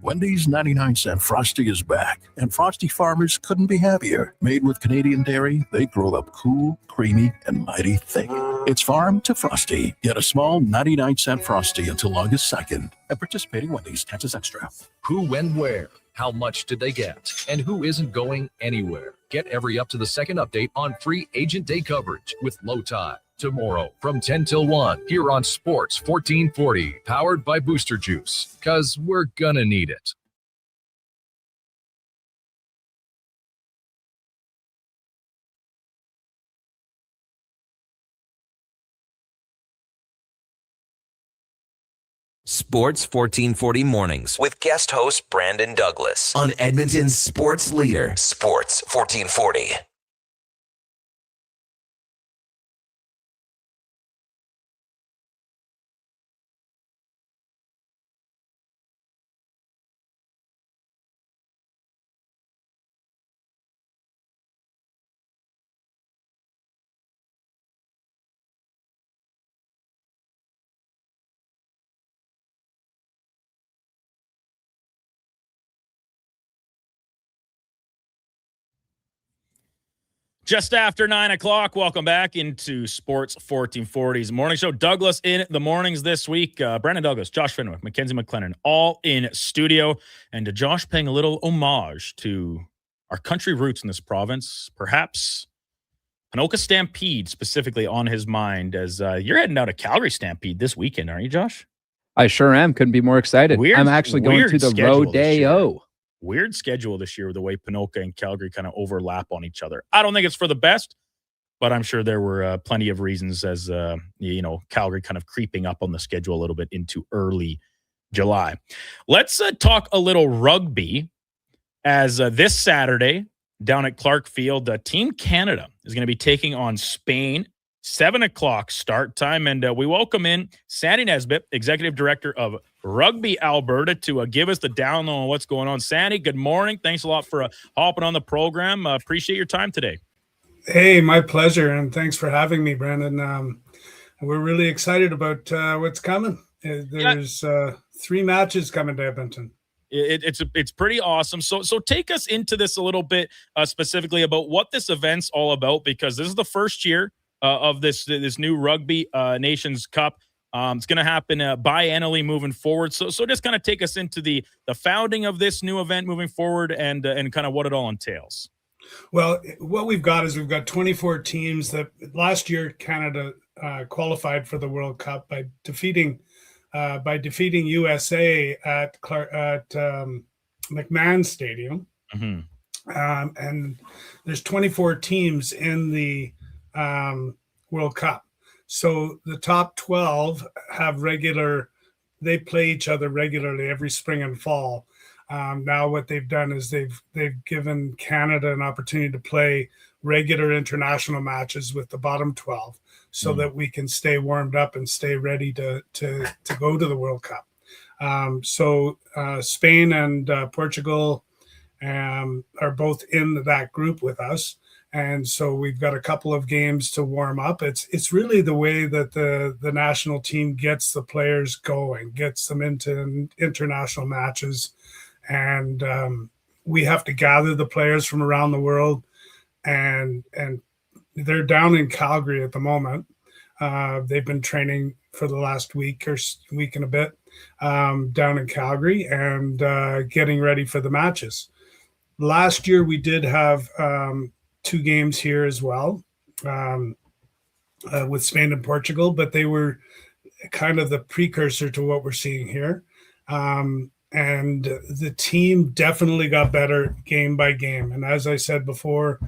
Wendy's 99-cent Frosty is back, and Frosty farmers couldn't be happier. Made with Canadian dairy, they grow up cool, creamy, and mighty thick. It's farm to Frosty. Get a small 99-cent Frosty until August 2nd at participating Wendy's. Taxes extra. Who, when, where? How much did they get? And who isn't going anywhere? Get every up-to-the-second update on free Agent Day coverage with Low Tide. Tomorrow from 10 till 1 here on Sports 1440, powered by Booster Juice, because we're gonna need it. Sports 1440 mornings with guest host Brandon Douglas on Edmonton's sports leader, Sports 1440. Just after 9 o'clock, welcome back into Sports 1440's morning show. Douglas in the mornings this week. Brandon Douglas, Josh Fenwick, Mackenzie McLennan, all in studio. And to Josh paying a little homage to our country roots in this province, perhaps Ponoka Stampede specifically on his mind as you're heading out to Calgary Stampede this weekend, aren't you, Josh? I sure am. Couldn't be more excited. I'm actually going to the Rodeo. Weird schedule this year with the way Ponoka and Calgary kind of overlap on each other. I don't think it's for the best, but I'm sure there were plenty of reasons as, Calgary kind of creeping up on the schedule a little bit into early July. Let's talk a little rugby as this Saturday down at Clark Field, Team Canada is going to be taking on Spain. 7 o'clock start time. And we welcome in Sandy Nesbitt, Executive Director of Rugby Alberta, to give us the download on what's going on. Sandy, good morning. Thanks a lot for hopping on the program. Appreciate your time today. Hey, my pleasure. And thanks for having me, Brandon. We're really excited about what's coming. There's 3 matches coming to Edmonton. It's pretty awesome. So take us into this a little bit specifically about what this event's all about, because this is the first year of this new Rugby Nations Cup. It's going to happen biannually moving forward. So just kind of take us into the founding of this new event moving forward and kind of what it all entails. Well, what we've got is we've got 24 teams that last year Canada qualified for the World Cup by defeating USA at McMahon Stadium. And there's 24 teams in the World Cup. So the top 12 they play each other regularly every spring and fall. Now what they've done is they've given Canada an opportunity to play regular international matches with the bottom 12 so that we can stay warmed up and stay ready to go to the World Cup. So Spain and Portugal are both in that group with us. And so we've got a couple of games to warm up. It's really the way that the national team gets the players going, gets them into international matches. And we have to gather the players from around the world. And they're down in Calgary at the moment. They've been training for the last week and a bit down in Calgary and getting ready for the matches. Last year, we did have 2 games here as well with Spain and Portugal, but they were kind of the precursor to what we're seeing here. And the team definitely got better game by game. And as I said before,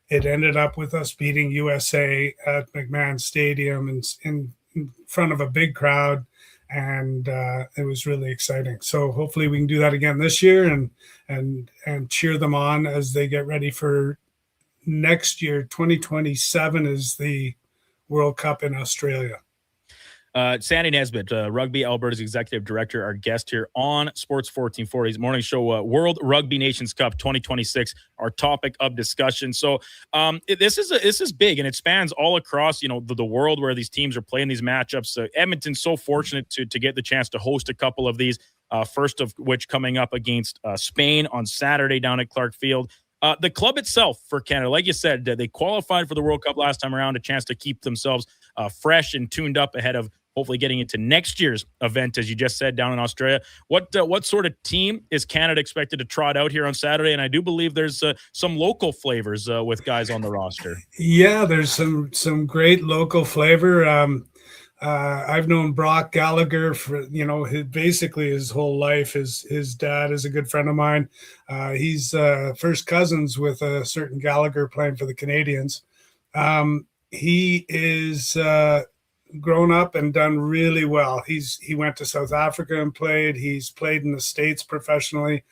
it ended up with us beating USA at McMahon Stadium in front of a big crowd. And it was really exciting. So hopefully we can do that again this year and cheer them on as they get ready for next year. 2027 is the World Cup in Australia. Sandy Nesbitt, Rugby Alberta's executive director, our guest here on Sports 1440's morning show. World Rugby Nations Cup 2026, our topic of discussion. So this is big, and it spans all across the world where these teams are playing these matchups. Edmonton's so fortunate to get the chance to host a couple of these. First of which coming up against Spain on Saturday down at Clark Field. The club itself for Canada, like you said, they qualified for the World Cup last time around, a chance to keep themselves fresh and tuned up ahead of hopefully getting into next year's event, as you just said, down in Australia. What sort of team is Canada expected to trot out here on Saturday? And I do believe there's some local flavors with guys on the roster. Yeah, there's some great local flavor. I've known Brock Gallagher for basically his whole life. His dad is a good friend of mine. He's first cousins with a certain Gallagher playing for the Canadians. He is grown up and done really well. He went to South Africa and played. He's played in the States professionally,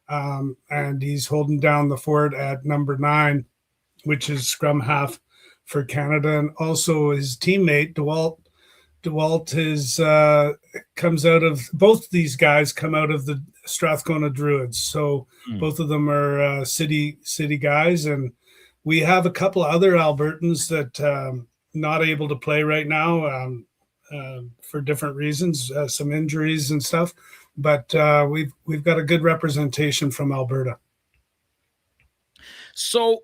and he's holding down the fort at number 9, which is scrum half for Canada. And also his teammate DeWalt comes out of, both these guys come out of the Strathcona Druids. So both of them are city guys. And we have a couple of other Albertans that not able to play right now for different reasons, some injuries and stuff. But we've got a good representation from Alberta. So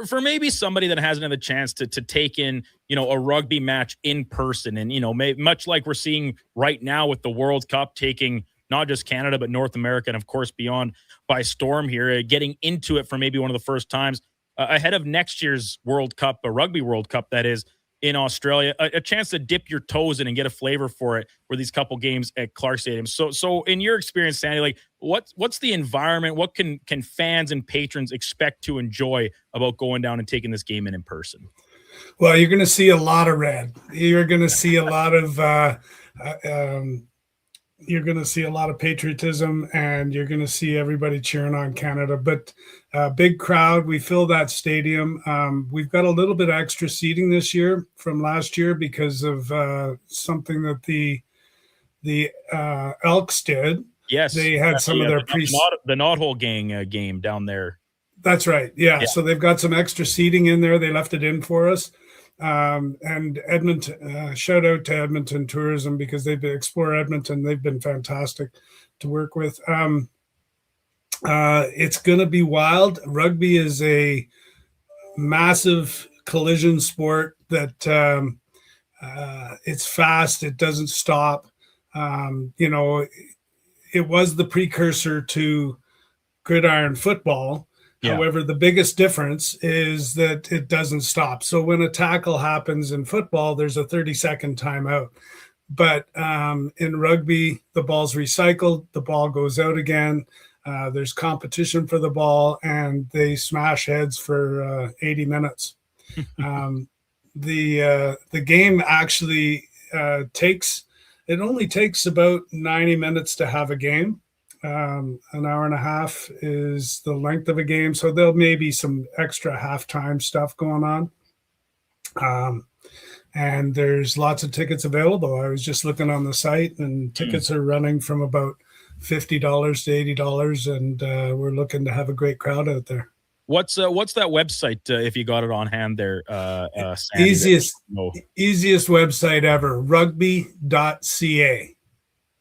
for maybe somebody that hasn't had the chance to take in, a rugby match in person, and, much like we're seeing right now with the World Cup taking not just Canada, but North America and of course beyond by storm here, getting into it for maybe one of the first times ahead of next year's World Cup, a Rugby World Cup that is in Australia, a chance to dip your toes in and get a flavor for it for these couple games at Clark Stadium. So in your experience, Sandy, like what's the environment? What can fans and patrons expect to enjoy about going down and taking this game in person? Well, you're going to see a lot of red. You're going to see a lot of patriotism, and you're going to see everybody cheering on Canada. But big crowd. We fill that stadium. We've got a little bit of extra seating this year from last year because of something that the Elks did. Yes, they had some of their the Knothole Gang game down there. That's right. Yeah. So they've got some extra seating in there. They left it in for us. And Edmonton, shout out to Edmonton Tourism because they've been Explore Edmonton. They've been fantastic to work with. It's going to be wild. Rugby is a massive collision sport that it's fast. It doesn't stop. It was the precursor to gridiron football. Yeah. However, the biggest difference is that it doesn't stop. So when a tackle happens in football, there's a 30-second timeout. But in rugby, the ball's recycled, the ball goes out again. There's competition for the ball, and they smash heads for 80 minutes. The game actually only takes about 90 minutes to have a game. An hour and a half is the length of a game, so there'll maybe some extra halftime stuff going on. And there's lots of tickets available. I was just looking on the site, and tickets are running from about $50 to $80, and we're looking to have a great crowd out there. What's that website if you got it on hand there? Sandy, easiest website ever, rugby.ca.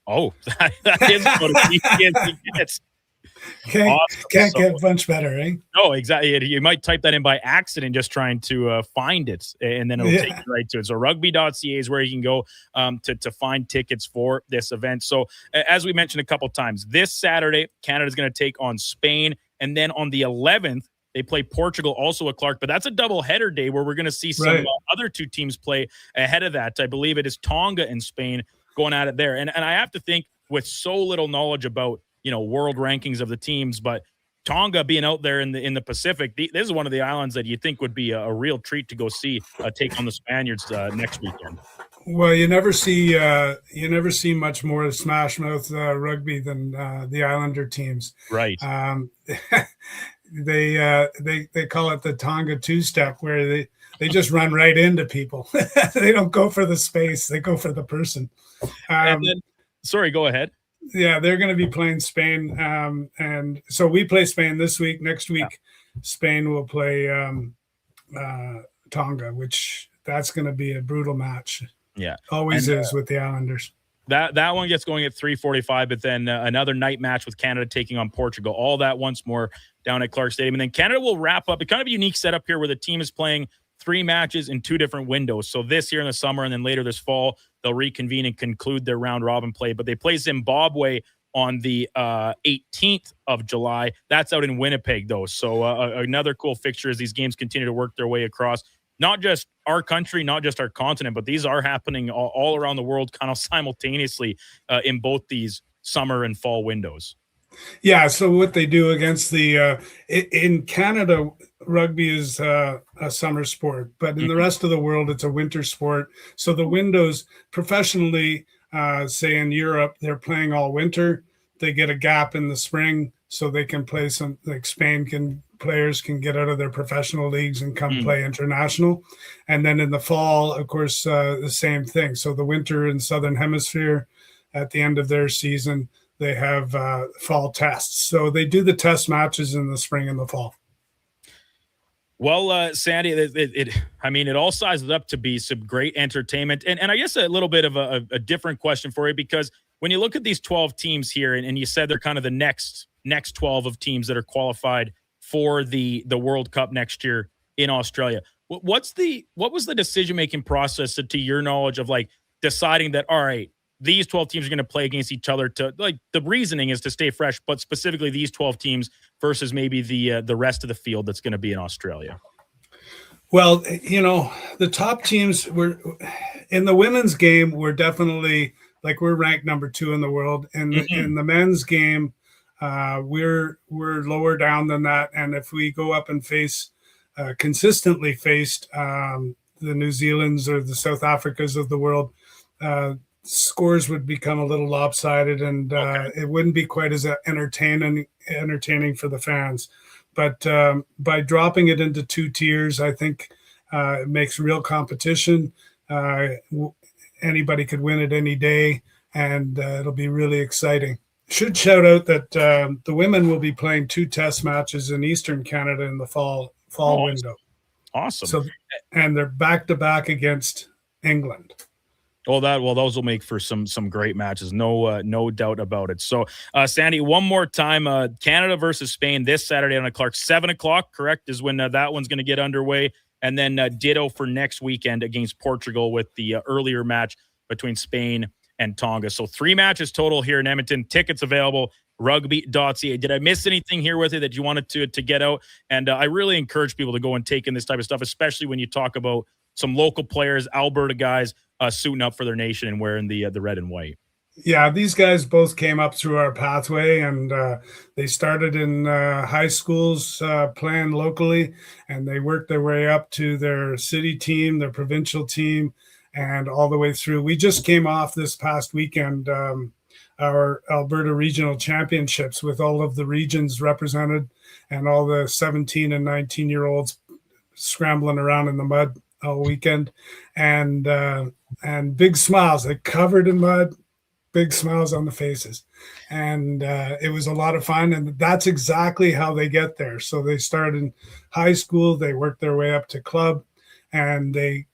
Oh, that is about as easy as it gets. Can't get much better, eh? No, exactly. You might type that in by accident, just trying to find it, and then it'll take you right to it. So rugby.ca is where you can go to find tickets for this event. So as we mentioned a couple times, this Saturday, Canada's going to take on Spain. And then on the 11th, they play Portugal, also at Clark. But that's a double-header day where we're going to see some other two teams play ahead of that. I believe it is Tonga and Spain going at it there. And I have to think, with so little knowledge about world rankings of the teams, but Tonga being out there in the Pacific, this is one of the islands that you think would be a real treat to go see take on the Spaniards next weekend. Well, you never see much more smash mouth rugby than the Islander teams. Right. They call it the Tonga two-step, where they just run right into people. They don't go for the space; they go for the person. Sorry, go ahead. Yeah, they're going to be playing Spain, and so we play Spain this week. Next week, Spain will play Tonga, which that's going to be a brutal match. Yeah, always is with the Islanders. That one gets going at 3:45, but then another night match with Canada taking on Portugal. All that once more down at Clark Stadium, and then Canada will wrap up. It's kind of a unique setup here, where the team is playing 3 matches in 2 different windows. So this year in the summer, and then later this fall, they'll reconvene and conclude their round robin play. But they play Zimbabwe on the 18th of July. That's out in Winnipeg, though. So another cool fixture as these games continue to work their way across not just our country, not just our continent, but these are happening all around the world kind of simultaneously in both these summer and fall windows. Yeah, so what they do against the in Canada, rugby is a summer sport, but in the rest of the world, it's a winter sport. So the windows professionally, say in Europe, they're playing all winter. They get a gap in the spring, so they can play some, like players can get out of their professional leagues and come play international. And then in the fall, of course, the same thing. So the winter in Southern Hemisphere, at the end of their season, they have fall tests. So they do the test matches in the spring and the fall. Well, Sandy, it all sizes up to be some great entertainment. And I guess a little bit of a different question for you, because when you look at these 12 teams here, and you said they're kind of the next 12 of teams that are qualified for the World Cup next year in Australia. What was the decision-making process to your knowledge of like deciding that, all right, these 12 teams are going to play against each other, to like the reasoning is to stay fresh, but specifically these 12 teams versus maybe the rest of the field that's going to be in Australia? Well, the top teams were in the women's game. We're definitely we're ranked number 2 in the world. And in the men's game, we're lower down than that. And if we go up and consistently faced the New Zealands or the South Africas of the world, scores would become a little lopsided, and it wouldn't be quite as entertaining for the fans. But by dropping it into 2 tiers, I think it makes real competition. Anybody could win it any day, and it'll be really exciting. Should shout out that the women will be playing 2 test matches in Eastern Canada in the fall window. Awesome. So, and they're back-to-back against England. Those will make for some great matches. No doubt about it. So, Sandy, one more time, Canada versus Spain this Saturday on Clark, 7:00, correct, is when that one's going to get underway. And then ditto for next weekend against Portugal with the earlier match between Spain and Tonga. So 3 matches total here in Edmonton. Tickets available, rugby.ca. Did I miss anything here with it that you wanted to get out? And I really encourage people to go and take in this type of stuff, especially when you talk about some local players, Alberta guys, suiting up for their nation and wearing the red and white. Yeah, these guys both came up through our pathway, and they started in high schools playing locally, and they worked their way up to their city team, their provincial team, and all the way through. We just came off this past weekend our Alberta Regional Championships with all of the regions represented and all the 17 and 19-year-olds scrambling around in the mud all weekend, and big smiles. They covered in mud, big smiles on the faces, and it was a lot of fun. And that's exactly how they get there. So they start in high school, they work their way up to club, and they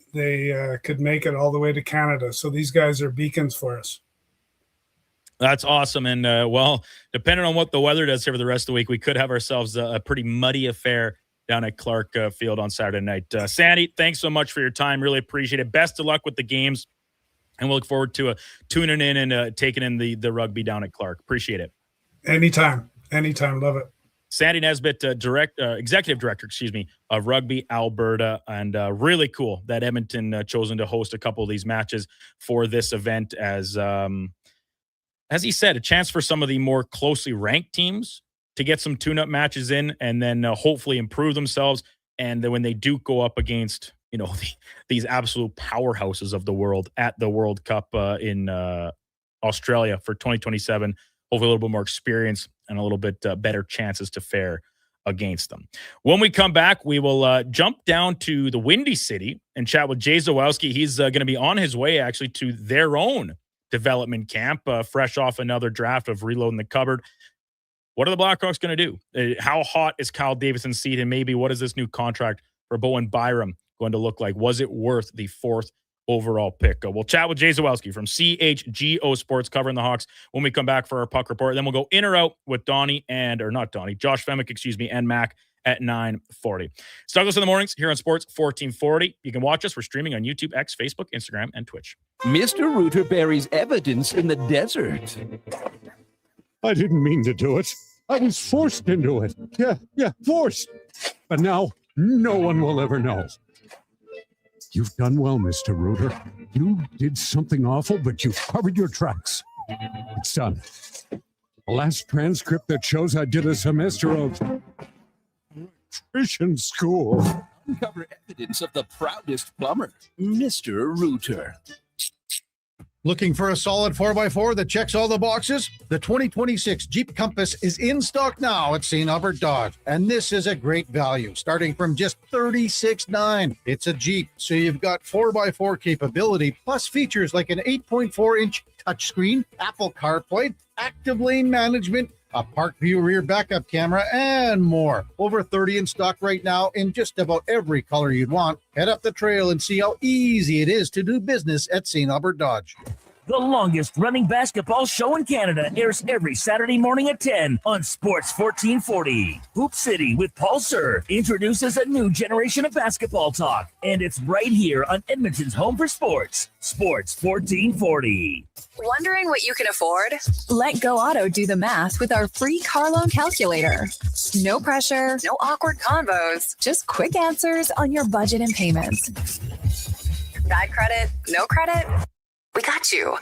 could make it all the way to Canada. So these guys are beacons for us. That's awesome. And well, depending on what the weather does here for the rest of the week, we could have ourselves a pretty muddy affair down at Clark Field on Saturday night. Sandy, thanks so much for your time. Really appreciate it. Best of luck with the games. And we'll look forward to tuning in and taking in the rugby down at Clark. Appreciate it. Anytime. Love it. Sandy Nesbitt, executive director, of Rugby Alberta, and really cool that Edmonton chosen to host a couple of these matches for this event as he said, a chance for some of the more closely ranked teams to get some tune-up matches in and then hopefully improve themselves. And then when they do go up against, these absolute powerhouses of the world at the World Cup in Australia for 2027, hopefully a little bit more experience and a little bit better chances to fare against them. When we come back, we will jump down to the Windy City and chat with Jay Zawalski. He's going to be on his way actually to their own development camp, fresh off another draft of reloading the cupboard. What are the Blackhawks going to do? How hot is Kyle Davidson's seat? And maybe what is this new contract for Bowen Byram going to look like? Was it worth the 4th overall pick? We'll chat with Jay Zawalski from CHGO Sports covering the Hawks when we come back for our puck report. Then we'll go in or out with Josh Femick, and Mac at 9:40. Douglas in the mornings here on Sports 1440. You can watch us. We're streaming on YouTube, X, Facebook, Instagram, and Twitch. Mr. Rooter buries evidence in the desert. I didn't mean to do it. I was forced into it. Yeah, forced. But now, no one will ever know. You've done well, Mr. Rooter. You did something awful, but you've covered your tracks. It's done. The last transcript that shows I did a semester of electrician school. Uncover evidence of the proudest plumber, Mr. Rooter. Looking for a solid 4x4 that checks all the boxes? The 2026 Jeep Compass is in stock now at St. Albert Dodge, and this is a great value, starting from just $36,900. It's a Jeep, so you've got 4x4 capability, plus features like an 8.4-inch touchscreen, Apple CarPlay, active lane management, a park view rear backup camera, and more. Over 30 in stock right now in just about every color you'd want. Head up the trail and see how easy it is to do business at St. Albert Dodge. The longest running basketball show in Canada airs every Saturday morning at 10 on Sports 1440. Hoop City with Paul Sir introduces a new generation of basketball talk, and it's right here on Edmonton's home for sports, Sports 1440. Wondering what you can afford? Let Go Auto do the math with our free car loan calculator. No pressure, No awkward convos. just quick answers on your budget and payments. Bad credit? No credit? We got you.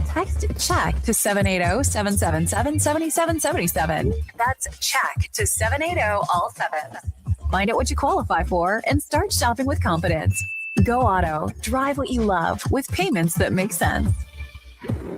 Text check to 780-777-7777. That's check to 780 all 7. Find out what you qualify for and start shopping with confidence. Go Auto. Drive what you love with payments that make sense.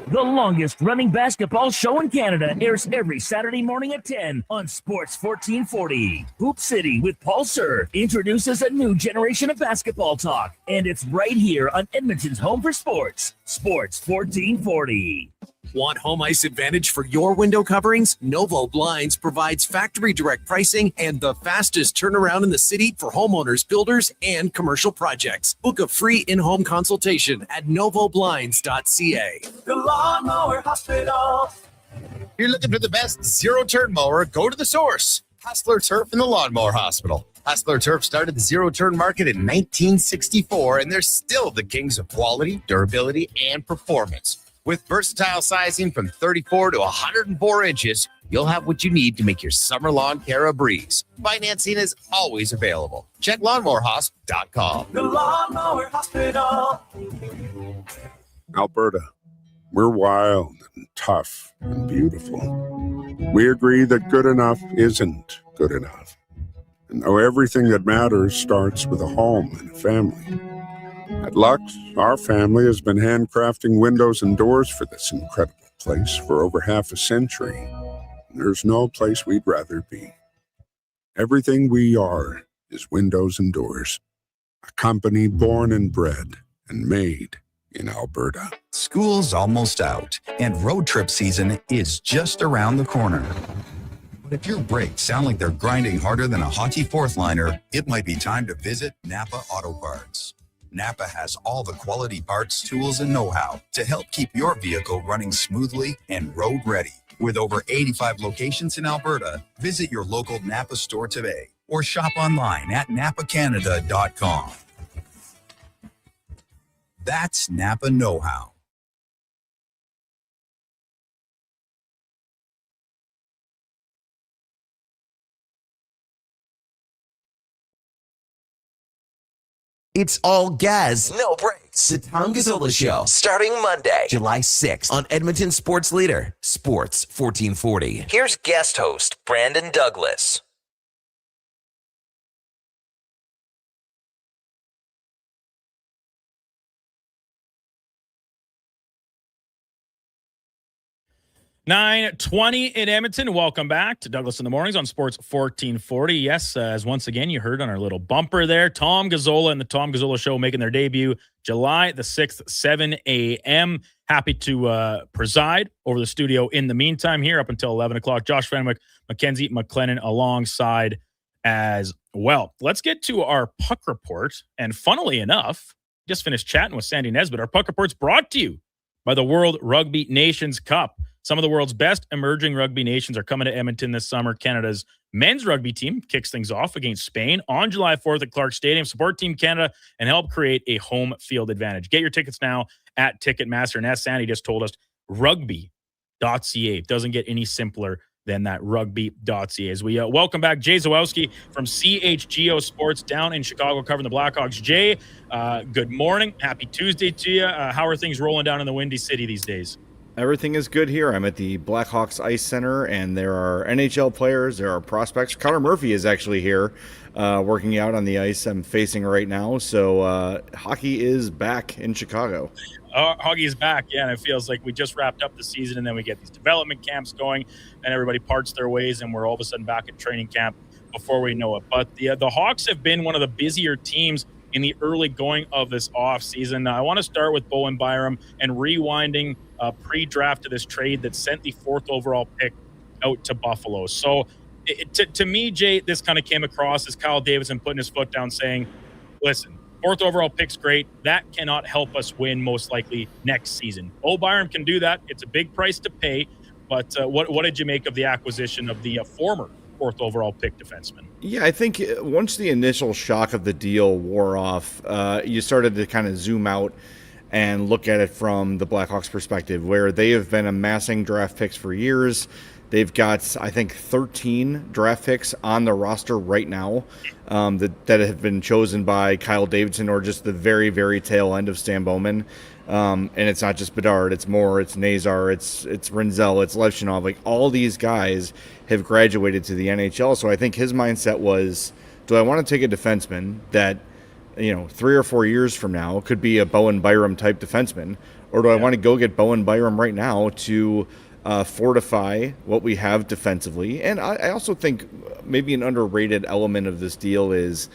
The longest running basketball show in Canada airs every Saturday morning at 10 on Sports 1440. Hoop City with Paul Sir introduces a new generation of basketball talk, and it's right here on Edmonton's home for sports, Sports 1440. Want home ice advantage for your window coverings? Novo Blinds provides factory direct pricing and the fastest turnaround in the city for homeowners, builders, and commercial projects. Book a free in-home consultation at novoblinds.ca. The Lawnmower Hospital. You're looking for the best zero-turn mower? Go to the source. Hustler Turf in the Lawnmower Hospital. Hustler Turf started the zero-turn market in 1964, and they're still the kings of quality, durability, and performance. With versatile sizing from 34 to 104 inches, you'll have what you need to make your summer lawn care a breeze. Financing is always available. Check lawnmowerhosp.com. The Lawnmower Hospital. Alberta, we're wild and tough and beautiful. We agree that good enough isn't good enough. And though everything that matters starts with a home and a family. At Lux, our family has been handcrafting windows and doors for this incredible place for over half a century. And there's no place we'd rather be. Everything we are is windows and doors. A company born and bred and made in Alberta. School's almost out, and road trip season is just around the corner. But if your brakes sound like they're grinding harder than a hockey fourth liner, it might be time to visit Napa Auto Parts. Napa has all the quality parts, tools, and know-how to help keep your vehicle running smoothly and road ready. With over 85 locations in Alberta, visit your local Napa store today or shop online at napacanada.com. That's Napa know-how. It's all gas, no breaks. The Tom Gazzola Show, starting Monday, July 6th on Edmonton Sports Leader, Sports 1440. Here's guest host Brandon Douglas. $9:20 in Edmonton. Welcome back to Douglas in the Mornings on Sports 1440. Yes, as once again you heard on our little bumper there, Tom Gazzola and the Tom Gazzola Show making their debut July the 6th, 7 a.m. Happy to preside over the studio in the meantime here up until 11 o'clock. Josh Fenwick, Mackenzie McLennan alongside as well. Let's get to our puck report. And funnily enough, just finished chatting with Sandy Nesbitt. Our puck report's brought to you by the World Rugby Nations Cup. Some of the world's best emerging rugby nations are coming to Edmonton this summer. Canada's men's rugby team kicks things off against Spain on July 4th at Clark Stadium. Support Team Canada and help create a home field advantage. Get your tickets now at Ticketmaster. And as Sandy just told us, rugby.ca. Doesn't get any simpler than that, rugby.ca. As we welcome back Jay Zawowski from CHGO Sports down in Chicago covering the Blackhawks. Jay, good morning. Happy Tuesday to you. How are things rolling down in the Windy City these days? Everything is good here. I'm at the Blackhawks Ice Center, and there are NHL players, there are prospects. Connor Murphy is actually here working out on the ice I'm facing right now. So hockey is back in Chicago. Hockey is back, yeah, and it feels like we just wrapped up the season, and then we get these development camps going, and everybody parts their ways, and we're all of a sudden back at training camp before we know it. But the Hawks have been one of the busier teams in the early going of this offseason. I want to start with Bowen Byram and rewinding pre-draft to this trade that sent the 4th overall pick out to Buffalo. So to me, Jay, this kind of came across as Kyle Davidson putting his foot down saying, listen, 4th overall pick's great. That cannot help us win most likely next season. Byram can do that. It's a big price to pay. But what did you make of the acquisition of the former 4th overall pick defenseman? Yeah, I think once the initial shock of the deal wore off, you started to kind of zoom out and look at it from the Blackhawks perspective, where they have been amassing draft picks for years. They've got, I think, 13 draft picks on the roster right now that have been chosen by Kyle Davidson or just the very, very tail end of Stan Bowman. And it's not just Bedard, it's Moore, it's Nazar, it's Renzel, it's Levchinov. Like, all these guys have graduated to the NHL. So I think his mindset was, do I want to take a defenseman that, 3 or 4 years from now could be a Bowen Byram type defenseman, or do I want to go get Bowen Byram right now to fortify what we have defensively? And I also think maybe an underrated element of this deal is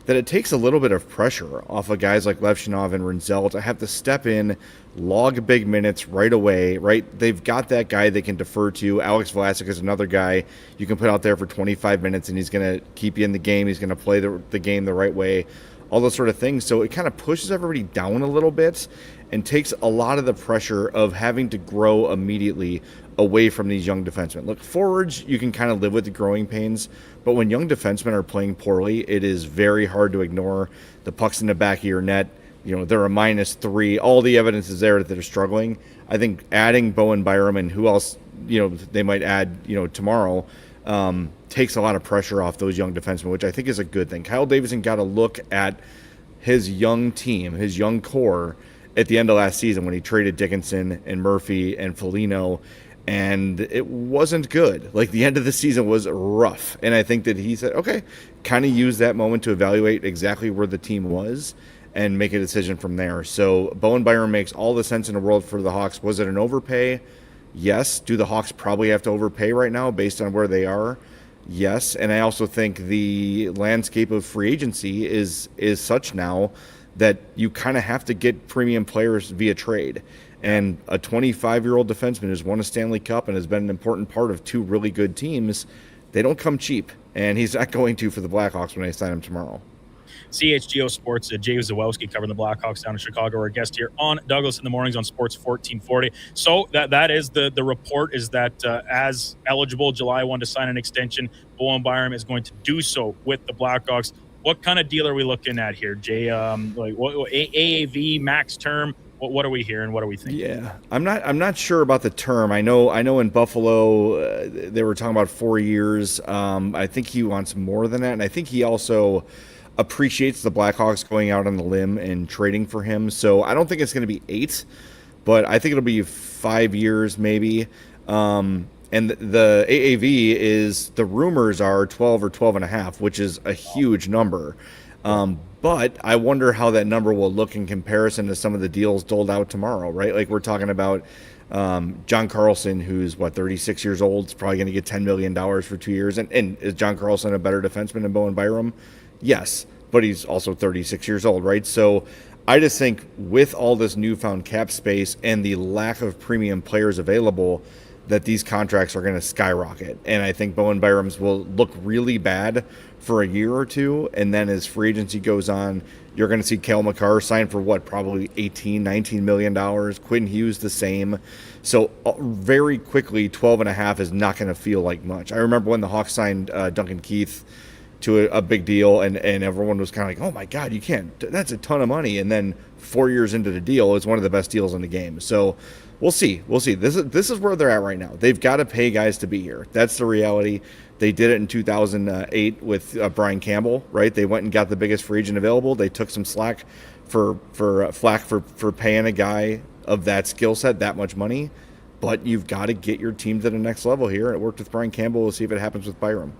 that it takes a little bit of pressure off of guys like Levchinov and Renzel to have to step in, log big minutes right away, right? They've got that guy they can defer to. Alex Vlasic is another guy you can put out there for 25 minutes, and he's going to keep you in the game. He's going to play the game the right way. all those sort of things. So it kind of pushes everybody down a little bit and takes a lot of the pressure of having to grow immediately away from these young defensemen. Look, forwards, you can kind of live with the growing pains, but when young defensemen are playing poorly, it is very hard to ignore. The puck's in the back of your net. You know, they're a -3. All the evidence is there that they're struggling. I think adding Bowen Byram and who else, you know, they might add, you know, tomorrow, takes a lot of pressure off those young defensemen, which I think is a good thing. Kyle Davidson got to look at his young team, his young core at the end of last season when he traded Dickinson and Murphy and Foligno, and it wasn't good. Like, the end of the season was rough, and I think that he said, okay, kind of use that moment to evaluate exactly where the team was and make a decision from there. So Bowen Byram makes all the sense in the world for the Hawks. Was it an overpay? Yes. Do the Hawks probably have to overpay right now based on where they are? Yes. And I also think the landscape of free agency is such now that you kind of have to get premium players via trade. And a 25-year-old defenseman who's won a Stanley Cup and has been an important part of two really good teams, they don't come cheap. And he's not going to for the Blackhawks when they sign him tomorrow. CHGO Sports, Jay Zawowski covering the Blackhawks down in Chicago. Our guest here on Douglas in the Mornings on Sports 1440. So that is the report, is that as eligible July 1 to sign an extension, Bowen Byram is going to do so with the Blackhawks. What kind of deal are we looking at here, Jay? Like what, AAV, max term? What are we hearing? What are we thinking? Yeah, I'm not sure about the term. I know in Buffalo they were talking about 4 years. I think he wants more than that, and I think he also appreciates the Blackhawks going out on the limb and trading for him. So I don't think it's going to be 8, but I think it'll be 5 years maybe. And the AAV is, the rumors are 12 or 12 and a half, which is a huge number. But I wonder how that number will look in comparison to some of the deals doled out tomorrow, right? Like, we're talking about John Carlson, who's 36 years old, is probably going to get $10 million for 2 years. And is John Carlson a better defenseman than Bowen Byram? Yes, but he's also 36 years old, right? So I just think with all this newfound cap space and the lack of premium players available, that these contracts are going to skyrocket. And I think Bowen Byram's will look really bad for a year or two, and then as free agency goes on, you're going to see Cale Makar sign for probably $18-19 million. Quinn Hughes the same. So very quickly, 12 and a half is not going to feel like much. I remember when the Hawks signed Duncan Keith to a big deal, and everyone was kind of like, oh my God, you can't, that's a ton of money. And then 4 years into the deal, it's one of the best deals in the game. So we'll see. This is where they're at right now. They've got to pay guys to be here. That's the reality. They did it in 2008 with Brian Campbell, right? They went and got the biggest free agent available. They took some slack for paying a guy of that skill set that much money. But you've got to get your team to the next level here. And it worked with Brian Campbell. We'll see if it happens with Byram.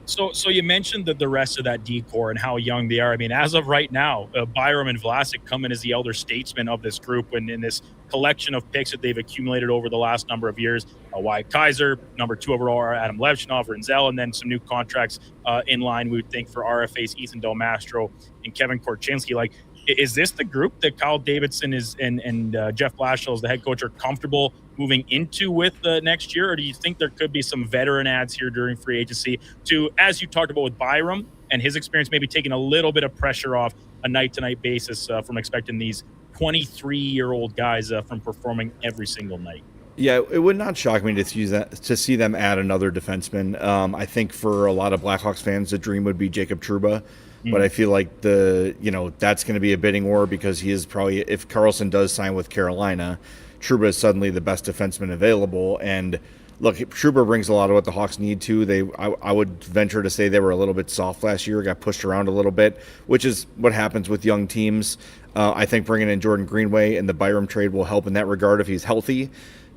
So you mentioned the rest of that decor and how young they are. I mean, as of right now, Byram and Vlasic come in as the elder statesmen of this group, and in this collection of picks that they've accumulated over the last number of years. Wyatt Kaiser, number 2 overall, Adam Levchinov, Renzel, and then some new contracts in line, we would think, for RFAs, Ethan Del Mastro and Kevin Korchinski. Like, is this the group that Kyle Davidson is and Jeff Blashill as the head coach are comfortable moving into with next year? Or do you think there could be some veteran adds here during free agency to, as you talked about with Byram and his experience, maybe taking a little bit of pressure off a night-to-night basis from expecting these 23-year-old guys from performing every single night? Yeah, it would not shock me to see them add another defenseman. I think for a lot of Blackhawks fans, the dream would be Jacob Trouba. But I feel like that's going to be a bidding war, because he is probably, if Carlson does sign with Carolina, Trouba is suddenly the best defenseman available. And look, Trouba brings a lot of what the Hawks need to. I would venture to say they were a little bit soft last year, got pushed around a little bit, which is what happens with young teams. I think bringing in Jordan Greenway and the Byram trade will help in that regard if he's healthy.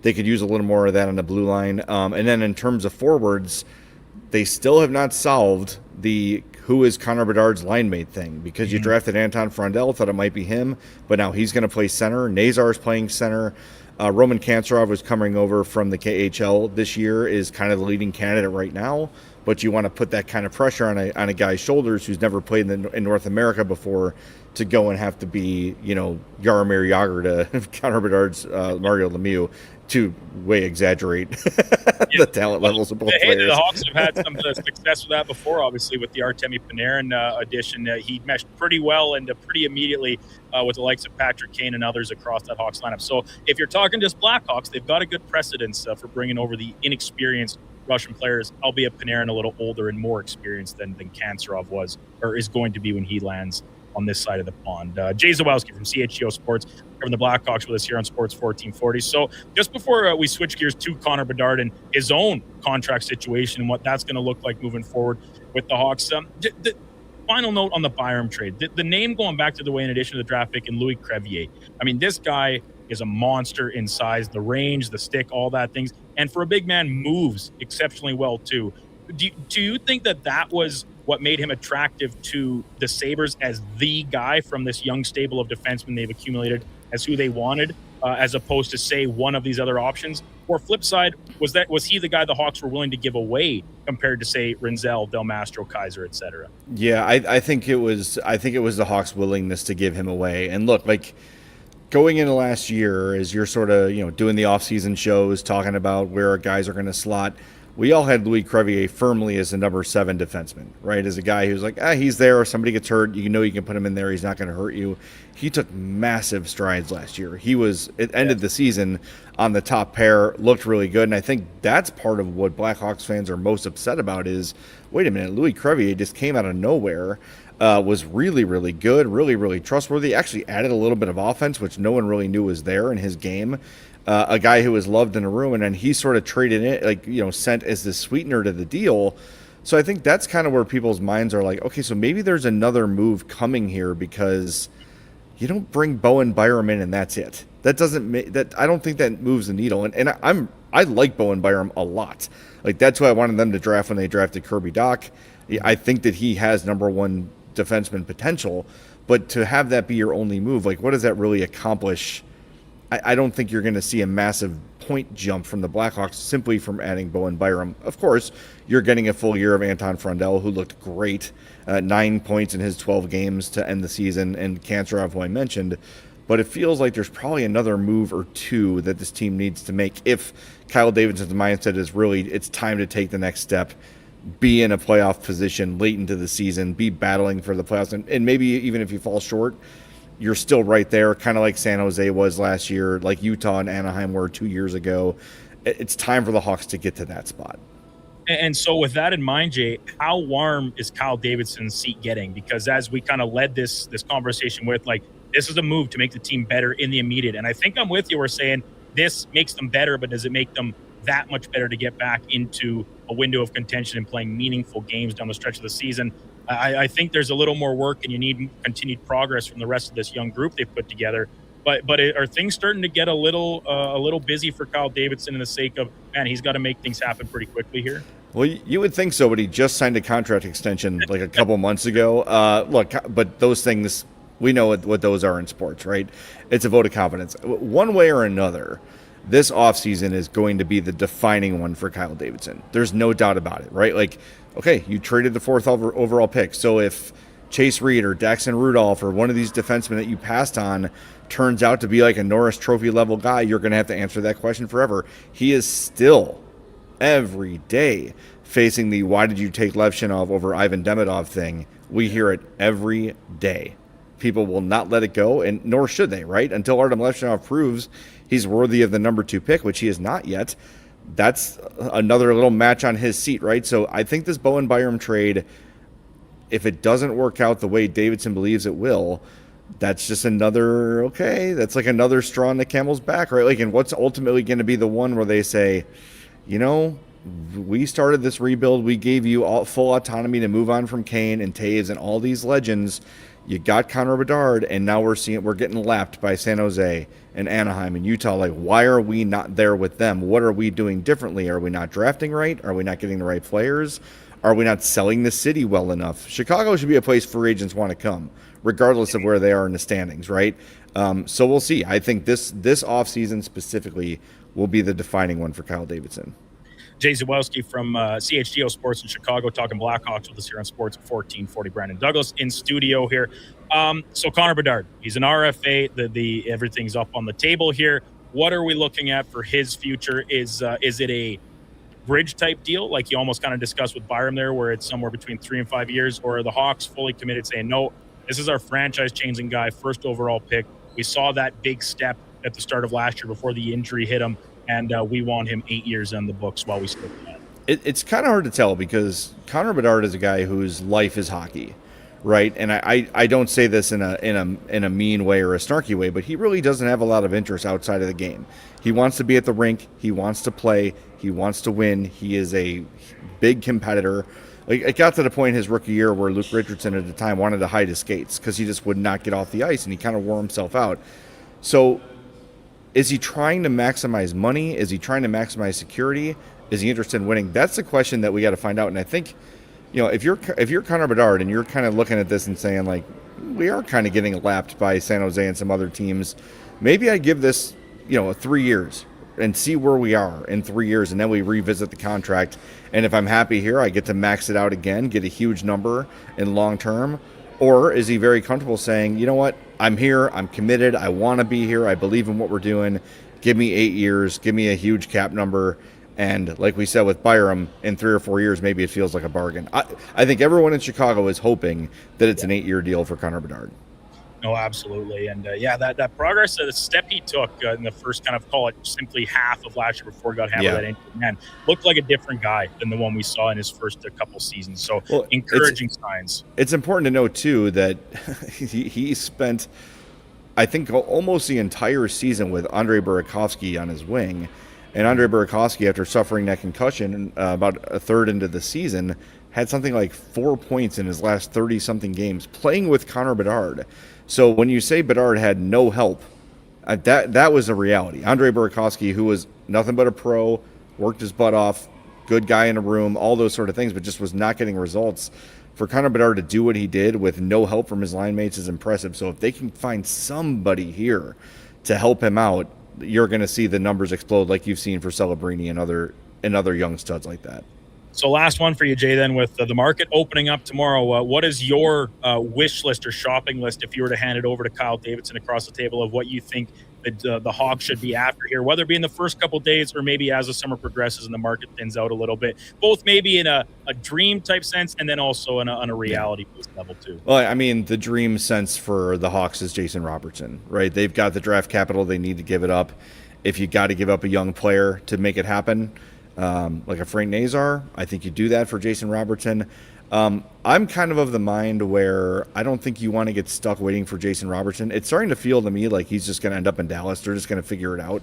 They could use a little more of that on the blue line. And then in terms of forwards, they still have not solved the who is Connor Bedard's line mate thing, because you drafted Anton Frondel, thought it might be him, but now he's going to play center. Nazar is playing center. Roman Kantsarov was coming over from the KHL this year, is kind of the leading candidate right now, but you want to put that kind of pressure on a guy's shoulders who's never played in North America before to go and have to be, Jaromir Jagr to Connor Bedard's Mario Lemieux. to way exaggerate the talent levels of both players. The Hawks have had some success with that before, obviously, with the Artemi Panarin addition. He meshed pretty well and pretty immediately with the likes of Patrick Kane and others across that Hawks lineup. So if you're talking just Blackhawks, they've got a good precedence for bringing over the inexperienced Russian players, albeit Panarin a little older and more experienced than Kanserov was or is going to be when he lands on this side of the pond. Jay Zawalski from CHGO Sports, covering the Blackhawks with us here on Sports 1440. So just before we switch gears to Connor Bedard and his own contract situation and what that's going to look like moving forward with the Hawks, the final note on the Byram trade, the name going back to the way in addition to the draft pick and Louis Crevier. I mean, this guy is a monster in size, the range, the stick, all that things. And for a big man, moves exceptionally well too. Do you think that was what made him attractive to the Sabres as the guy from this young stable of defensemen they've accumulated as who they wanted, as opposed to, say, one of these other options? Or flip side, was he the guy the Hawks were willing to give away compared to, say, Rinzel, Del Mastro, Kaiser, et cetera? Yeah, I think it was the Hawks' willingness to give him away. And look, like, going into last year, as you're sort of, doing the off-season shows, talking about where our guys are going to slot, we all had Louis Crevier firmly as the number 7 defenseman, right? As a guy who's like, he's there. If somebody gets hurt, you can put him in there. He's not going to hurt you. He took massive strides last year. It ended the season on the top pair, looked really good. And I think that's part of what Blackhawks fans are most upset about is, wait a minute, Louis Crevier just came out of nowhere, was really, really good, really, really trustworthy, actually added a little bit of offense, which no one really knew was there in his game. A guy who was loved in the room, and then he sort of traded it, sent as the sweetener to the deal. So I think that's kind of where people's minds are like, okay, so maybe there's another move coming here, because you don't bring Bowen Byram in and that's it. That doesn't make that. I don't think that moves the needle. And I like Bowen Byram a lot. Like, that's who I wanted them to draft when they drafted Kirby Dach. I think that he has number 1 defenseman potential, but to have that be your only move, like, what does that really accomplish? I don't think you're going to see a massive point jump from the Blackhawks simply from adding Bowen Byram. Of course, you're getting a full year of Anton Frondel, who looked great, 9 points in his 12 games to end the season, and Kanserov, who I mentioned. But it feels like there's probably another move or two that this team needs to make if Kyle Davidson's mindset is really, it's time to take the next step, be in a playoff position late into the season, be battling for the playoffs, and maybe even if you fall short, you're still right there, kind of like San Jose was last year, like Utah and Anaheim were 2 years ago. It's time for the Hawks to get to that spot. And so with that in mind, Jay, how warm is Kyle Davidson's seat getting? Because as we kind of led this conversation with, like, this is a move to make the team better in the immediate. And I think I'm with you. We're saying this makes them better, but does it make them that much better to get back into a window of contention and playing meaningful games down the stretch of the season? I think there's a little more work, and you need continued progress from the rest of this young group they've put together. But are things starting to get a little busy for Kyle Davidson in the sake of, man, he's got to make things happen pretty quickly here? Well, you would think so, but he just signed a contract extension like a couple months ago. Look, but those things, we know what those are in sports, right? It's a vote of confidence. One way or another, this offseason is going to be the defining one for Kyle Davidson. There's no doubt about it, right? Like, okay, you traded the 4th overall pick. So if Chase Reed or Daxon Rudolph or one of these defensemen that you passed on turns out to be like a Norris Trophy level guy, you're going to have to answer that question forever. He is still every day facing the why did you take Levshinov over Ivan Demidov thing. We hear it every day. People will not let it go, and nor should they, right? Until Artem Levshinov proves he's worthy of the number 2 pick, which he is not yet. That's another little match on his seat, right? So I think this Bowen Byram trade, if it doesn't work out the way Davidson believes it will, that's just another, okay, that's like another straw in the camel's back, right? Like, and what's ultimately going to be the one where they say, we started this rebuild, we gave you all full autonomy to move on from Kane and Taves and all these legends. You got Connor Bedard, and now we're getting lapped by San Jose and Anaheim and Utah. Like, why are we not there with them? What are we doing differently? Are we not drafting right? Are we not getting the right players? Are we not selling the city well enough? Chicago should be a place free agents want to come, regardless of where they are in the standings, right? So we'll see. I think this offseason specifically will be the defining one for Kyle Davidson. Jay Zawalski from CHGO Sports in Chicago, talking Blackhawks with us here on Sports 1440. Brandon Douglas in studio here. So Connor Bedard, he's an RFA. The everything's up on the table here. What are we looking at for his future? Is it a bridge type deal, like you almost kind of discussed with Byram there, where it's somewhere between 3 and 5 years, or are the Hawks fully committed, saying, no, this is our franchise-changing guy, first overall pick. We saw that big step at the start of last year before the injury hit him, and we want him 8 years on the books while we still can. It's kind of hard to tell because Connor Bedard is a guy whose life is hockey, right? And I don't say this in a mean way or a snarky way, but he really doesn't have a lot of interest outside of the game. He wants to be at the rink. He wants to play. He wants to win. He is a big competitor. Like, it got to the point his rookie year where Luke Richardson at the time wanted to hide his skates because he just would not get off the ice, and he kind of wore himself out. So is he trying to maximize money? Is he trying to maximize security? Is he interested in winning? That's the question that we got to find out. And I think, if you're Connor Bedard and you're kind of looking at this and saying, like, we are kind of getting lapped by San Jose and some other teams, maybe I give this, 3 years and see where we are in 3 years, and then we revisit the contract. And if I'm happy here, I get to max it out again, get a huge number in long term. Or is he very comfortable saying, you know what, I'm here, I'm committed, I want to be here, I believe in what we're doing, give me 8 years, give me a huge cap number. And like we said with Byram, in 3 or 4 years, maybe it feels like a bargain. I think everyone in Chicago is hoping that it's an 8-year deal for Connor Bedard. No, absolutely. And that progress, the step he took in the first kind of, call it simply half of last year before he got hammered that injury, man, looked like a different guy than the one we saw in his first couple seasons. So encouraging signs. It's important to note, too, that he spent, I think, almost the entire season with Andrei Burakovsky on his wing. And Andrei Burakovsky, after suffering that concussion about a third into the season, had something like 4 points in his last 30-something games playing with Connor Bedard. So when you say Bedard had no help, that was a reality. Andrei Burakovsky, who was nothing but a pro, worked his butt off, good guy in a room, all those sort of things, but just was not getting results. For Connor Bedard to do what he did with no help from his line mates is impressive. So if they can find somebody here to help him out, you're going to see the numbers explode like you've seen for Celebrini and other young studs like that. So last one for you, Jay, then, with the market opening up tomorrow, what is your wish list or shopping list if you were to hand it over to Kyle Davidson across the table of what you think the Hawks should be after here, whether it be in the first couple days or maybe as the summer progresses and the market thins out a little bit, both maybe in a dream type sense and then also on a reality level too? Well, I mean, the dream sense for the Hawks is Jason Robertson, right? They've got the draft capital. They need to give it up. If you got to give up a young player to make it happen, like a Frank Nazar, I think you do that for Jason Robertson. I'm kind of the mind where I don't think you want to get stuck waiting for Jason Robertson. It's starting to feel to me like he's just going to end up in Dallas. They're just going to figure it out,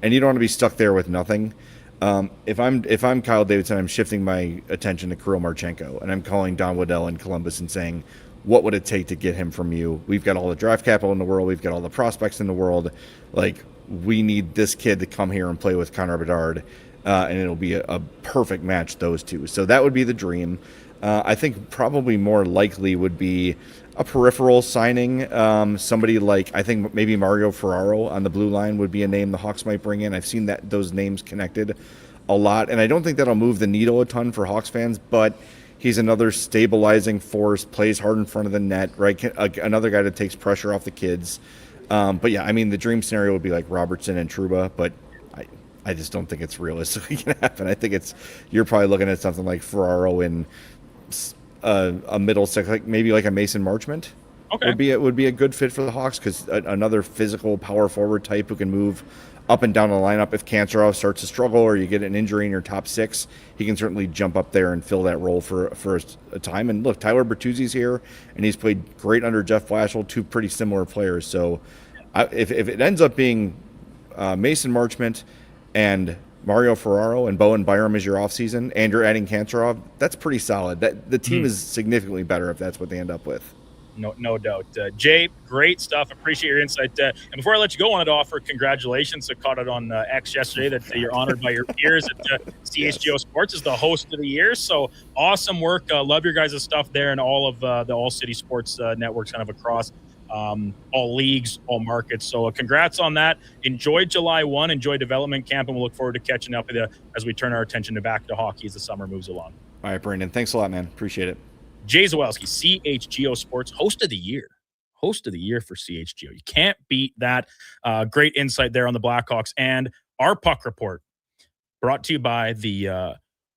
and you don't want to be stuck there with nothing. If I'm Kyle Davidson, I'm shifting my attention to Kirill Marchenko, and I'm calling Don Waddell in Columbus and saying, what would it take to get him from you? We've got all the draft capital in the world. We've got all the prospects in the world. Like, we need this kid to come here and play with Connor Bedard, and it'll be a perfect match, those two. So that would be the dream. I think probably more likely would be a peripheral signing. Somebody like, I think maybe Mario Ferraro on the blue line would be a name the Hawks might bring in. I've seen those names connected a lot, and I don't think that'll move the needle a ton for Hawks fans, but he's another stabilizing force, plays hard in front of the net, right? Another guy that takes pressure off the kids. But yeah, I mean, the dream scenario would be like Robertson and Trouba, but I just don't think it's realistically going to happen. I think you're probably looking at something like Ferraro in a middle six, like maybe like a Mason Marchment. Okay, would be a good fit for the Hawks, because another physical power forward type who can move up and down the lineup. If Kancherov starts to struggle or you get an injury in your top six, he can certainly jump up there and fill that role for a time. And look, Tyler Bertuzzi's here, and he's played great under Jeff Blashill, two pretty similar players. So if it ends up being Mason Marchment and Mario Ferraro and Bowen Byram is your offseason, and you're adding Kancherov, that's pretty solid. The team is significantly better if that's what they end up with. No doubt. Jay, great stuff. Appreciate your insight. And before I let you go, I wanted to offer congratulations. I caught it on X yesterday that you're honored by your peers at CHGO Sports as the host of the year. So awesome work. Love your guys' stuff there and all of the All City Sports networks kind of across all leagues, all markets. So congrats on that. Enjoy July 1. Enjoy development camp, and we'll look forward to catching up with you as we turn our attention back to hockey as the summer moves along. All right, Brandon. Thanks a lot, man. Appreciate it. Jay Zawelski, CHGO Sports Host of the Year. host of the year for CHGO. You can't beat that. Great insight there on the Blackhawks. And our puck report brought to you by the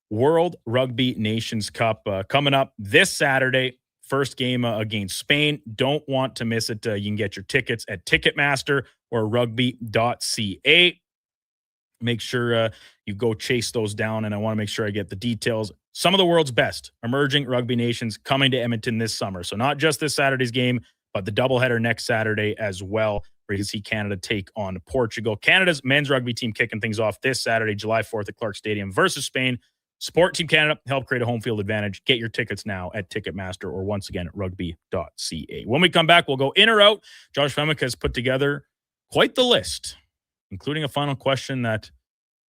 World Rugby Nations Cup coming up this Saturday. First game against Spain. Don't want to miss it. You can get your tickets at Ticketmaster or rugby.ca. Make sure you go chase those down, and I want to make sure I get the details. Some of the world's best emerging rugby nations coming to Edmonton this summer. So not just this Saturday's game, but the doubleheader next Saturday as well, where you can see Canada take on Portugal. Canada's men's rugby team kicking things off this Saturday, July 4th at Clark Stadium versus Spain. Support Team Canada, help create a home field advantage. Get your tickets now at Ticketmaster or once again at rugby.ca. When we come back, we'll go in or out. Josh Femick has put together quite the list, including a final question that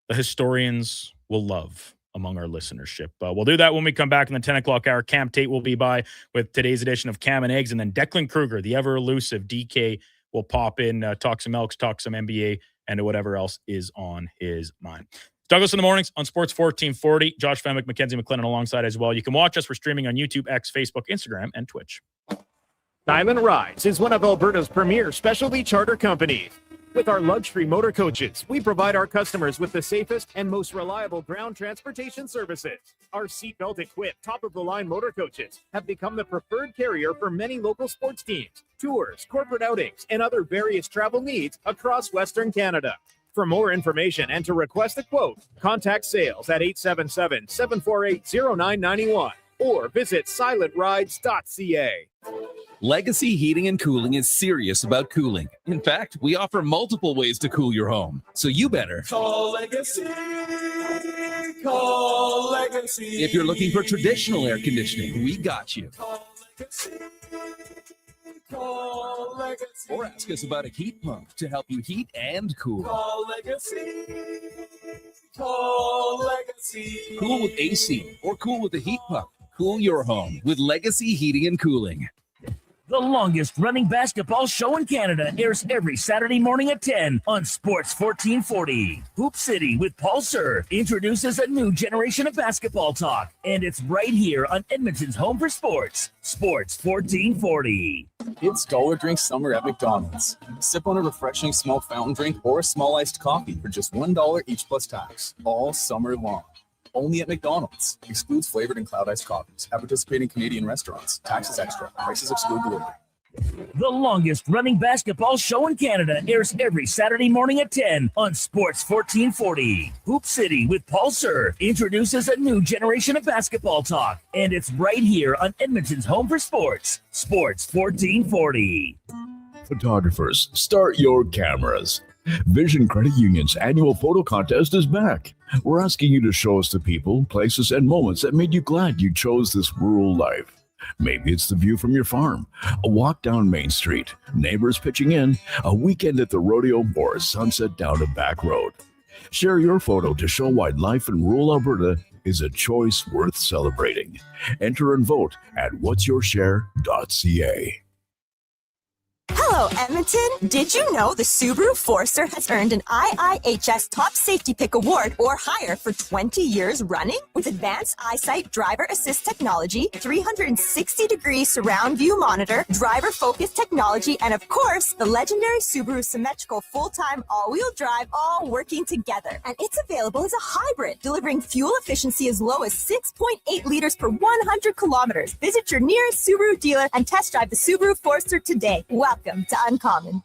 the historians will love among our listenership. We'll do that when we come back in the 10 o'clock hour. Cam Tate will be by with today's edition of Cam and Eggs, and then Declan Kruger, the ever-elusive DK, will pop in, talk some Elks, talk some NBA, and whatever else is on his mind. Douglas in the mornings on Sports 1440. Josh Femick, Mackenzie McLennan alongside as well. You can watch us. We're streaming on YouTube, X, Facebook, Instagram, and Twitch. Diamond Rides is one of Alberta's premier specialty charter companies. With our luxury motor coaches, we provide our customers with the safest and most reliable ground transportation services. Our seatbelt equipped top-of-the-line motor coaches have become the preferred carrier for many local sports teams, tours, corporate outings, and other various travel needs across Western Canada. For more information and to request a quote, contact sales at 877-748-0991 or visit silentrides.ca. Legacy Heating and Cooling is serious about cooling. In fact, we offer multiple ways to cool your home. So you better Call Legacy. Call Legacy. If you're looking for traditional air conditioning, we got you. Call Legacy. Call Legacy. Or ask us about a heat pump to help you heat and cool. Call Legacy. Call Legacy. Cool with AC or cool with a heat pump. Cool your home with Legacy Heating and Cooling. The longest running basketball show in Canada airs every Saturday morning at 10 on Sports 1440. Hoop City with Paul Sir introduces a new generation of basketball talk, and it's right here on Edmonton's home for sports, Sports 1440. It's dollar drink summer at McDonald's. Sip on a refreshing small fountain drink or a small iced coffee for just $1 each plus tax, all summer long. Only at McDonald's. Excludes flavored and cloud iced coffees. At participating Canadian restaurants. Taxes extra. Prices exclude delivery. The longest running basketball show in Canada airs every Saturday morning at 10 on Sports 1440. Hoop City with Paul Sir introduces a new generation of basketball talk, and it's right here on Edmonton's home for sports, Sports 1440. Photographers, start your cameras. Vision Credit Union's annual photo contest is back. We're asking you to show us the people, places, and moments that made you glad you chose this rural life. Maybe it's the view from your farm, a walk down Main Street, neighbors pitching in, a weekend at the rodeo, or a sunset down a back road. Share your photo to show why life in rural Alberta is a choice worth celebrating. Enter and vote at whatsyourshare.ca. Hello, Edmonton. Did you know the Subaru Forester has earned an IIHS Top Safety Pick Award or higher for 20 years running? With advanced eyesight driver assist technology, 360-degree surround view monitor, driver-focused technology, and of course, the legendary Subaru symmetrical full-time all-wheel drive all working together. And it's available as a hybrid, delivering fuel efficiency as low as 6.8 liters per 100 kilometers. Visit your nearest Subaru dealer and test drive the Subaru Forester today. Welcome to Uncommon.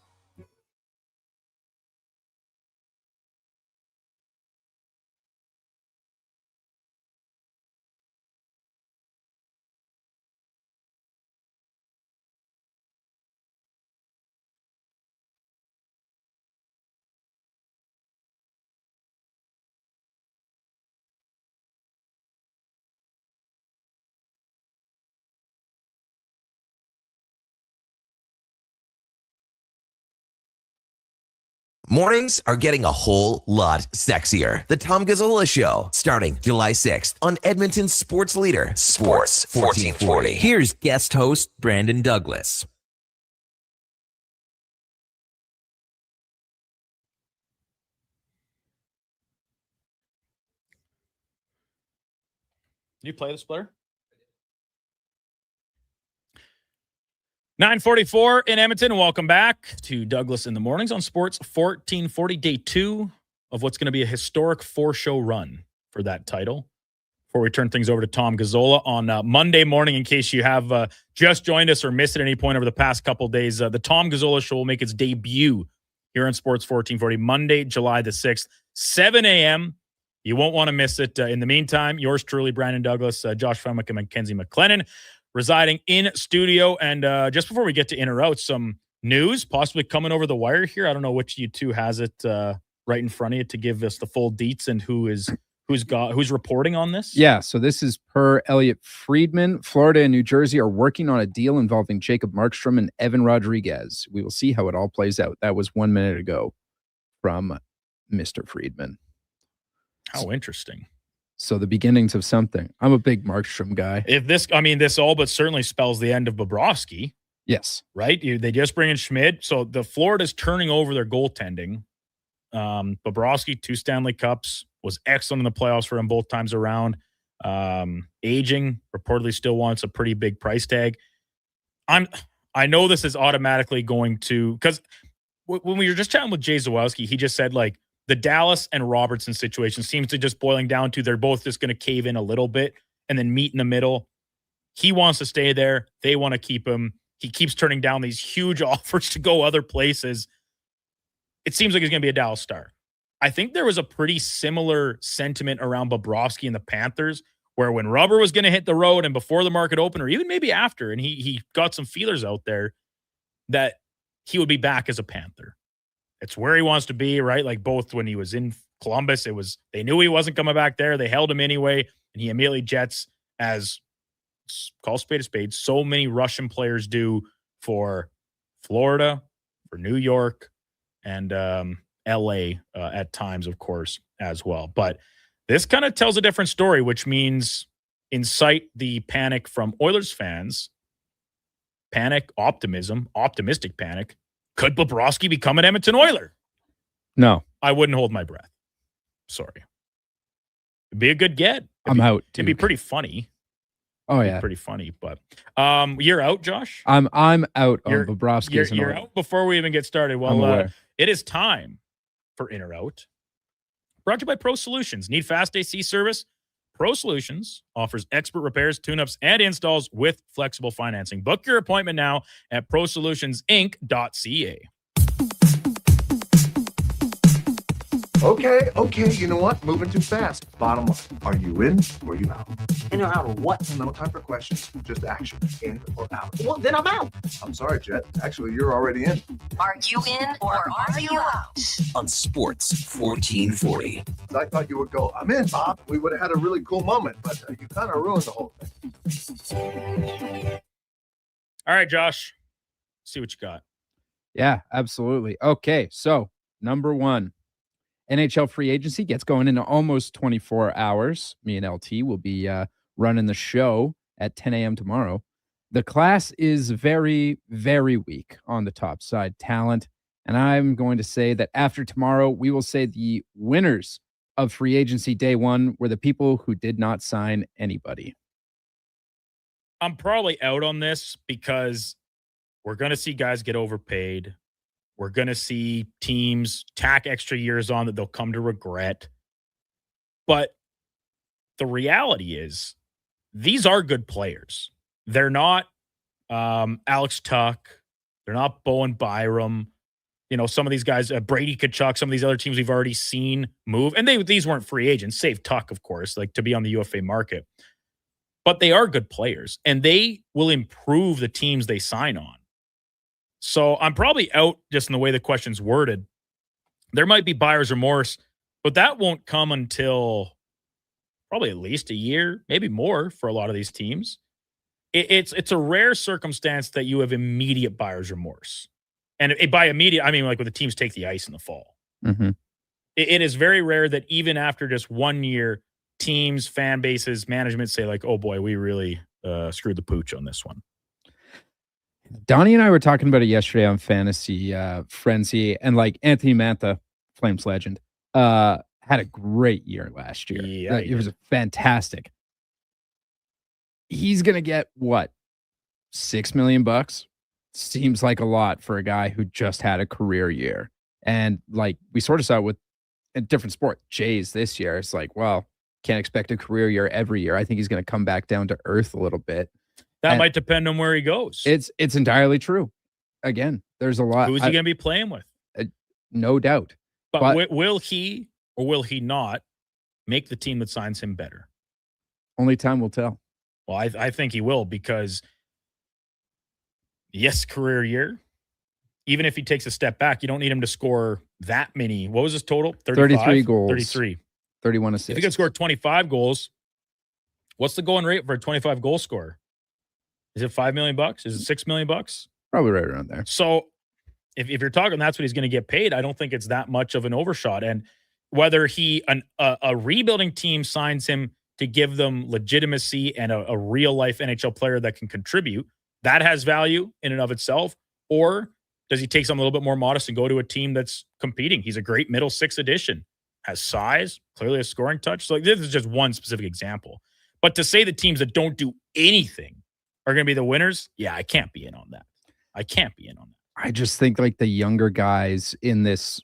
Mornings are getting a whole lot sexier. The Tom Gazzola Show, starting July 6th on Edmonton's sports leader, Sports 1440. Here's guest host Brandon Douglas. You play the splitter? 9:44 in Edmonton, and welcome back to Douglas in the Mornings on Sports 1440, day 2 of what's going to be a historic 4-show run for that title. Before we turn things over to Tom Gazzola on Monday morning, in case you have just joined us or missed at any point over the past couple days, the Tom Gazzola Show will make its debut here on Sports 1440, Monday, July the 6th, 7 a.m. You won't want to miss it. In the meantime, yours truly, Brandon Douglas, Josh Fenwick, and Mackenzie McLennan, residing in studio. And just before we get to in or out, some news possibly coming over the wire here. I don't know which you two has it right in front of you to give us the full deets and who's reporting on this. Yeah, so this is per Elliot Friedman. Florida and New Jersey are working on a deal involving Jacob Markstrom and Evan Rodriguez. We will see how it all plays out. That was 1 minute ago from Mr. Friedman. How interesting. So the beginnings of something. I'm a big Markstrom guy. If this, I mean, this all but certainly spells the end of Bobrovsky. Yes. Right? They just bring in Schmid. So the Florida's turning over their goaltending. Bobrovsky, 2 Stanley Cups, was excellent in the playoffs for him both times around. Aging, reportedly still wants a pretty big price tag. I know this is automatically going to, because when we were just chatting with Jay Zawalski, he just said, like, the Dallas and Robertson situation seems to just boiling down to they're both just going to cave in a little bit and then meet in the middle. He wants to stay there. They want to keep him. He keeps turning down these huge offers to go other places. It seems like he's going to be a Dallas Star. I think there was a pretty similar sentiment around Bobrovsky and the Panthers, where when rubber was going to hit the road and before the market opened, or even maybe after, and he got some feelers out there, that he would be back as a Panther. It's where he wants to be, right? Like both when he was in Columbus, they knew he wasn't coming back there. They held him anyway, and he immediately jets, as call spade a spade, so many Russian players do for Florida, for New York, and LA at times, of course, as well. But this kind of tells a different story, which means incite the panic from Oilers fans. Panic, optimism, optimistic panic. Could Bobrovsky become an Edmonton Oiler? No. I wouldn't hold my breath. Sorry. It'd be a good get. I'm out. It'd be pretty funny. Oh, yeah. Pretty funny, but you're out, Josh? I'm out on Bobrovsky. You're out before we even get started. Well, it is time for In or Out. Brought to you by Pro Solutions. Need fast AC service? Pro Solutions offers expert repairs, tune-ups, and installs with flexible financing. Book your appointment now at prosolutionsinc.ca. Okay, you know what? Moving too fast. Bottom line, are you in or are you out? In or out of what? No time for questions, just action. In or out? Well, then I'm out. I'm sorry, Jet. Actually, you're already in. Are you in or are you out? On Sports 1440. I thought you would go, I'm in, Bob. We would have had a really cool moment, but you kind of ruined the whole thing. All right, Josh. See what you got. Yeah, absolutely. Okay, so number 1. NHL free agency gets going in almost 24 hours. Me and LT will be running the show at 10 a.m. tomorrow. The class is very, very weak on the top side talent. And I'm going to say that after tomorrow, we will say the winners of free agency day 1 were the people who did not sign anybody. I'm probably out on this because we're going to see guys get overpaid. We're going to see teams tack extra years on that they'll come to regret. But the reality is these are good players. They're not Alex Tuck. They're not Bowen Byram. You know, some of these guys, Brady Tkachuk, some of these other teams we've already seen move. And these weren't free agents, save Tuck, of course, like to be on the UFA market. But they are good players, and they will improve the teams they sign on. So I'm probably out just in the way the question's worded. There might be buyer's remorse, but that won't come until probably at least a year, maybe more for a lot of these teams. It's a rare circumstance that you have immediate buyer's remorse. And by immediate, I mean like when the teams take the ice in the fall. Mm-hmm. It is very rare that even after just 1 year, teams, fan bases, management say like, oh boy, we really screwed the pooch on this one. Donnie and I were talking about it yesterday on Fantasy Frenzy, and like Anthony Mantha, Flames legend, had a great year last year. Yeah, it was fantastic. He's gonna get what, $6 million? seems like a lot for a guy who just had a career year. And like we sort of saw it with a different sport, Jays this year. It's like, well, can't expect a career year every year. I think he's going to come back down to earth a little bit. That might depend on where he goes. It's entirely true. Again, there's a lot. Who's he going to be playing with? No doubt. But will he or will he not make the team that signs him better? Only time will tell. Well, I think he will because, yes, career year. Even if he takes a step back, you don't need him to score that many. What was his total? 33 goals. 33. 31 assists. If he could score 25 goals, what's the going rate for a 25 goal scorer? Is it $5 million? Is it $6 million? Probably right around there. So if you're talking that's what he's going to get paid, I don't think it's that much of an overshot. And whether a rebuilding team signs him to give them legitimacy and a real life NHL player that can contribute, that has value in and of itself. Or does he take something a little bit more modest and go to a team that's competing? He's a great middle six addition, has size, clearly a scoring touch. So this is just one specific example. But to say the teams that don't do anything are going to be the winners, yeah, I can't be in on that. I can't be in on that. I just think like the younger guys in this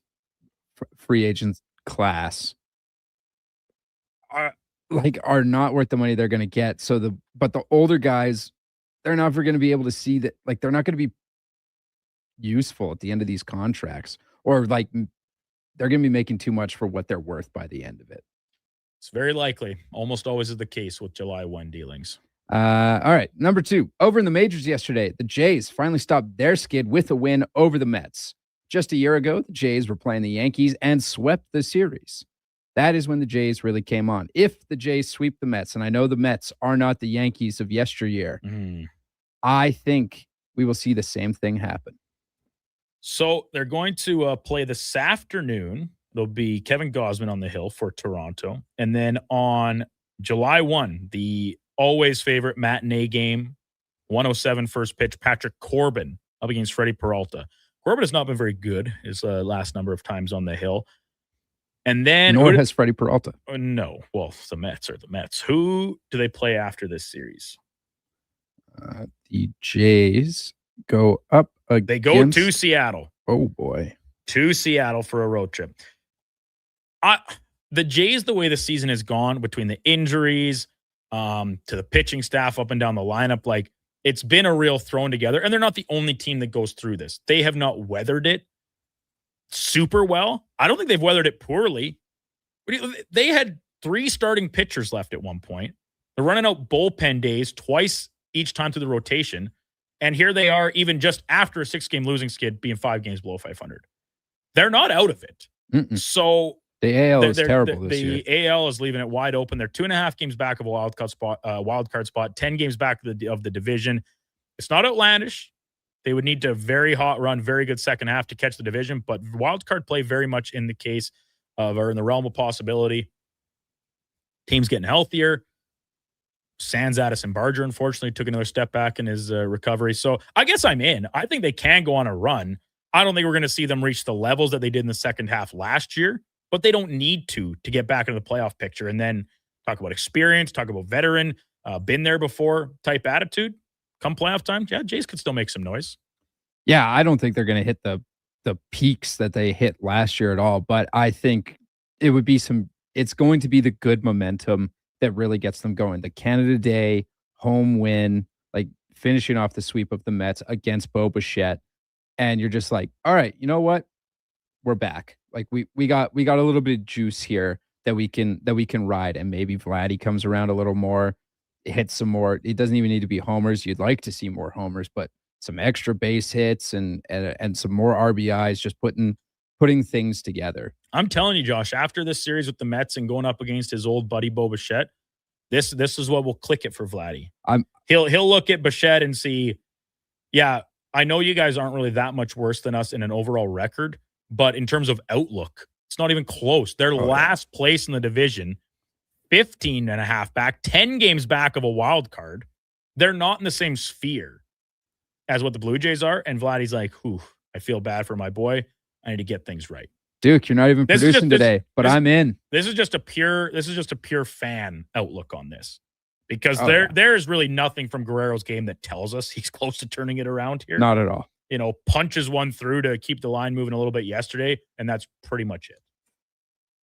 free agent class are not worth the money they're going to get. But the older guys, they're never going to be able to see that. Like they're not going to be useful at the end of these contracts, or like they're going to be making too much for what they're worth by the end of it. It's very likely. Almost always is the case with July 1 dealings. All right. Number 2, over in the majors yesterday, the Jays finally stopped their skid with a win over the Mets. Just a year ago, the Jays were playing the Yankees and swept the series. That is when the Jays really came on. If the Jays sweep the Mets, and I know the Mets are not the Yankees of yesteryear, I think we will see the same thing happen. So they're going to play this afternoon. There'll be Kevin Gausman on the hill for Toronto. And then on July 1, the always favorite matinee game, 107 first pitch, Patrick Corbin up against Freddie Peralta. Corbin has not been very good his last number of times on the hill. And then... Nor has Freddie Peralta. No. Well, the Mets are the Mets. Who do they play after this series? The Jays go up against... They go to Seattle. Oh, boy. To Seattle for a road trip. The Jays, the way the season has gone, between the injuries to the pitching staff up and down the lineup, like it's been a real thrown together. And they're not the only team that goes through this. They have not weathered it super well. I don't think they've weathered it poorly. They had 3 starting pitchers left at one point. They're running out bullpen days twice each time through the rotation. And here they are, even just after a 6-game losing skid, being 5 games below 500. They're not out of it. So the AL is terrible this year. The AL is leaving it wide open. They're 2.5 games back of a wild card spot, 10 games back of the division. It's not outlandish. They would need to very hot run, very good second half to catch the division, but wild card play very much in the case of, or in the realm of possibility. Teams getting healthier. Sans Addison Barger, unfortunately, took another step back in his recovery. So I guess I'm in. I think they can go on a run. I don't think we're going to see them reach the levels that they did in the second half last year, but they don't need to get back into the playoff picture. And then talk about experience, talk about veteran, been there before type attitude. Come playoff time, yeah, Jays could still make some noise. Yeah, I don't think they're going to hit the peaks that they hit last year at all, but I think it would be it's going to be the good momentum that really gets them going. The Canada Day home win, like finishing off the sweep of the Mets against Bo Bichette. And you're just like, all right, you know what? We're back. Like we got a little bit of juice here that we can ride. And maybe Vladdy comes around a little more, hits some more. It doesn't even need to be homers. You'd like to see more homers, but some extra base hits and some more RBIs, just putting things together. I'm telling you, Josh, after this series with the Mets and going up against his old buddy Bo Bichette, this is what will click it for Vladdy. He'll look at Bichette and see, yeah, I know you guys aren't really that much worse than us in an overall record, but in terms of outlook, it's not even close. They're last place in the division, 15 and a half back, 10 games back of a wild card. They're not in the same sphere as what the Blue Jays are. And Vladdy's like, I feel bad for my boy. I need to get things right. Duke, you're not even producing today, but I'm in. This is just a pure fan outlook on this. because there is really nothing from Guerrero's game that tells us he's close to turning it around here. Not at all. Punches one through to keep the line moving a little bit yesterday, and that's pretty much it.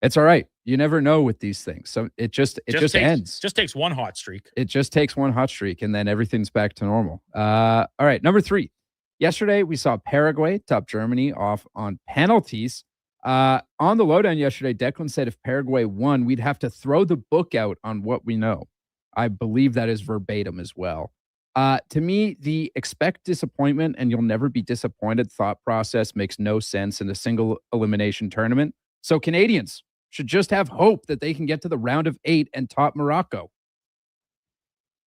It's all right. You never know with these things. So it just ends. Just takes one hot streak. It just takes one hot streak, and then everything's back to normal. All right, number 3. Yesterday, we saw Paraguay top Germany off on penalties. On the lowdown yesterday, Declan said if Paraguay won, we'd have to throw the book out on what we know. I believe that is verbatim as well. To me, the expect disappointment and you'll never be disappointed thought process makes no sense in a single elimination tournament. So Canadians should just have hope that they can get to the round of 8 and top Morocco.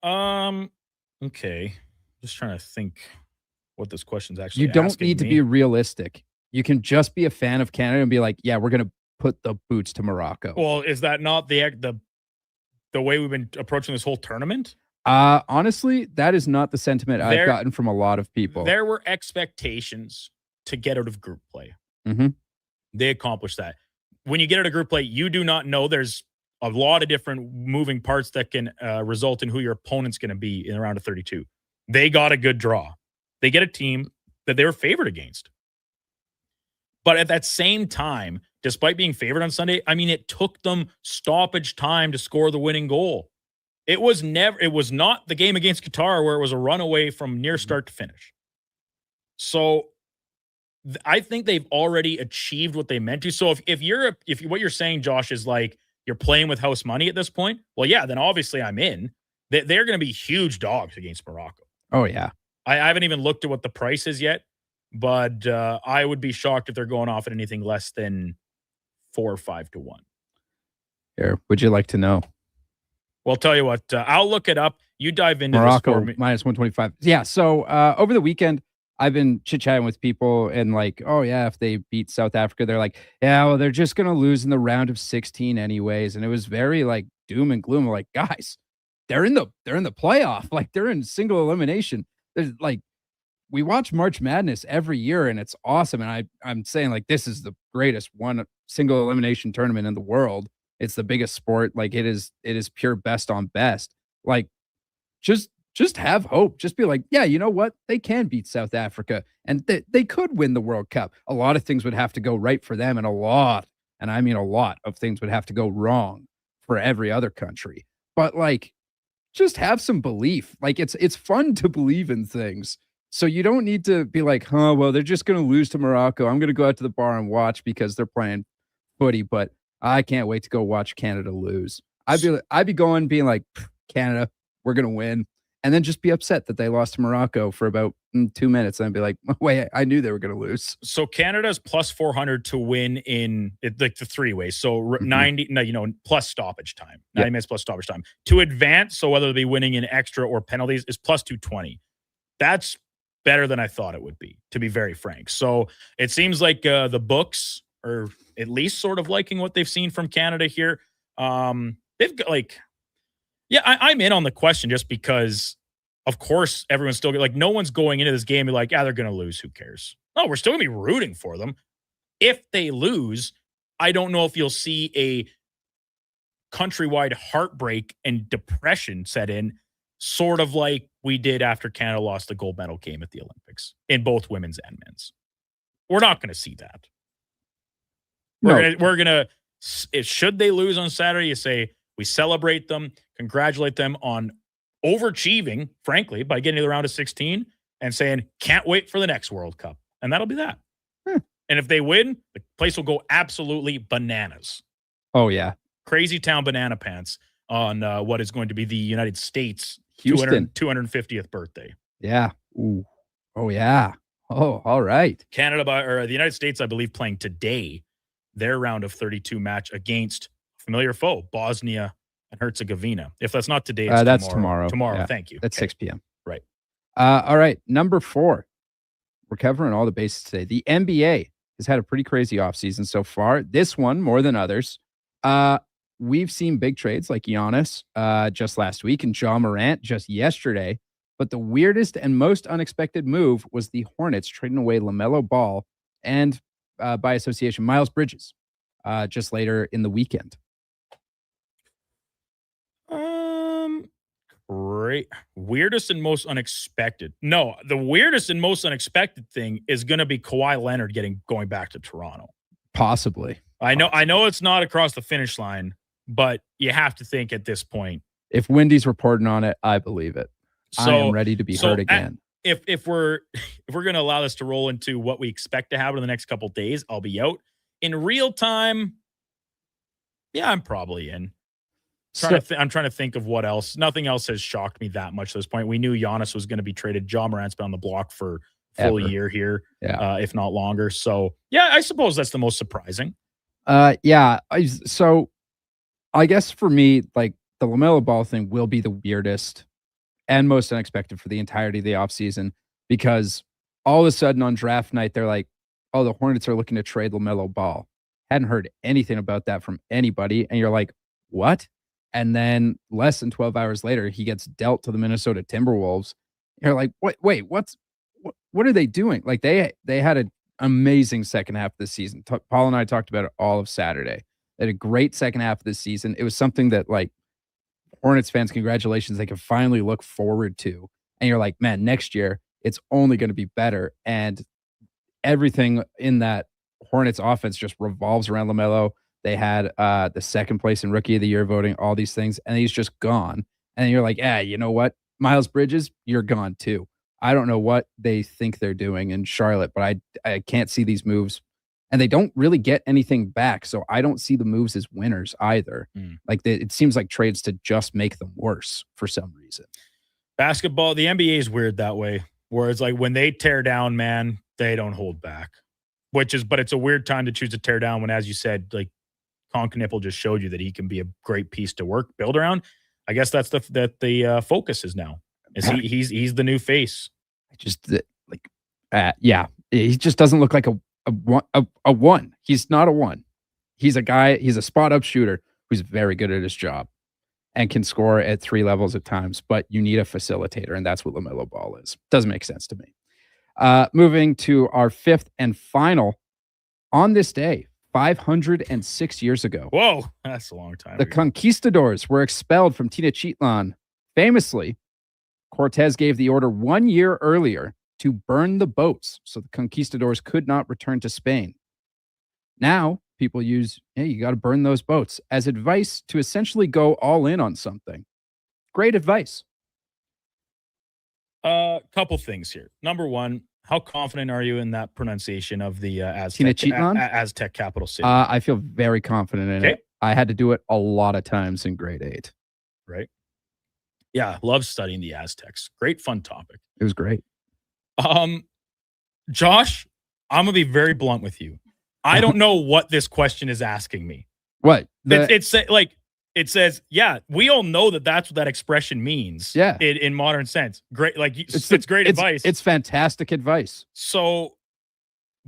Okay. Just trying to think what this question's actually You don't need to be realistic. You can just be a fan of Canada and be like, yeah, we're going to put the boots to Morocco. Well, is that not the way we've been approaching this whole tournament? Honestly, that is not the sentiment I've gotten from a lot of people. There were expectations to get out of group play. Mm-hmm. They accomplished that. When you get out of group play, you do not know. There's a lot of different moving parts that can result in who your opponent's going to be in the round of 32. They got a good draw. They get a team that they were favored against. But at that same time, despite being favored on Sunday, I mean, it took them stoppage time to score the winning goal. It was not the game against Qatar where it was a runaway from near start to finish. So I think they've already achieved what they meant to. So if what you're saying, Josh, is like you're playing with house money at this point, well, yeah, then obviously I'm in. They're going to be huge dogs against Morocco. Oh, yeah. I haven't even looked at what the price is yet, but I would be shocked if they're going off at anything less than 4 or 5 to 1. Here, would you like to know? Well, I'll tell you what, I'll look it up. You dive into Morocco this for me. minus 125. Yeah. So over the weekend, I've been chit-chatting with people and like, oh yeah, if they beat South Africa, they're like, yeah, well, they're just going to lose in the round of 16 anyways. And it was very like doom and gloom. Like, guys, they're in the playoff. Like they're in single elimination. There's like, we watch March Madness every year and it's awesome. And I'm saying like, this is the greatest one single elimination tournament in the world. It's the biggest sport. Like it is pure best on best. Like just have hope. Just be like, yeah, you know what? They can beat South Africa and they could win the World Cup. A lot of things would have to go right for them and a lot of things would have to go wrong for every other country. But like, just have some belief. Like it's fun to believe in things. So you don't need to be like, well, they're just going to lose to Morocco. I'm going to go out to the bar and watch because they're playing footy, but I can't wait to go watch Canada lose. I'd be going being like, Canada, we're going to win. And then just be upset that they lost to Morocco for about 2 minutes. And I'd be like, wait, I knew they were going to lose. So Canada's plus 400 to win in like the 3 ways. So 90, plus stoppage time, 90 minutes plus stoppage time to advance. So whether they be winning in extra or penalties is plus 220. That's better than I thought it would be, to be very frank. So it seems like the books are at least sort of liking what they've seen from Canada here. They've got like, yeah, I'm in on the question just because, of course, everyone's still like, no one's going into this game and like, they're going to lose. Who cares? No, we're still going to be rooting for them. If they lose, I don't know if you'll see a countrywide heartbreak and depression set in, sort of like we did after Canada lost the gold medal game at the Olympics in both women's and men's. We're not going to see that. We're gonna should they lose on Saturday, you say we celebrate them, congratulate them on overachieving, frankly, by getting to the round of 16 and saying, can't wait for the next World Cup. And that'll be that. And if they win, the place will go absolutely bananas. Oh, yeah. Crazy town banana pants on what is going to be the United States Houston 250th birthday. Yeah. Ooh. Oh, yeah. Oh, all right. The United States, I believe, playing today their round of 32 match against familiar foe, Bosnia and Herzegovina. If that's not today, it's that's tomorrow. Tomorrow, yeah. Thank you. That's 6 p.m. Right. All right. Number 4. We're covering all the bases today. The NBA has had a pretty crazy offseason so far. This one, more than others. We've seen big trades like Giannis just last week and Ja Morant just yesterday. But the weirdest and most unexpected move was the Hornets trading away LaMelo Ball and, by association, Miles Bridges just later in the weekend. weirdest and most unexpected. No, the weirdest and most unexpected thing is going to be Kawhi Leonard going back to Toronto. Possibly. I know it's not across the finish line, but you have to think at this point. If Wendy's reporting on it, I believe it. I am ready to be heard again. If we're going to allow this to roll into what we expect to happen in the next couple of days, I'll be out. In real time, yeah, I'm probably in. I'm trying to think of what else. Nothing else has shocked me that much at this point. We knew Giannis was going to be traded. Ja Morant's been on the block for a full year here, if not longer. So, yeah, I suppose that's the most surprising. So I guess for me, like, the LaMelo Ball thing will be the weirdest and most unexpected for the entirety of the offseason, because all of a sudden on draft night, they're like, oh, the Hornets are looking to trade LaMelo Ball. Hadn't heard anything about that from anybody. And you're like, what? And then less than 12 hours later, he gets dealt to the Minnesota Timberwolves. You're like, wait, what are they doing? Like, they had an amazing second half of the season. Paul and I talked about it all of Saturday. They had a great second half of the season. It was something that, like, Hornets fans, congratulations, they can finally look forward to. And you're like, man, next year, it's only going to be better. And everything in that Hornets offense just revolves around LaMelo. They had the second place in Rookie of the Year voting, all these things, and he's just gone. And you're like, you know what? Miles Bridges, you're gone too. I don't know what they think they're doing in Charlotte, but I can't see these moves. And they don't really get anything back, so I don't see the moves as winners either. Like, it seems like trades to just make them worse for some reason. Basketball, the NBA is weird that way, where it's like when they tear down, man, they don't hold back. But it's a weird time to choose to tear down when, as you said, like, Con Knippel just showed you that he can be a great piece to build around. I guess that's the focus is now. He's the new face. He just doesn't look like a one. He's not a one. He's a guy. He's a spot up shooter who's very good at his job and can score at 3 levels at times. But you need a facilitator, and that's what LaMelo Ball is. Doesn't make sense to me. Moving to our fifth and final on this day. 506 years ago. Whoa, that's a long time. The conquistadors were expelled from Tenochtitlan. Famously, Cortez gave the order 1 year earlier to burn the boats so the conquistadors could not return to Spain. Now, people use, you got to burn those boats as advice to essentially go all in on something. Great advice. Couple things here. Number one, how confident are you in that pronunciation of the Aztec capital city? I feel very confident in it. I had to do it a lot of times in grade 8. Right. Yeah, love studying the Aztecs. Great fun topic. It was great. Josh, I'm gonna be very blunt with you. I don't know what this question is asking me. What? It says, yeah, we all know that's what that expression means. Yeah. In modern sense. Great, like it's great advice. It's fantastic advice. So,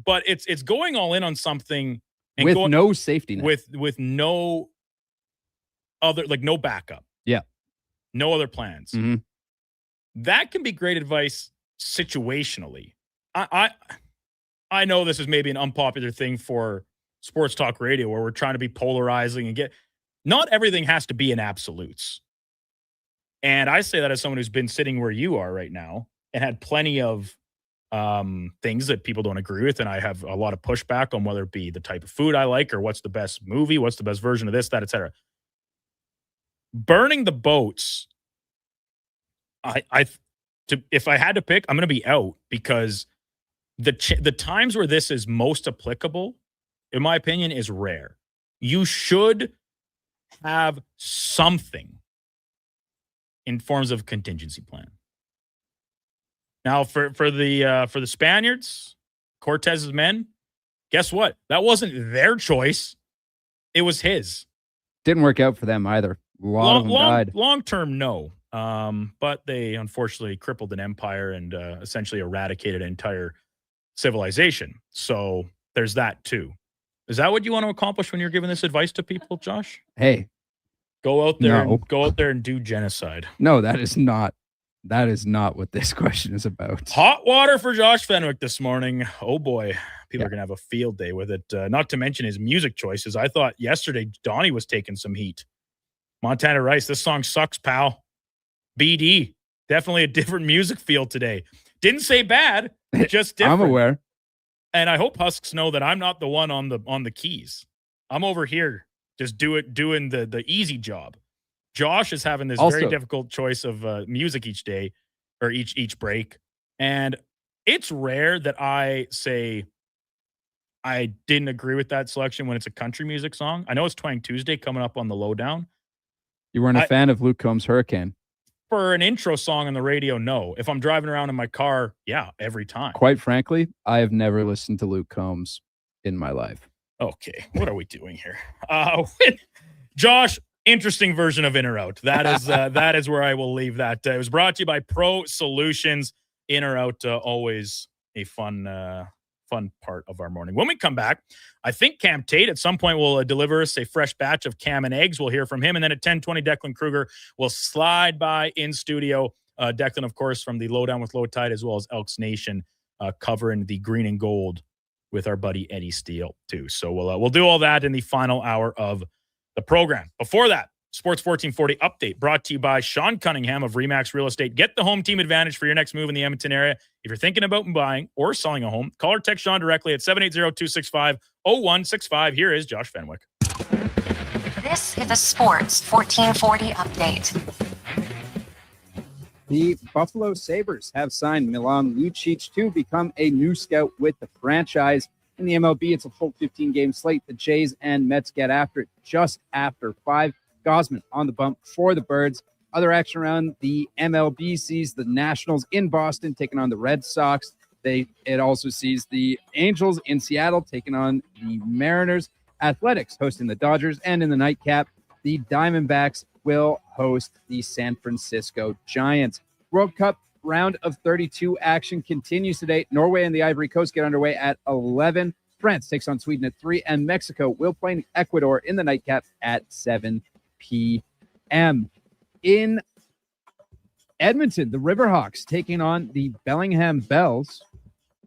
but it's going all in on something and with no safety net. With no other, like, no backup. Yeah. No other plans. Mm-hmm. That can be great advice situationally. I know this is maybe an unpopular thing for sports talk radio where we're trying to be polarizing and not everything has to be in absolutes. And I say that as someone who's been sitting where you are right now and had plenty of things that people don't agree with. And I have a lot of pushback on whether it be the type of food I like or what's the best movie, what's the best version of this, that, etc. Burning the boats, if I had to pick, I'm going to be out because the times where this is most applicable, in my opinion, is rare. You should have something in forms of contingency plan. Now, for the Spaniards, Cortez's men, guess what? That wasn't their choice. It was his. Didn't work out for them either. A lot of them died. Long term, no. But they unfortunately crippled an empire and essentially eradicated an entire civilization. So there's that too. Is that what you want to accomplish when you're giving this advice to people, Josh? Hey, go out there and do genocide. No, that is not what this question is about. Hot water for Josh Fenwick this morning. Oh boy, people are gonna have a field day with it. Not to mention his music choices. I thought yesterday Donnie was taking some heat. Montana Rice, this song sucks, pal. BD, definitely a different music feel today. Didn't say bad, just different. I'm aware. And I hope Husks know that I'm not the one on the keys. I'm over here just doing the easy job. Josh is having this very difficult choice of music each day or each break. And it's rare that I say I didn't agree with that selection when it's a country music song. I know it's Twang Tuesday coming up on the lowdown. You weren't a fan of Luke Combs' Hurricane? For an intro song on the radio, no. If I'm driving around in my car, yeah, every time. Quite frankly, I have never listened to Luke Combs in my life. Okay, what are we doing here? Josh, interesting version of in or out. That is where I will leave that. It was brought to you by Pro Solutions. In or out, always a fun part of our morning. When we come back, I think Cam Tate at some point will deliver us a fresh batch of Cam and eggs. We'll hear from him. And then at 10:20, Declan Kruger will slide by in studio. Declan, of course, from the Lowdown with Low Tide, as well as Elks Nation, covering the green and gold with our buddy Eddie Steele, too. So we'll do all that in the final hour of the program. Before that, Sports 1440 update brought to you by Sean Cunningham of Remax Real Estate. Get the home team advantage for your next move in the Edmonton area. If you're thinking about buying or selling a home, call or text Sean directly at 780-265-0165. Here is Josh Fenwick. This is a Sports 1440 update. The Buffalo Sabres have signed Milan Lucic to become a new scout with the franchise. In the MLB, it's a full 15-game slate. The Jays and Mets get after it just after 5. Gosman on the bump for the Birds. Other action around the MLB sees the Nationals in Boston taking on the Red Sox. It also sees the Angels in Seattle taking on the Mariners. Athletics hosting the Dodgers. And in the nightcap, the Diamondbacks will host the San Francisco Giants. World Cup round of 32 action continues today. Norway and the Ivory Coast get underway at 11. France takes on Sweden at 3. And Mexico will play Ecuador in the nightcap at 7 p.m. In Edmonton, the Riverhawks taking on the Bellingham Bells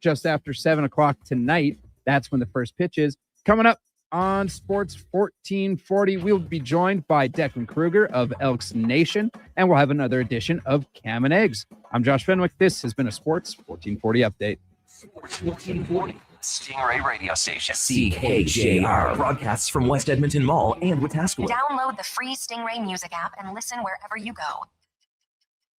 just after 7 o'clock tonight. That's when the first pitch is. Coming up on Sports 1440, we'll be joined by Declan Kruger of Elks Nation, and we'll have another edition of Cam and Eggs. I'm Josh Fenwick. This has been a Sports 1440 update. Sports 1440. Stingray Radio Station. CKJR broadcasts from West Edmonton Mall and Wetaskiwin. Download the free Stingray music app and listen wherever you go.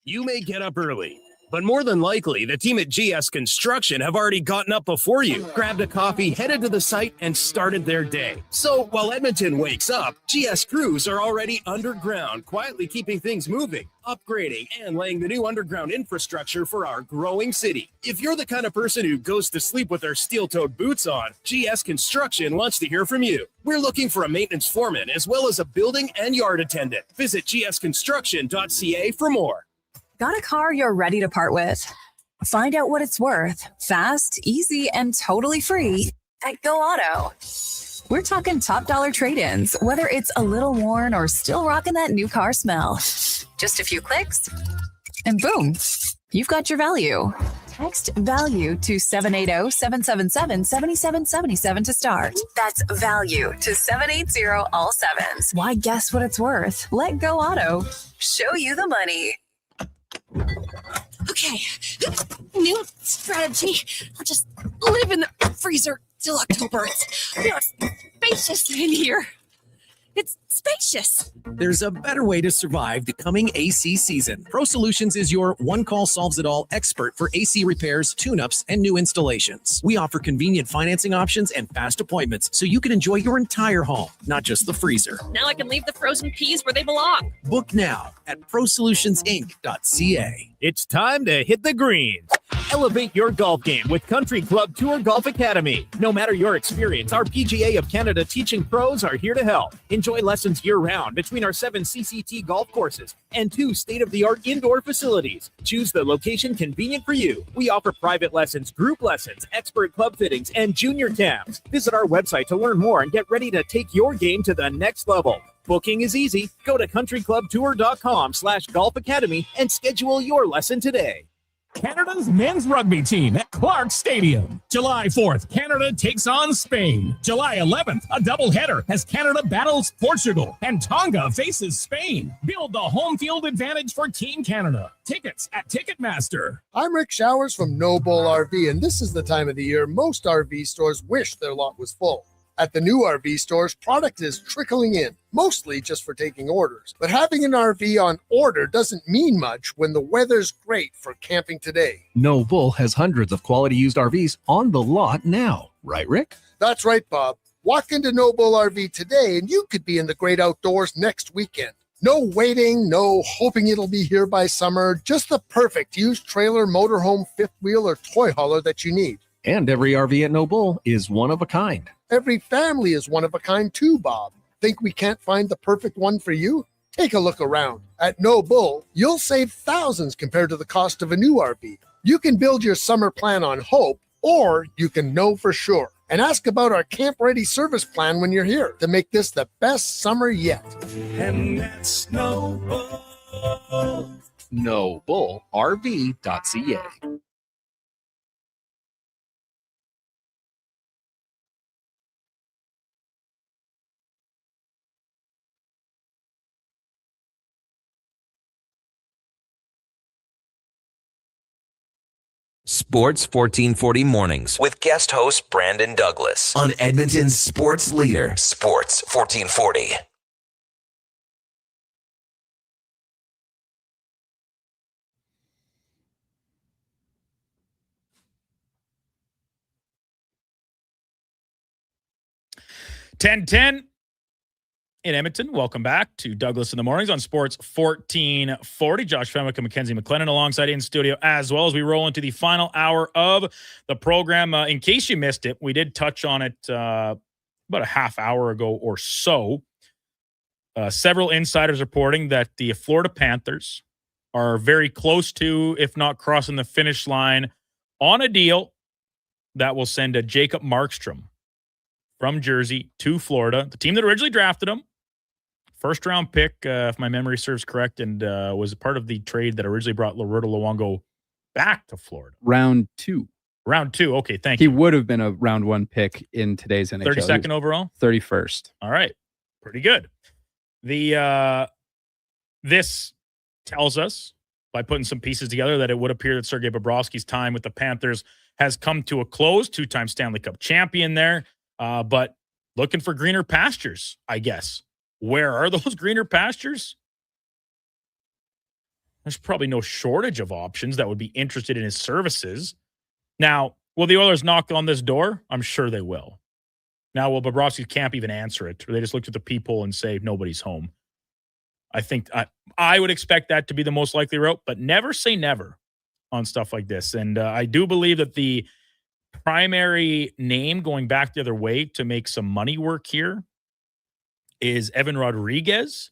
You may get up early, but more than likely, the team at GS Construction have already gotten up before you, grabbed a coffee, headed to the site, and started their day. So while Edmonton wakes up, GS crews are already underground, quietly keeping things moving, upgrading, and laying the new underground infrastructure for our growing city. If you're the kind of person who goes to sleep with their steel-toed boots on, GS Construction wants to hear from you. We're looking for a maintenance foreman as well as a building and yard attendant. Visit gsconstruction.ca for more. Got a car you're ready to part with? Find out what it's worth fast, easy, and totally free at Go Auto. We're talking top dollar trade-ins, whether it's a little worn or still rocking that new car smell. Just a few clicks, and boom, you've got your value. Text value to 780-777-7777 to start. That's value to 780 all sevens. Why guess what it's worth? Let Go Auto show you the money. Okay, new strategy. I'll just live in the freezer till October. It's spacious in here. It's spacious. There's a better way to survive the coming AC season. Pro Solutions is your one-call solves-it-all expert for AC repairs, tune-ups, and new installations. We offer convenient financing options and fast appointments so you can enjoy your entire home, not just the freezer. Now I can leave the frozen peas where they belong. Book now at prosolutionsinc.ca. It's time to hit the greens. Elevate your golf game with Country Club Tour Golf Academy. No matter your experience, our PGA of Canada teaching pros are here to help. Enjoy lessons year-round between our 7 CCT golf courses and 2 state-of-the-art indoor facilities. Choose the location convenient for you. We offer private lessons, group lessons, expert club fittings, and junior cams. Visit our website to learn more and get ready to take your game to the next level. Booking is easy. Go to countryclubtour.com/golf academy and schedule your lesson today. Canada's men's rugby team at Clark Stadium. July 4th, Canada takes on Spain. July 11th, a doubleheader as Canada battles Portugal and Tonga faces Spain. Build the home field advantage for Team Canada. Tickets at Ticketmaster. I'm Rick Showers from No Bull RV, and this is the time of the year most RV stores wish their lot was full. At the new RV stores, product is trickling in, mostly just for taking orders. But having an RV on order doesn't mean much when the weather's great for camping today. No Bull has hundreds of quality used RVs on the lot now. Right, Rick? That's right, Bob. Walk into No Bull RV today and you could be in the great outdoors next weekend. No waiting, no hoping it'll be here by summer, just the perfect used trailer, motorhome, fifth wheel, or toy hauler that you need. And every RV at No Bull is one of a kind. Every family is one of a kind too, Bob. Think we can't find the perfect one for you? Take a look around. At No Bull, you'll save thousands compared to the cost of a new RV. You can build your summer plan on hope, or you can know for sure. And ask about our Camp Ready service plan when you're here to make this the best summer yet. And that's No Bull. NoBullRV.ca. Sports 1440 mornings with guest host Brandon Douglas on Edmonton's sports leader, Sports 1440. $10:10 in Edmonton. Welcome back to Douglas in the Mornings on Sports 1440. Josh Fenwick and Mackenzie McLennan alongside in studio as well as we roll into the final hour of the program. In case you missed it, we did touch on it about a half hour ago or so. Several insiders reporting that the Florida Panthers are very close to, if not crossing the finish line, on a deal that will send a Jacob Markstrom from Jersey to Florida, the team that originally drafted him. First round pick, if my memory serves correct, and was part of the trade that originally brought Roberto Luongo back to Florida. Round two. Okay, thank you. He would have been a round one pick in today's NHL. 32nd overall? 31st. All right. Pretty good. This tells us, by putting some pieces together, that it would appear that Sergei Bobrovsky's time with the Panthers has come to a close. Two-time Stanley Cup champion there. But looking for greener pastures, I guess. Where are those greener pastures? There's probably no shortage of options that would be interested in his services. Now, will the Oilers knock on this door? I'm sure they will. Now, will Bobrovsky camp even answer it? Or they just look at the peephole and say, nobody's home? I think I would expect that to be the most likely route, but never say never on stuff like this. And I do believe that the primary name going back the other way to make some money work here is Evan Rodriguez.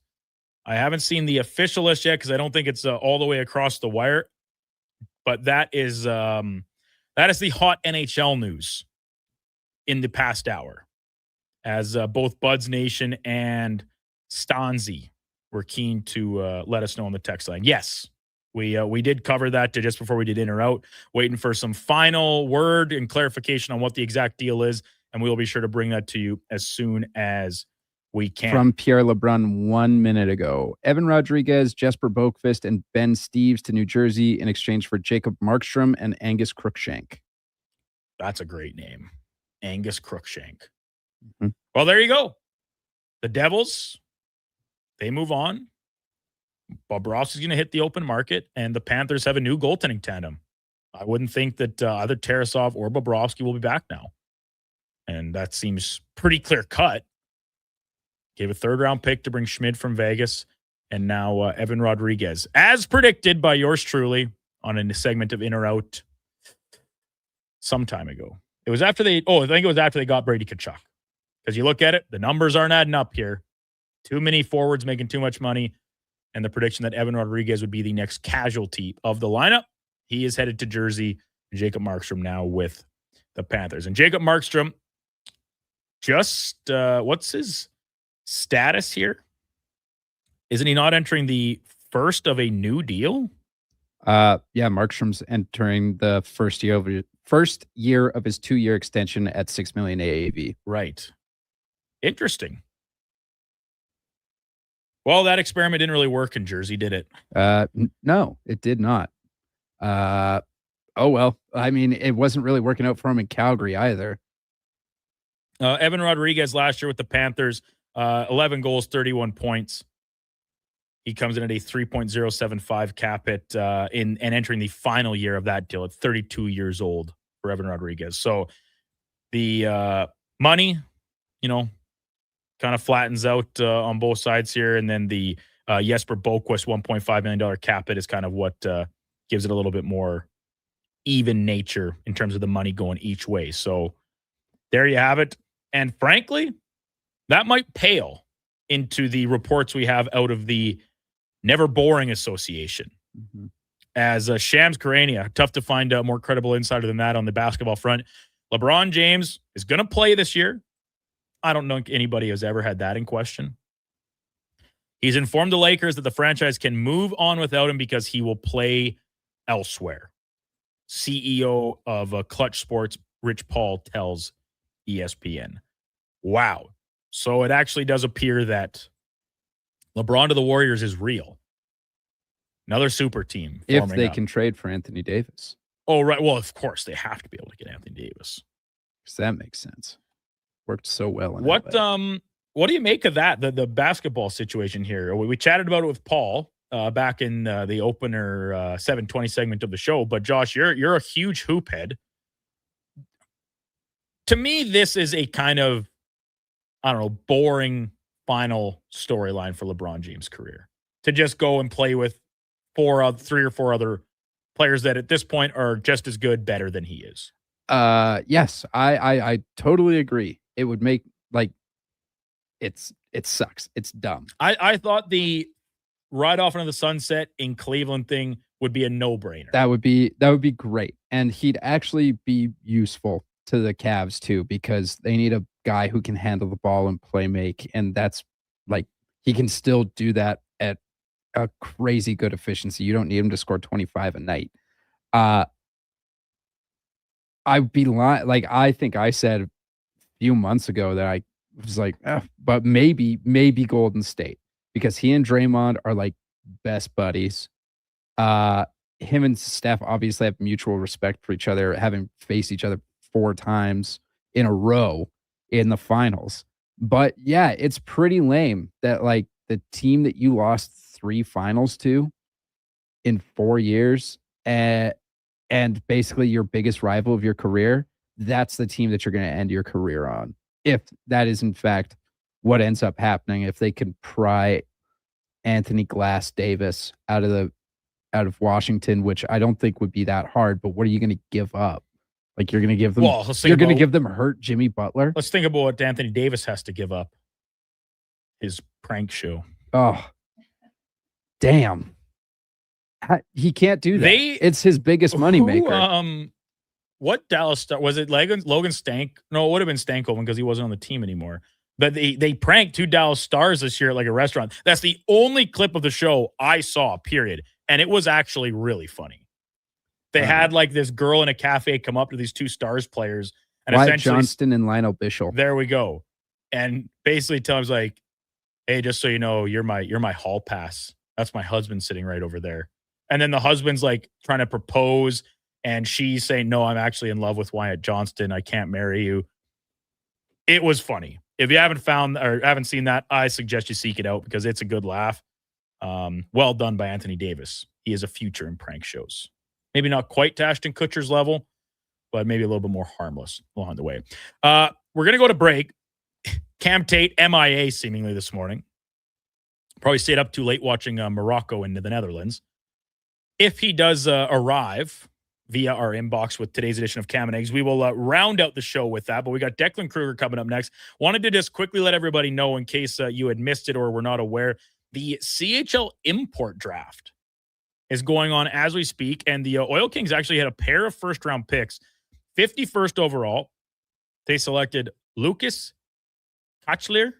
I haven't seen the official list yet because I don't think it's all the way across the wire, but that is the hot NHL news in the past hour, as both Buds Nation and Stanzi were keen to let us know on the text line. Yes, we did cover that just before we did in or out, waiting for some final word and clarification on what the exact deal is, and we will be sure to bring that to you as soon as we can. From Pierre LeBrun 1 minute ago, Evan Rodriguez, Jesper Boqvist, and Ben Steeves to New Jersey in exchange for Jacob Markstrom and Angus Crookshank. That's a great name. Angus Crookshank. Mm-hmm. Well, there you go. The Devils, they move on. Bobrovsky's going to hit the open market, and the Panthers have a new goaltending tandem. I wouldn't think that either Tarasov or Bobrovsky will be back now. And that seems pretty clear cut. Gave a third-round pick to bring Schmid from Vegas, and now Evan Rodriguez, as predicted by yours truly on a segment of In or Out some time ago. It was after I think it was after they got Brady Tkachuk. Because you look at it, the numbers aren't adding up here. Too many forwards making too much money, and the prediction that Evan Rodriguez would be the next casualty of the lineup. He is headed to Jersey. Jacob Markstrom now with the Panthers. And Jacob Markstrom, just what's his status here? Isn't he not entering the first of a new deal? Yeah, Markstrom's entering the first year of his 2-year extension at $6 million AAV. Right. Interesting. Well, that experiment didn't really work in Jersey, did it? No, it did not. Oh well. I mean, it wasn't really working out for him in Calgary either. Evan Rodriguez last year with the Panthers, 11 goals, 31 points. He comes in at a 3.075 cap hit and entering the final year of that deal at 32 years old for Evan Rodriguez. So the money, kind of flattens out on both sides here. And then the Jesper Boquist $1.5 million cap hit is kind of what gives it a little bit more even nature in terms of the money going each way. So there you have it. And frankly, that might pale into the reports we have out of the Never Boring Association. Mm-hmm. As Shams Charania, tough to find a more credible insider than that on the basketball front. LeBron James is going to play this year. I don't know if anybody has ever had that in question. He's informed the Lakers that the franchise can move on without him because he will play elsewhere. CEO of Clutch Sports, Rich Paul, tells ESPN. Wow. So it actually does appear that LeBron to the Warriors is real. Another super team. If they can trade for Anthony Davis. Oh, right. Well, of course, they have to be able to get Anthony Davis. Because that makes sense. Worked so well. What do you make of that, the basketball situation here? We chatted about it with Paul back in the opener 720 segment of the show. But, Josh, you're a huge hoop head. To me, this is a kind of, boring final storyline for LeBron James' career. To just go and play with 3 or 4 other players that at this point are just as good, better than he is. Yes, I totally agree. It would make it sucks. It's dumb. I thought the ride off into the sunset in Cleveland thing would be a no-brainer. That would be great. And he'd actually be useful to the Cavs too, because they need a guy who can handle the ball and play make. And that's he can still do that at a crazy good efficiency. You don't need him to score 25 a night. I'd be lying. I think I said a few months ago that I was but maybe Golden State, because he and Draymond are best buddies. Him and Steph obviously have mutual respect for each other, having faced each other 4 times in a row in the finals. But yeah, it's pretty lame that the team that you lost 3 finals to in 4 years and basically your biggest rival of your career, that's the team that you're going to end your career on. If that is in fact what ends up happening, if they can pry Anthony Glass Davis out of Washington, which I don't think would be that hard, but what are you going to give up? You're going to give them give them hurt Jimmy Butler? Let's think about what Anthony Davis has to give up. His prank show. Oh, damn. He can't do that. It's his biggest moneymaker. What Dallas Star was it? Logan Stank? No, it would have been Stankoven because he wasn't on the team anymore. But they pranked 2 Dallas Stars this year at a restaurant. That's the only clip of the show I saw, period. And it was actually really funny. They had this girl in a cafe come up to these 2 Stars players and Wyatt essentially Johnston and Lionel Bishop. There we go. And basically tell him hey, just so you know, you're my hall pass. That's my husband sitting right over there. And then the husband's trying to propose, and she's saying, no, I'm actually in love with Wyatt Johnston. I can't marry you. It was funny. If you haven't found or haven't seen that, I suggest you seek it out because it's a good laugh. Well done by Anthony Davis. He has a future in prank shows. Maybe not quite to Ashton Kutcher's level, but maybe a little bit more harmless along the way. We're going to go to break. Cam Tate, MIA seemingly this morning. Probably stayed up too late watching Morocco into the Netherlands. If he does arrive via our inbox with today's edition of Cam and Eggs, we will round out the show with that. But we got Declan Kruger coming up next. Wanted to just quickly let everybody know, in case you had missed it or were not aware, the CHL import draft is going on as we speak. And the Oil Kings actually had a pair of first-round picks. 51st overall, they selected Lucas Kachler.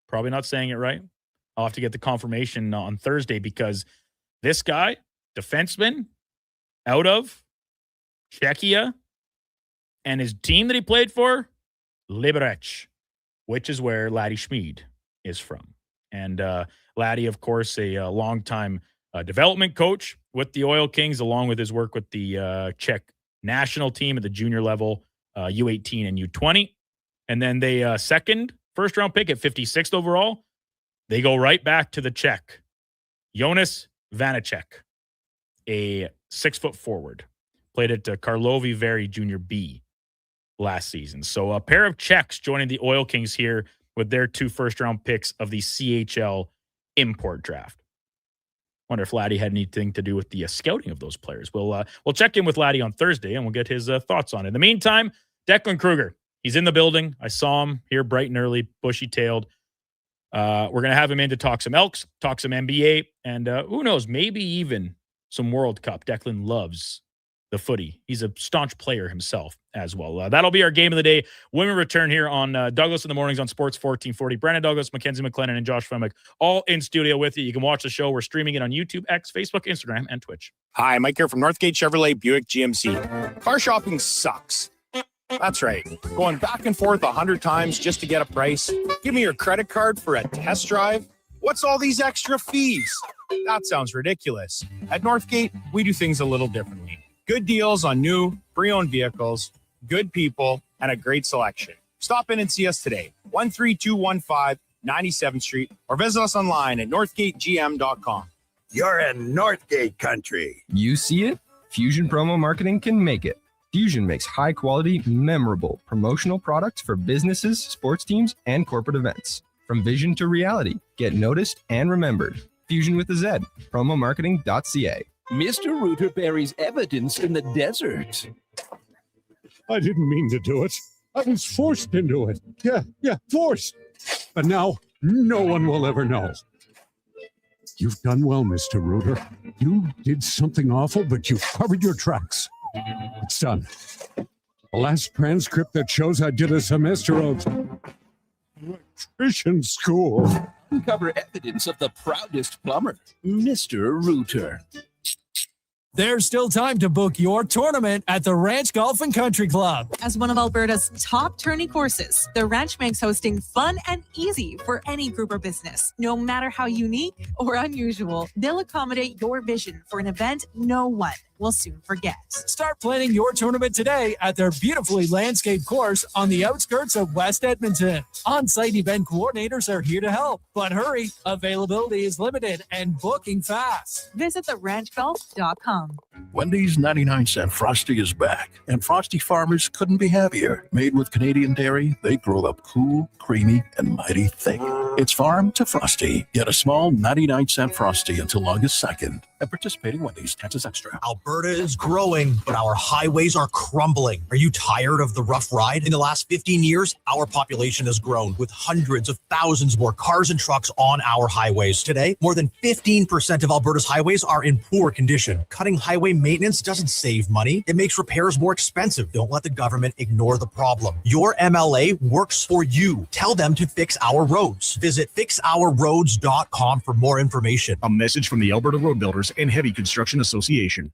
Probably not saying it right. I'll have to get the confirmation on Thursday because this guy defenseman out of Czechia, and his team that he played for, Liberec, which is where Laddie Schmid is from. And Laddie, of course, a longtime development coach with the Oil Kings, along with his work with the Czech national team at the junior level, U18 and U20. And then they second first-round pick at 56th overall. They go right back to the Czech, Jonas Vanacek, a 6-foot forward. Played at Karlovy Vary Junior B last season. So a pair of Czechs joining the Oil Kings here with their 2 first-round picks of the CHL import draft. Wonder if Laddie had anything to do with the scouting of those players. We'll check in with Laddie on Thursday, and we'll get his thoughts on it. In the meantime, Declan Kruger, he's in the building. I saw him here bright and early, bushy-tailed. We're going to have him in to talk some Elks, talk some NBA, and who knows, maybe even some World Cup. Declan loves the footy. He's a staunch player himself as well. That'll be our game of the day when we return here on Douglas in the Mornings on Sports 1440. Brandon Douglas, Mackenzie McLennan, and Josh Femick all in studio with you. You can watch the show. We're streaming it on YouTube, X, Facebook, Instagram, and Twitch. Hi, Mike here from Northgate Chevrolet Buick GMC. Car shopping sucks. That's right. Going back and forth 100 times just to get a price. Give me your credit card for a test drive. What's all these extra fees? That sounds ridiculous. At Northgate, we do things a little differently. Good deals on new, pre-owned vehicles, good people, and a great selection. Stop in and see us today, 13215 97th Street, or visit us online at northgategm.com. You're in Northgate country. You see it? Fusion Promo Marketing can make it. Fusion makes high-quality, memorable promotional products for businesses, sports teams, and corporate events. From vision to reality, get noticed and remembered. Fusion with a Z, promomarketing.ca. Mr. Reuter buries evidence in the desert. I didn't mean to do it. I was forced into it. Yeah, forced. But now, no one will ever know. You've done well, Mr. Reuter. You did something awful, but you've covered your tracks. It's done. The last transcript that shows I did a semester of electrician school. Uncover evidence of the proudest plumber, Mr. Reuter. There's still time to book your tournament at the Ranch Golf and Country Club. As one of Alberta's top tourney courses, the Ranch makes hosting fun and easy for any group or business. No matter how unique or unusual, they'll accommodate your vision for an event no one will soon forget. Start planning your tournament today at their beautifully landscaped course on the outskirts of West Edmonton. On-site event coordinators are here to help, but hurry, availability is limited and booking fast. Visit theranchgolf.com. Wendy's 99-cent Frosty is back, and Frosty farmers couldn't be happier. Made with Canadian dairy, they grow up cool, creamy, and mighty thick. It's farm to Frosty. Get a small 99-cent Frosty until August 2nd at participating Wendy's. Taxes extra. Alberta is growing, but our highways are crumbling. Are you tired of the rough ride? In the last 15 years, our population has grown with hundreds of thousands more cars and trucks on our highways. Today, more than 15% of Alberta's highways are in poor condition. Cutting highway maintenance doesn't save money. It makes repairs more expensive. Don't let the government ignore the problem. Your MLA works for you. Tell them to fix our roads. Visit fixourroads.com for more information. A message from the Alberta Road Builders and Heavy Construction Association.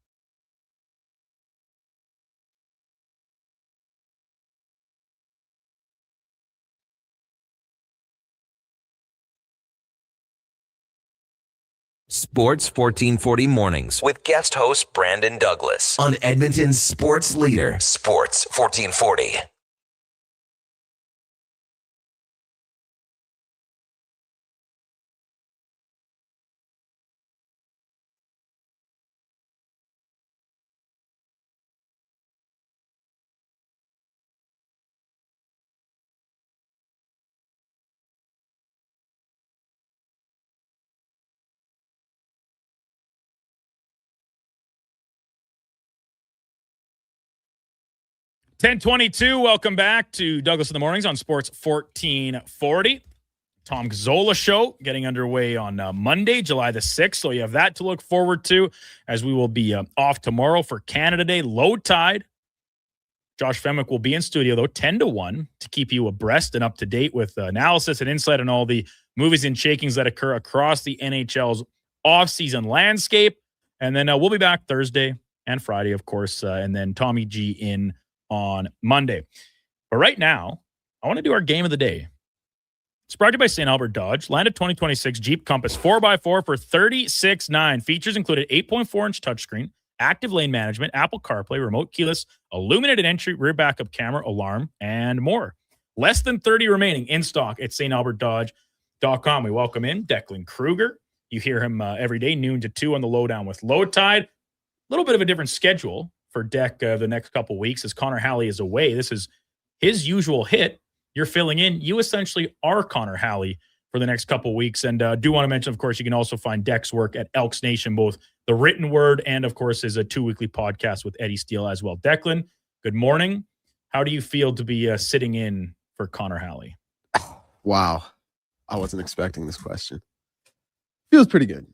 Sports 1440 Mornings with guest host Brandon Douglas on Edmonton's sports leader, Sports 1440. $10:22. Welcome back to Douglas in the Mornings on Sports 1440. Tom Gazzola Show getting underway on Monday, July the 6th. So you have that to look forward to as we will be off tomorrow for Canada Day. Low tide. Josh Femick will be in studio, though, 10 to 1 to keep you abreast and up to date with analysis and insight on all the movies and shakings that occur across the NHL's offseason landscape. And then we'll be back Thursday and Friday, of course, and then Tommy G in on Monday. But right now, I want to do our game of the day. It's brought to you by St. Albert Dodge. Land a 2026 Jeep Compass 4x4 for $36,900. Features included 8.4-inch touchscreen, active lane management, Apple CarPlay, remote keyless, illuminated entry, rear backup camera, alarm, and more. Less than 30 remaining in stock at stalbertdodge.com. We welcome in Declan Kruger. You hear him every day, noon to 2 on the Lowdown with Low Tide. A little bit of a different schedule for Deck the next couple weeks as Connor Halley is away. This is his usual hit. You're filling in. You essentially are Connor Halley for the next couple weeks. And do want to mention, of course, you can also find Deck's work at Elks Nation, both the written word and, of course, his 2-weekly podcast with Eddie Steele as well. Declan, good morning. How do you feel to be sitting in for Connor Halley? Wow. I wasn't expecting this question. Feels pretty good.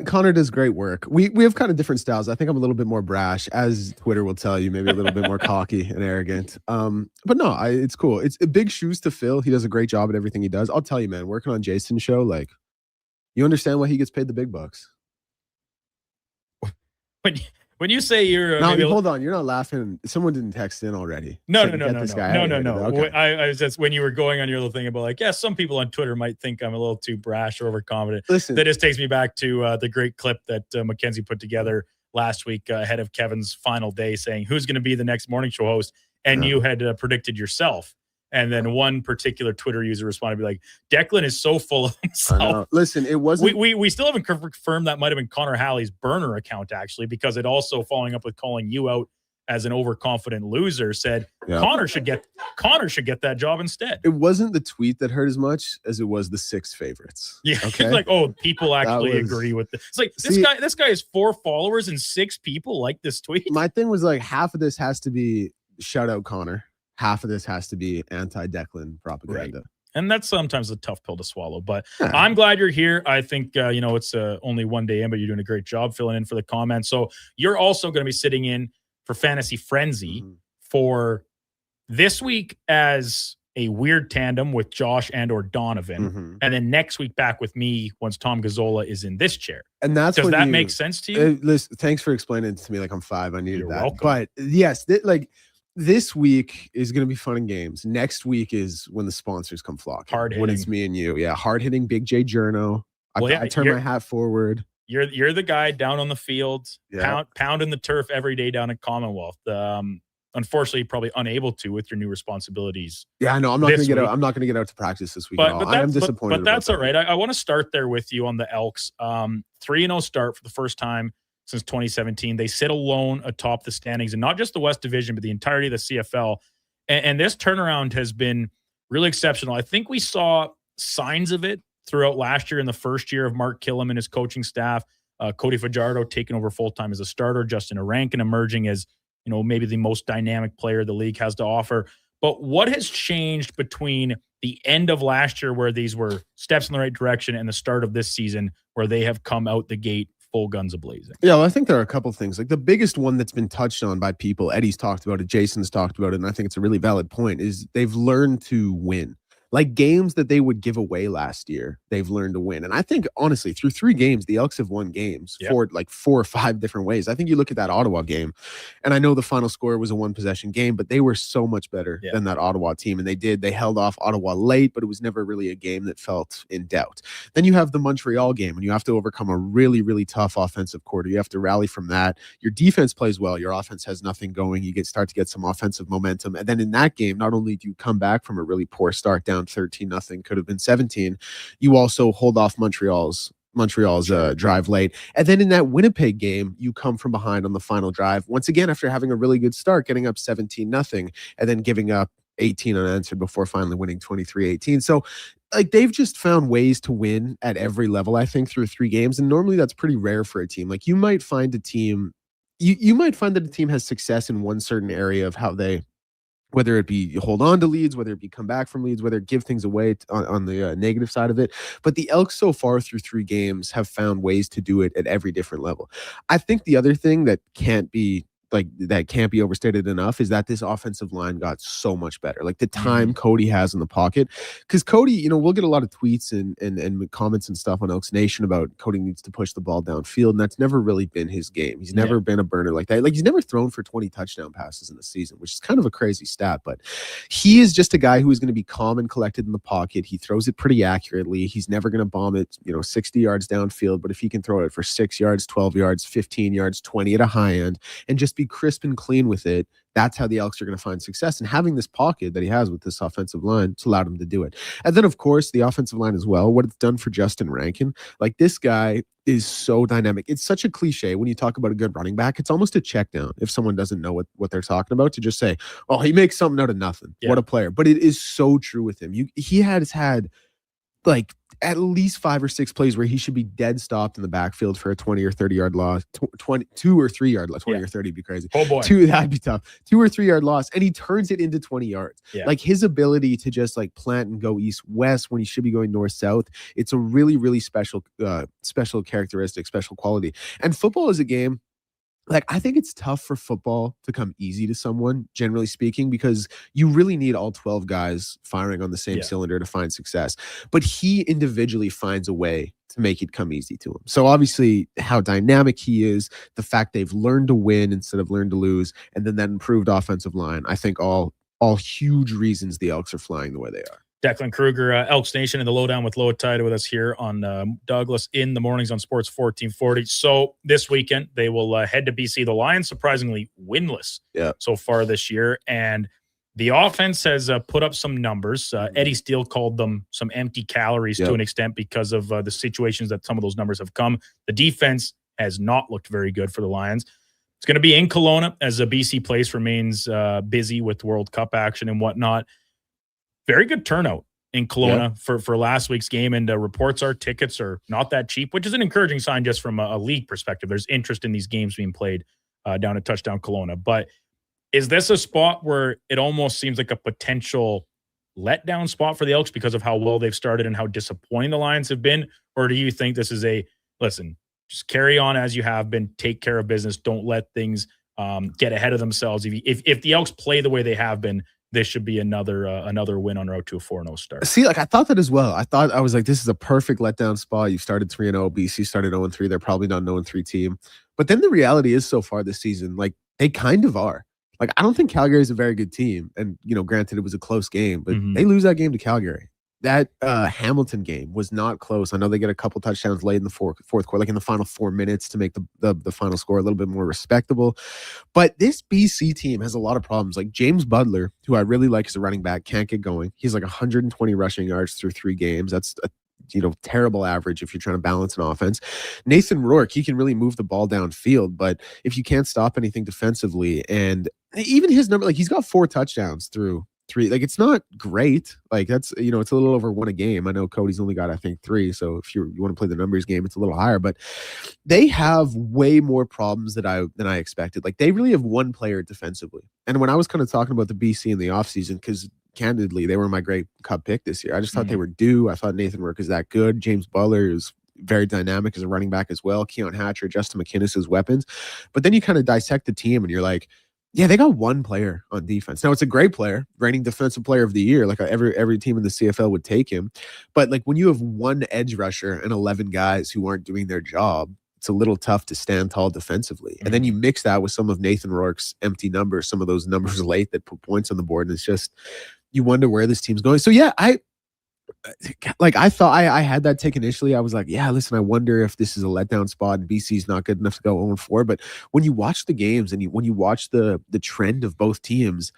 Connor does great work. We have kind of different styles. I think I'm a little bit more brash, as Twitter will tell you, maybe a little bit more cocky and arrogant. But no, it's cool. It's big shoes to fill. He does a great job at everything he does. I'll tell you, man, working on Jason's show, like, you understand why he gets paid the big bucks. When you say you're hold on, you're not laughing. Someone didn't text in already. No. Okay. I was just, when you were going on your little thing about like, yeah, some people on Twitter might think I'm a little too brash or overconfident. Listen, that just takes me back to the great clip that Mackenzie put together last week ahead of Kevin's final day, saying who's going to be the next morning show host, and you had predicted yourself. And then one particular Twitter user responded, be like, Declan is so full of himself. Listen, it wasn't. We still haven't confirmed that might have been Connor Halley's burner account, actually, because it also, following up with calling you out as an overconfident loser, said Connor should get that job instead. It wasn't the tweet that hurt as much as it was the 6 favorites. Yeah, okay? Like, oh, people actually agree with this. It's like, this guy has 4 followers and 6 people like this tweet. My thing was like, half of this has to be shout out Connor. Half of this has to be anti-Declan propaganda. Right. And that's sometimes a tough pill to swallow. But I'm glad you're here. I think, it's only one day in, but you're doing a great job filling in for the comments. So you're also going to be sitting in for Fantasy Frenzy for this week as a weird tandem with Josh and or Donovan. And then next week back with me once Tom Gazzola is in this chair. And does that make sense to you? Listen, thanks for explaining it to me like I'm 5. I needed You're that. welcome. But yes, this week is going to be fun and games. Next week is when the sponsors come flocking. Hard-hitting. When it's me and you. Yeah, hard-hitting Big J Journo. I turn my hat forward. You're the guy down on the field, pounding the turf every day down at Commonwealth. Unfortunately, probably unable to with your new responsibilities. Yeah, I know. I'm not going to get out to practice this week at all. I am disappointed. But that's all right. I want to start there with you on the Elks. 3-0 start for the first time since 2017. They sit alone atop the standings, and not just the West Division, but the entirety of the CFL. And this turnaround has been really exceptional. I think we saw signs of it throughout last year in the first year of Mark Killam and his coaching staff. Cody Fajardo taking over full-time as a starter, Justin Arankin emerging as, maybe the most dynamic player the league has to offer. But what has changed between the end of last year, where these were steps in the right direction, and the start of this season, where they have come out the gate full guns a-blazing? Yeah, well, I think there are a couple of things. Like the biggest one that's been touched on by people, Eddie's talked about it, Jason's talked about it, and I think it's a really valid point, is they've learned to win. Like games that they would give away last year, they've learned to win. And I think, honestly, through 3 games, the Elks have won games for like 4 or 5 different ways. I think you look at that Ottawa game, and I know the final score was a 1-possession game, but they were so much better than that Ottawa team. And they held off Ottawa late, but it was never really a game that felt in doubt. Then you have the Montreal game, and you have to overcome a really, really tough offensive quarter. You have to rally from that. Your defense plays well. Your offense has nothing going. You start to get some offensive momentum. And then in that game, not only do you come back from a really poor start down 13-0, could have been 17, you also hold off Montreal's drive late. And then in that Winnipeg game, you come from behind on the final drive, once again after having a really good start, getting up 17-0, and then giving up 18 unanswered before finally winning 23-18. So like they've just found ways to win at every level, I think, through 3 games. And normally that's pretty rare for a team. Like you might find a team, you might find that a team has success in one certain area of how they, whether it be hold on to leads, whether it be come back from leads, whether it give things away on the negative side of it. But the Elks so far through 3 games have found ways to do it at every different level. I think the other thing that can't be that can't be overstated enough is that this offensive line got so much better. Like the time Cody has in the pocket, because Cody, we'll get a lot of tweets and comments and stuff on Elks Nation about Cody needs to push the ball downfield, and that's never really been his game. He's never been a burner like that. Like he's never thrown for 20 touchdown passes in the season, which is kind of a crazy stat, but he is just a guy who is going to be calm and collected in the pocket. He throws it pretty accurately. He's never going to bomb it, 60 yards downfield, but if he can throw it for 6 yards, 12 yards, 15 yards, 20 at a high end, and just be crisp and clean with it, that's how the Elks are going to find success. And having this pocket that he has with this offensive line, it's allowed him to do it. And then, of course, the offensive line as well, what it's done for Justin Rankin. Like, this guy is so dynamic. It's such a cliche when you talk about a good running back. It's almost a check down if someone doesn't know what they're talking about, to just say, oh, he makes something out of nothing. Yeah. What a player. But it is so true with him. He has had like at least 5 or 6 plays where he should be dead stopped in the backfield for a 20 or 30 yard loss, 2 or 3 yard loss. 20 or 30 would be crazy. Oh boy. That'd be tough. 2 or 3 yard loss, and he turns it into 20 yards. Yeah. Like his ability to just like plant and go east west when he should be going north south. It's a really, really special characteristic, special quality. And football is a game. Like, I think it's tough for football to come easy to someone, generally speaking, because you really need all 12 guys firing on the same cylinder to find success. But he individually finds a way to make it come easy to him. So obviously how dynamic he is, the fact they've learned to win instead of learned to lose, and then that improved offensive line, I think all huge reasons the Elks are flying the way they are. Declan Kruger, Elks Nation, and the Lowdown with Low Tide with us here on Douglas in the mornings on Sports 1440. So this weekend, they will head to BC. The Lions, surprisingly winless so far this year. And the offense has put up some numbers. Eddie Steele called them some empty calories to an extent because of the situations that some of those numbers have come. The defense has not looked very good for the Lions. It's going to be in Kelowna as the BC place remains busy with World Cup action and whatnot. Very good turnout in Kelowna for last week's game, and reports are tickets are not that cheap, which is an encouraging sign just from a league perspective. There's interest in these games being played down at Touchdown Kelowna. But is this a spot where it almost seems like a potential letdown spot for the Elks because of how well they've started and how disappointing the Lions have been? Or do you think this is listen, just carry on as you have been, take care of business, don't let things get ahead of themselves? If the Elks play the way they have been, this should be another win on road to a 4-0 start. See, like I thought that as well. I was like, this is a perfect letdown spot. You started 3-0. BC started 0-3. They're probably not an 0-3 team. But then the reality is, so far this season, like they kind of are. Like I don't think Calgary is a very good team. And granted, it was a close game, but they lose that game to Calgary. That Hamilton game was not close. I know they get a couple touchdowns late in the fourth quarter, like in the final 4 minutes to make the final score a little bit more respectable. But this BC team has a lot of problems. Like James Butler, who I really like as a running back, can't get going. He's like 120 rushing yards through 3 games. That's a terrible average if you're trying to balance an offense. Nathan Rourke, he can really move the ball downfield, but if you can't stop anything defensively, and even his number, like he's got 4 touchdowns through 3, like it's not great. Like that's it's a little over 1 a game. I know Cody's only got I think 3, so if you want to play the numbers game, it's a little higher. But they have way more problems than I expected. Like they really have one player defensively. And when I was kind of talking about the BC in the offseason, because candidly they were my great Cup pick this year, I just thought they were due. I thought Nathan Rourke is that good. James Butler is very dynamic as a running back as well. Keon Hatcher, Justin McInnes as weapons. But then you kind of dissect the team and you're like, yeah, they got one player on defense. Now, it's a great player, reigning defensive player of the year. Like every team in the CFL would take him. But like when you have one edge rusher and 11 guys who aren't doing their job, it's a little tough to stand tall defensively. And then you mix that with some of Nathan Rourke's empty numbers, some of those numbers late that put points on the board. And it's just, you wonder where this team's going. So yeah, I thought I had that take initially. I was like, yeah, listen, I wonder if this is a letdown spot and BC's not good enough to go 0-4. But when you watch the games and when you watch the trend of both teams,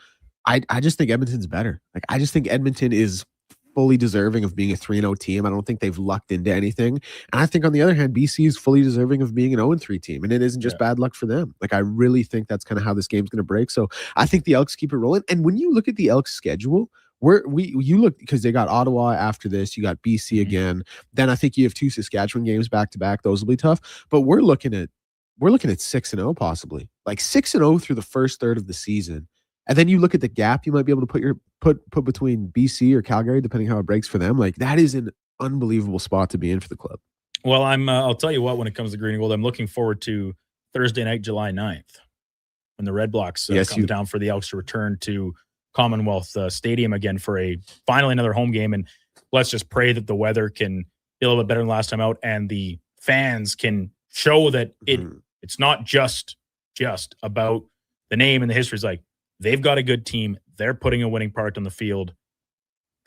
I just think Edmonton's better. Like I just think Edmonton is fully deserving of being a 3-0 team. I don't think they've lucked into anything. And I think on the other hand, BC is fully deserving of being an 0-3 team. And it isn't just bad luck for them. Like I really think that's kind of how this game's going to break. So I think the Elks keep it rolling. And when you look at the Elks schedule, you look, because they got Ottawa after this, you got BC again. Then I think you have 2 Saskatchewan games back to back. Those will be tough. But we're looking at 6-0 possibly, like 6-0 through the first third of the season. And then you look at the gap you might be able to put between BC or Calgary, depending how it breaks for them. Like that is an unbelievable spot to be in for the club. Well, I'll tell you what, when it comes to green and gold, I'm looking forward to Thursday night, July 9th. when the Red Blacks Yes, come down for the Elks to return to Commonwealth Stadium again for finally another home game. And let's just pray that the weather can be a little bit better than last time out, and the fans can show that it's not just about the name and the history. It's like they've got a good team. They're putting a winning product on the field.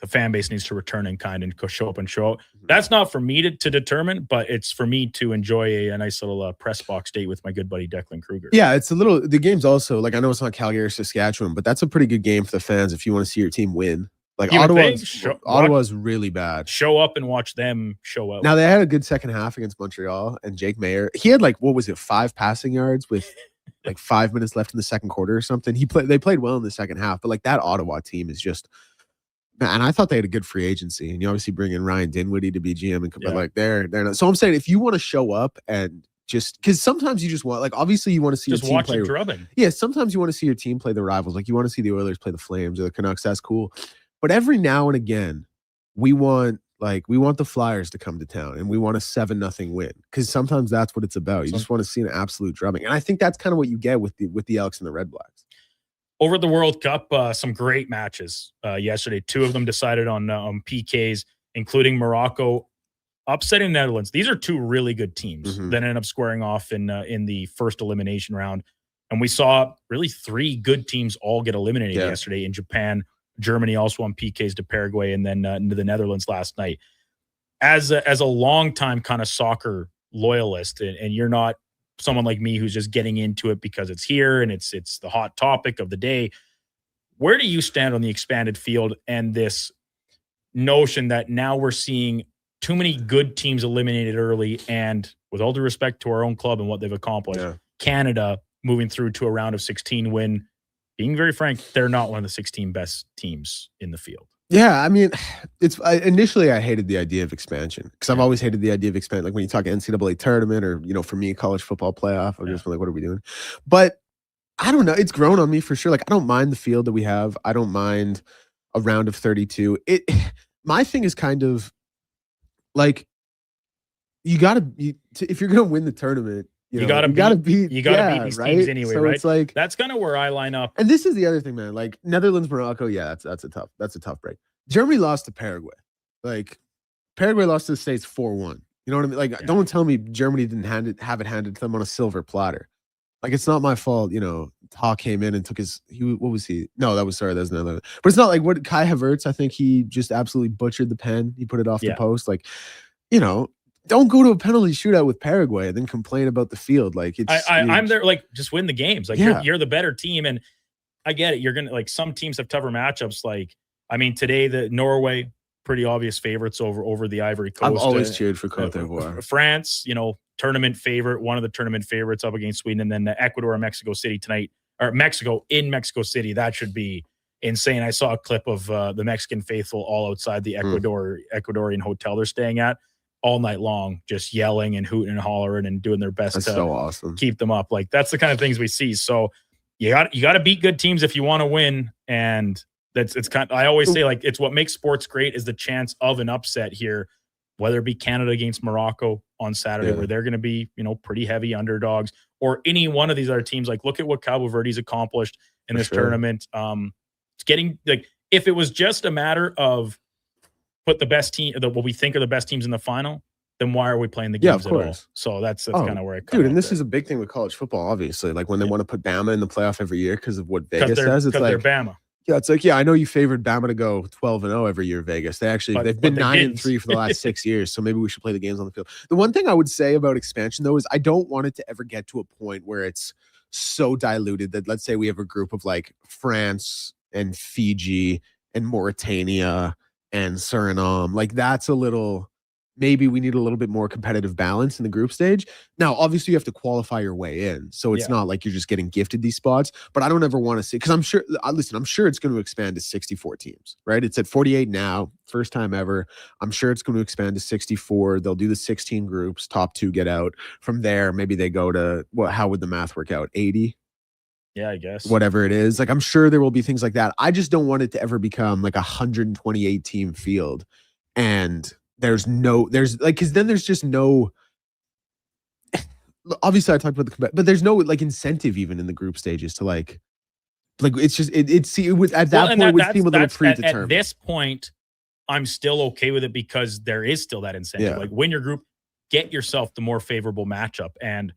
The fan base needs to return in kind and show up and show out. That's not for me to determine, but it's for me to enjoy a nice little press box date with my good buddy Declan Kruger. Yeah, the game's also, like, I know it's not Calgary or Saskatchewan, but that's a pretty good game for the fans if you want to see your team win. Like, Ottawa's really bad. Show up and watch them show out. Now, they had a good second half against Montreal, and Jake Mayer, he had, like, 5 passing yards with like 5 minutes left in the second quarter or something. They played well in the second half, but like that Ottawa team is just, and I thought they had a good free agency, and you obviously bring in Ryan Dinwiddie to be GM, but like they're not. So I'm saying if you want to show up and just because sometimes you just want, like, obviously you want to see just your team watch play. it drubbing. Yeah, sometimes you want to see your team play the rivals. Like you want to see the Oilers play the Flames or the Canucks. That's cool. But every now and again, we want the Flyers to come to town, and we want a 7-0 win, because sometimes that's what it's about. You just want to see an absolute drubbing, and I think that's kind of what you get with the Elks and the Red Blacks. Over at the World Cup, some great matches yesterday. 2 of them decided on PKs, including Morocco upsetting Netherlands. These are 2 really good teams that ended up squaring off in the first elimination round. And we saw really 3 good teams all get eliminated yesterday in Japan. Germany also on PKs to Paraguay, and then into the Netherlands last night. As a long-time kind of soccer loyalist, and you're not someone like me who's just getting into it because it's here and it's the hot topic of the day, where do you stand on the expanded field and this notion that now we're seeing too many good teams eliminated early, and with all due respect to our own club and what they've accomplished, Canada moving through to a round of 16 win, being very frank, they're not one of the 16 best teams in the field. Yeah, I mean, initially I hated the idea of expansion, because I've always hated the idea of expansion. Like when you talk NCAA tournament or, for me, college football playoff, I'm just like, what are we doing? But I don't know. It's grown on me for sure. Like, I don't mind the field that we have. I don't mind a round of 32. My thing is kind of like, if you're going to win the tournament, you gotta beat these teams anyway, so right? It's like, that's kind of where I line up. And this is the other thing, man. Like Netherlands, Morocco, that's a tough break. Germany lost to Paraguay. Like Paraguay lost to the States 4-1. You know what I mean? Like, don't tell me Germany didn't have it handed to them on a silver platter. Like, it's not my fault. Ta came in and took what was he? No, that was another. But it's not like what Kai Havertz. I think he just absolutely butchered the pen. He put it off the post. Like, don't go to a penalty shootout with Paraguay and then complain about the field. Like, I'm there. Like, just win the games. Like, you're the better team, and I get it. You're gonna, like, some teams have tougher matchups. Like, I mean, today the Norway, pretty obvious favorites over the Ivory Coast. I've always cheered for Cote d'Ivoire. France, tournament favorite, one of the tournament favorites up against Sweden, and then Ecuador and Mexico City tonight, or Mexico in Mexico City. That should be insane. I saw a clip of the Mexican faithful all outside the Ecuadorian hotel they're staying at, all night long, just yelling and hooting and hollering and doing their best to keep them up. Like, that's the kind of things we see. So you got to beat good teams if you want to win. And I always say, like, it's what makes sports great is the chance of an upset here, whether it be Canada against Morocco on Saturday, where they're going to be, pretty heavy underdogs, or any one of these other teams. Like, look at what Cabo Verde's accomplished in this tournament. It's getting, like, if it was just a matter of put the best team, what we think are the best teams in the final, then why are we playing the games at all? So that's kind of where I come. Dude, and this is a big thing with college football, obviously. Like, when they want to put Bama in the playoff every year because of what Vegas says, it's like they're Bama. Yeah, it's like, I know you favored Bama to go 12-0 every year, Vegas. They've been 9-3 for the last 6 years, so maybe we should play the games on the field. The one thing I would say about expansion, though, is I don't want it to ever get to a point where it's so diluted that, let's say we have a group of like France and Fiji and Mauritania and Suriname. Like, that's a little, maybe we need a little bit more competitive balance in the group stage. Now, obviously you have to qualify your way in. So it's not like you're just getting gifted these spots, but I don't ever want to see, because I'm sure it's going to expand to 64 teams, right? It's at 48 now, first time ever. I'm sure it's going to expand to 64. They'll do the 16 groups, top 2 get out. From there, maybe they go to, how would the math work out? 80? Yeah, I guess. Whatever it is. Like, I'm sure there will be things like that. I just don't want it to ever become like a 128 team field. And because then there's just no, obviously I talked about but there's no like incentive even in the group stages to like it's just it was at that point it would seem a little predetermined. At this point, I'm still okay with it because there is still that incentive. Yeah. Like win your group, get yourself the more favorable matchup. And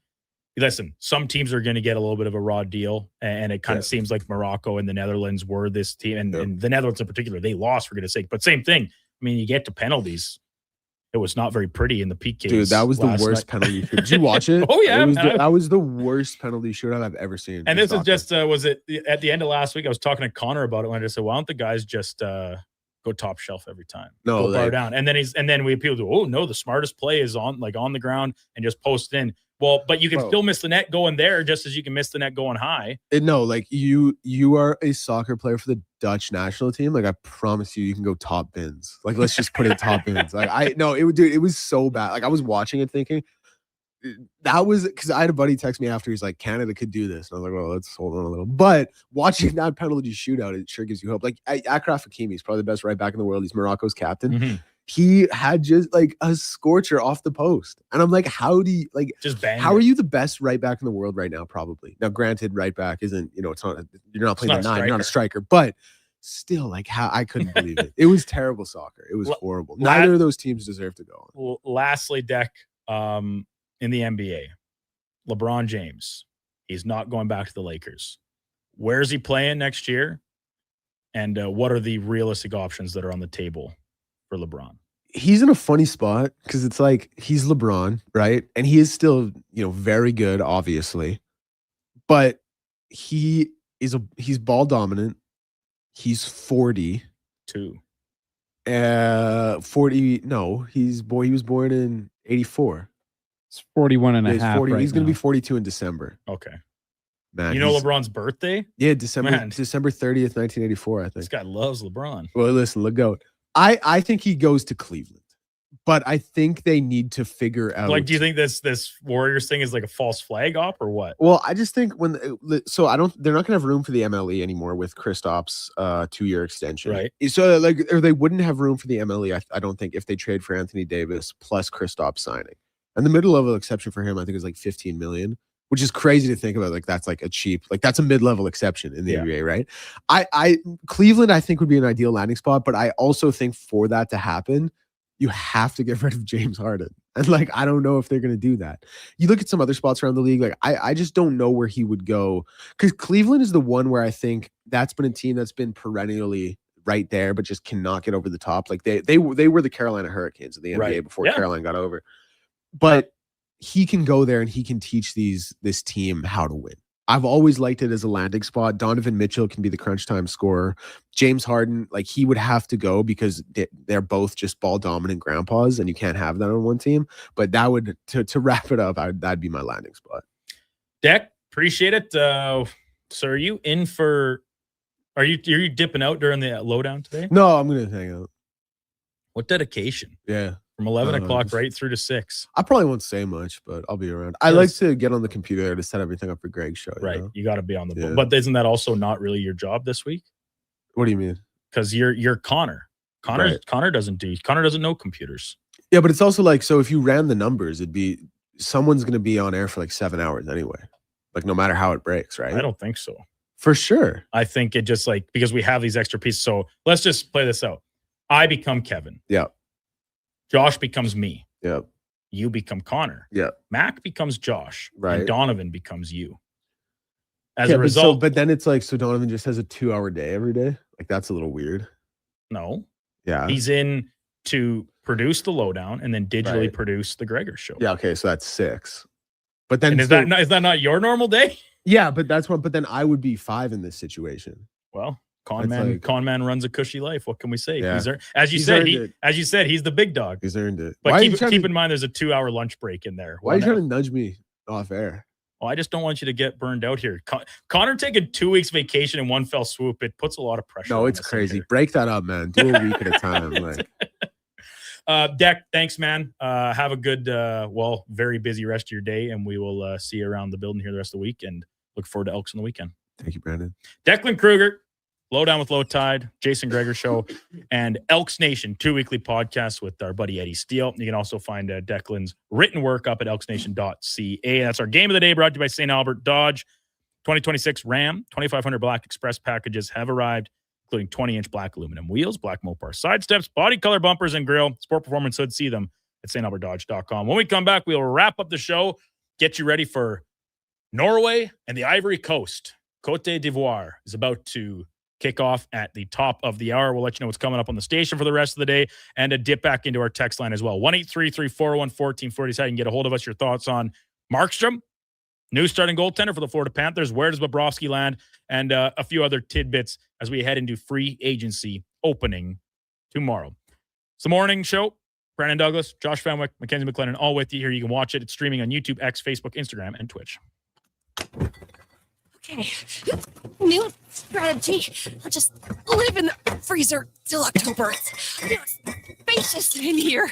listen, some teams are going to get a little bit of a raw deal, and it kind of seems like Morocco and the Netherlands were this team, and the Netherlands in particular, they lost for goodness sake. But same thing. I mean, you get to penalties. It was not very pretty in the PKs. Dude, that was the worst penalty. Did you watch it? Oh yeah, that was the worst penalty shootout I've ever seen. And this is just was it at the end of last week? I was talking to Connor about it when I just said, "Why don't the guys just go top shelf every time? No, go bar down." And then we appeal to, oh no, the smartest play is on the ground and just post in. Well, but you can still miss the net going there just as you can miss the net going high. No, like you are a soccer player for the Dutch national team. Like I promise you can go top bins. Like let's just put it top bins. Like it was so bad. Like I was watching it thinking that was because I had a buddy text me after. He's like, Canada could do this. And I was like, well, let's hold on a little. But watching that penalty shootout, it sure gives you hope. Like Achraf Hakimi is probably the best right back in the world. He's Morocco's captain. Mm-hmm. He had just like a scorcher off the post. And I'm like, how do you like just bang? How are you the best right back in the world right now? Probably. Now, granted, right back isn't, it's not, you're not playing the 9, you're not a striker, but still, like how I couldn't believe it. It was terrible soccer. It was horrible. Neither of those teams deserve to go on. Well, lastly, Deck, in the NBA, LeBron James, he's not going back to the Lakers. Where is he playing next year? And what are the realistic options that are on the table for LeBron? He's in a funny spot because it's like he's LeBron, right? And he is still, very good, obviously. But he's ball dominant. He's 42. 40. No, he was born in 84. It's 41 and a half. 40, right he's going to now. be 42 in December. Okay. Man, you know LeBron's birthday? Yeah, December 30th, 1984, I think. This guy loves LeBron. Well, listen, look out. I think he goes to Cleveland, but I think they need to figure out. Like, do you think this Warriors thing is like a false flag op or what? Well, I just think they're not going to have room for the MLE anymore with Kristaps' 2-year extension. Right. So or they wouldn't have room for the MLE. I don't think if they trade for Anthony Davis plus Kristaps signing. And the mid-level exception for him, I think, is like $15 million. Which is crazy to think about. Like that's like a cheap, like that's a mid-level exception in the NBA, right? Cleveland, I think would be an ideal landing spot, but I also think for that to happen, you have to get rid of James Harden. And like, I don't know if they're going to do that. You look at some other spots around the league, like I just don't know where he would go because Cleveland is the one where I think that's been a team that's been perennially right there, but just cannot get over the top. Like they were the Carolina Hurricanes of the NBA before Carolina got over, but he can go there and he can teach this team how to win. I've always liked it as a landing spot. Donovan Mitchell can be the crunch time scorer. James Harden, like he would have to go because they're both just ball dominant grandpas and you can't have that on one team. But that would, to wrap it up, that'd be my landing spot. Deck, appreciate it. So are you in for, are you dipping out during the lowdown today? No, I'm going to hang out. What dedication? Yeah. From 11 o'clock right through to 6. I probably won't say much, but I'll be around. I like to get on the computer to set everything up for Greg's show. Right. You got to be on the book. Yeah. But isn't that also not really your job this week? What do you mean? Because you're Connor. Connor doesn't know computers. Yeah, but it's also like, so if you ran the numbers, someone's going to be on air for like 7 hours anyway. Like no matter how it breaks, right? I don't think so. For sure. I think it just like, because we have these extra pieces. So let's just play this out. I become Kevin. Yeah. Josh becomes me. Yep. You become Connor. Yep. Mac becomes Josh. Right. And Donovan becomes you. As a result. But then it's like, so Donovan just has a 2-hour day every day? Like that's a little weird. No. Yeah. He's in to produce the lowdown and then digitally produce the Gregor show. Yeah. Okay. So that's 6. But then and is that not your normal day? Yeah, but that's what. But then I would be 5 in this situation. Well, Con man runs a cushy life. What can we say? Yeah. As you said, he's the big dog. He's earned it. But keep in mind, there's a 2-hour lunch break in there. Why are you trying to nudge me off air? Well, I just don't want you to get burned out here. Connor taking 2 weeks vacation in one fell swoop. It puts a lot of pressure. No, it's crazy. Break that up, man. Do a week at a time. Like. Deck, thanks, man. Have a good, very busy rest of your day, and we will see you around the building here the rest of the week. And look forward to Elks on the weekend. Thank you, Brandon. Declan Kruger. Lowdown with Low Tide, Jason Greger Show, and Elks Nation, 2 weekly podcasts with our buddy Eddie Steele. You can also find Declan's written work up at elksnation.ca. That's our game of the day, brought to you by St. Albert Dodge. 2026 Ram 2500 Black Express packages have arrived, including 20-inch black aluminum wheels, black Mopar side steps, body color bumpers, and grille. Sport Performance Hood. See them at stalbertdodge.com. When we come back, we'll wrap up the show, get you ready for Norway and the Ivory Coast. Cote d'Ivoire is about to kick off at the top of the hour. We'll let you know what's coming up on the station for the rest of the day, and a dip back into our text line as well. 1-833-401-1440 is how you can get a hold of us. Your thoughts on Markstrom, new starting goaltender for the Florida Panthers. Where does Bobrovsky land? And a few other tidbits as we head into free agency opening tomorrow. It's the morning show. Brandon Douglas, Josh Fenwick, Mackenzie McLennan, all with you here. You can watch it. It's streaming on YouTube, X, Facebook, Instagram, and Twitch. Okay. New strategy. I'll just live in the freezer till October. It's spacious in here.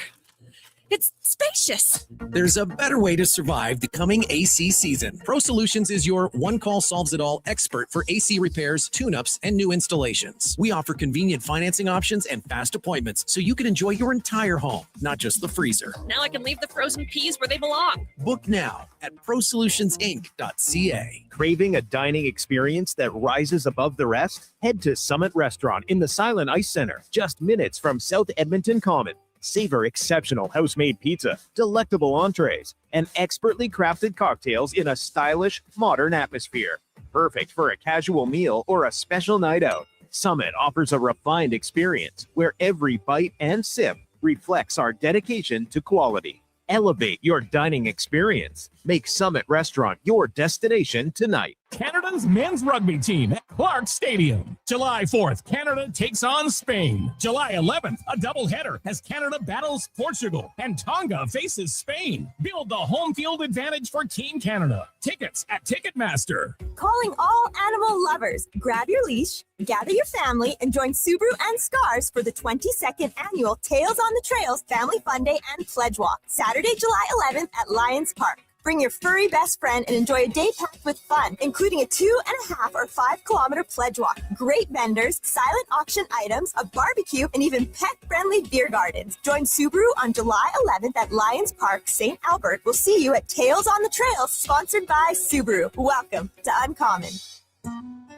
It's spacious. There's a better way to survive the coming AC season. Pro Solutions is your one-call solves-it-all expert for AC repairs, tune-ups, and new installations. We offer convenient financing options and fast appointments so you can enjoy your entire home, not just the freezer. Now I can leave the frozen peas where they belong. Book now at prosolutionsinc.ca. Craving a dining experience that rises above the rest? Head to Summit Restaurant in the Silent Ice Center, just minutes from South Edmonton Common. Savor exceptional house-made pizza, delectable entrees, and expertly crafted cocktails in a stylish, modern atmosphere. Perfect for a casual meal or a special night out. Summit offers a refined experience where every bite and sip reflects our dedication to quality. Elevate your dining experience. Make Summit Restaurant your destination tonight. Canada's men's rugby team at Clark Stadium. July 4th, Canada takes on Spain. July 11th, a doubleheader as Canada battles Portugal and Tonga faces Spain. Build the home field advantage for Team Canada. Tickets at Ticketmaster. Calling all animal lovers. Grab your leash, gather your family, and join Subaru and Scars for the 22nd annual Tails on the Trails Family Fun Day and Pledge Walk, Saturday, July 11th at Lions Park. Bring your furry best friend and enjoy a day packed with fun, including a 2.5 or 5 kilometer pledge walk, great vendors, silent auction items, a barbecue, and even pet-friendly beer gardens. Join Subaru on July 11th at Lions Park, St. Albert. We'll see you at Tails on the Trail, sponsored by Subaru. Welcome to Uncommon.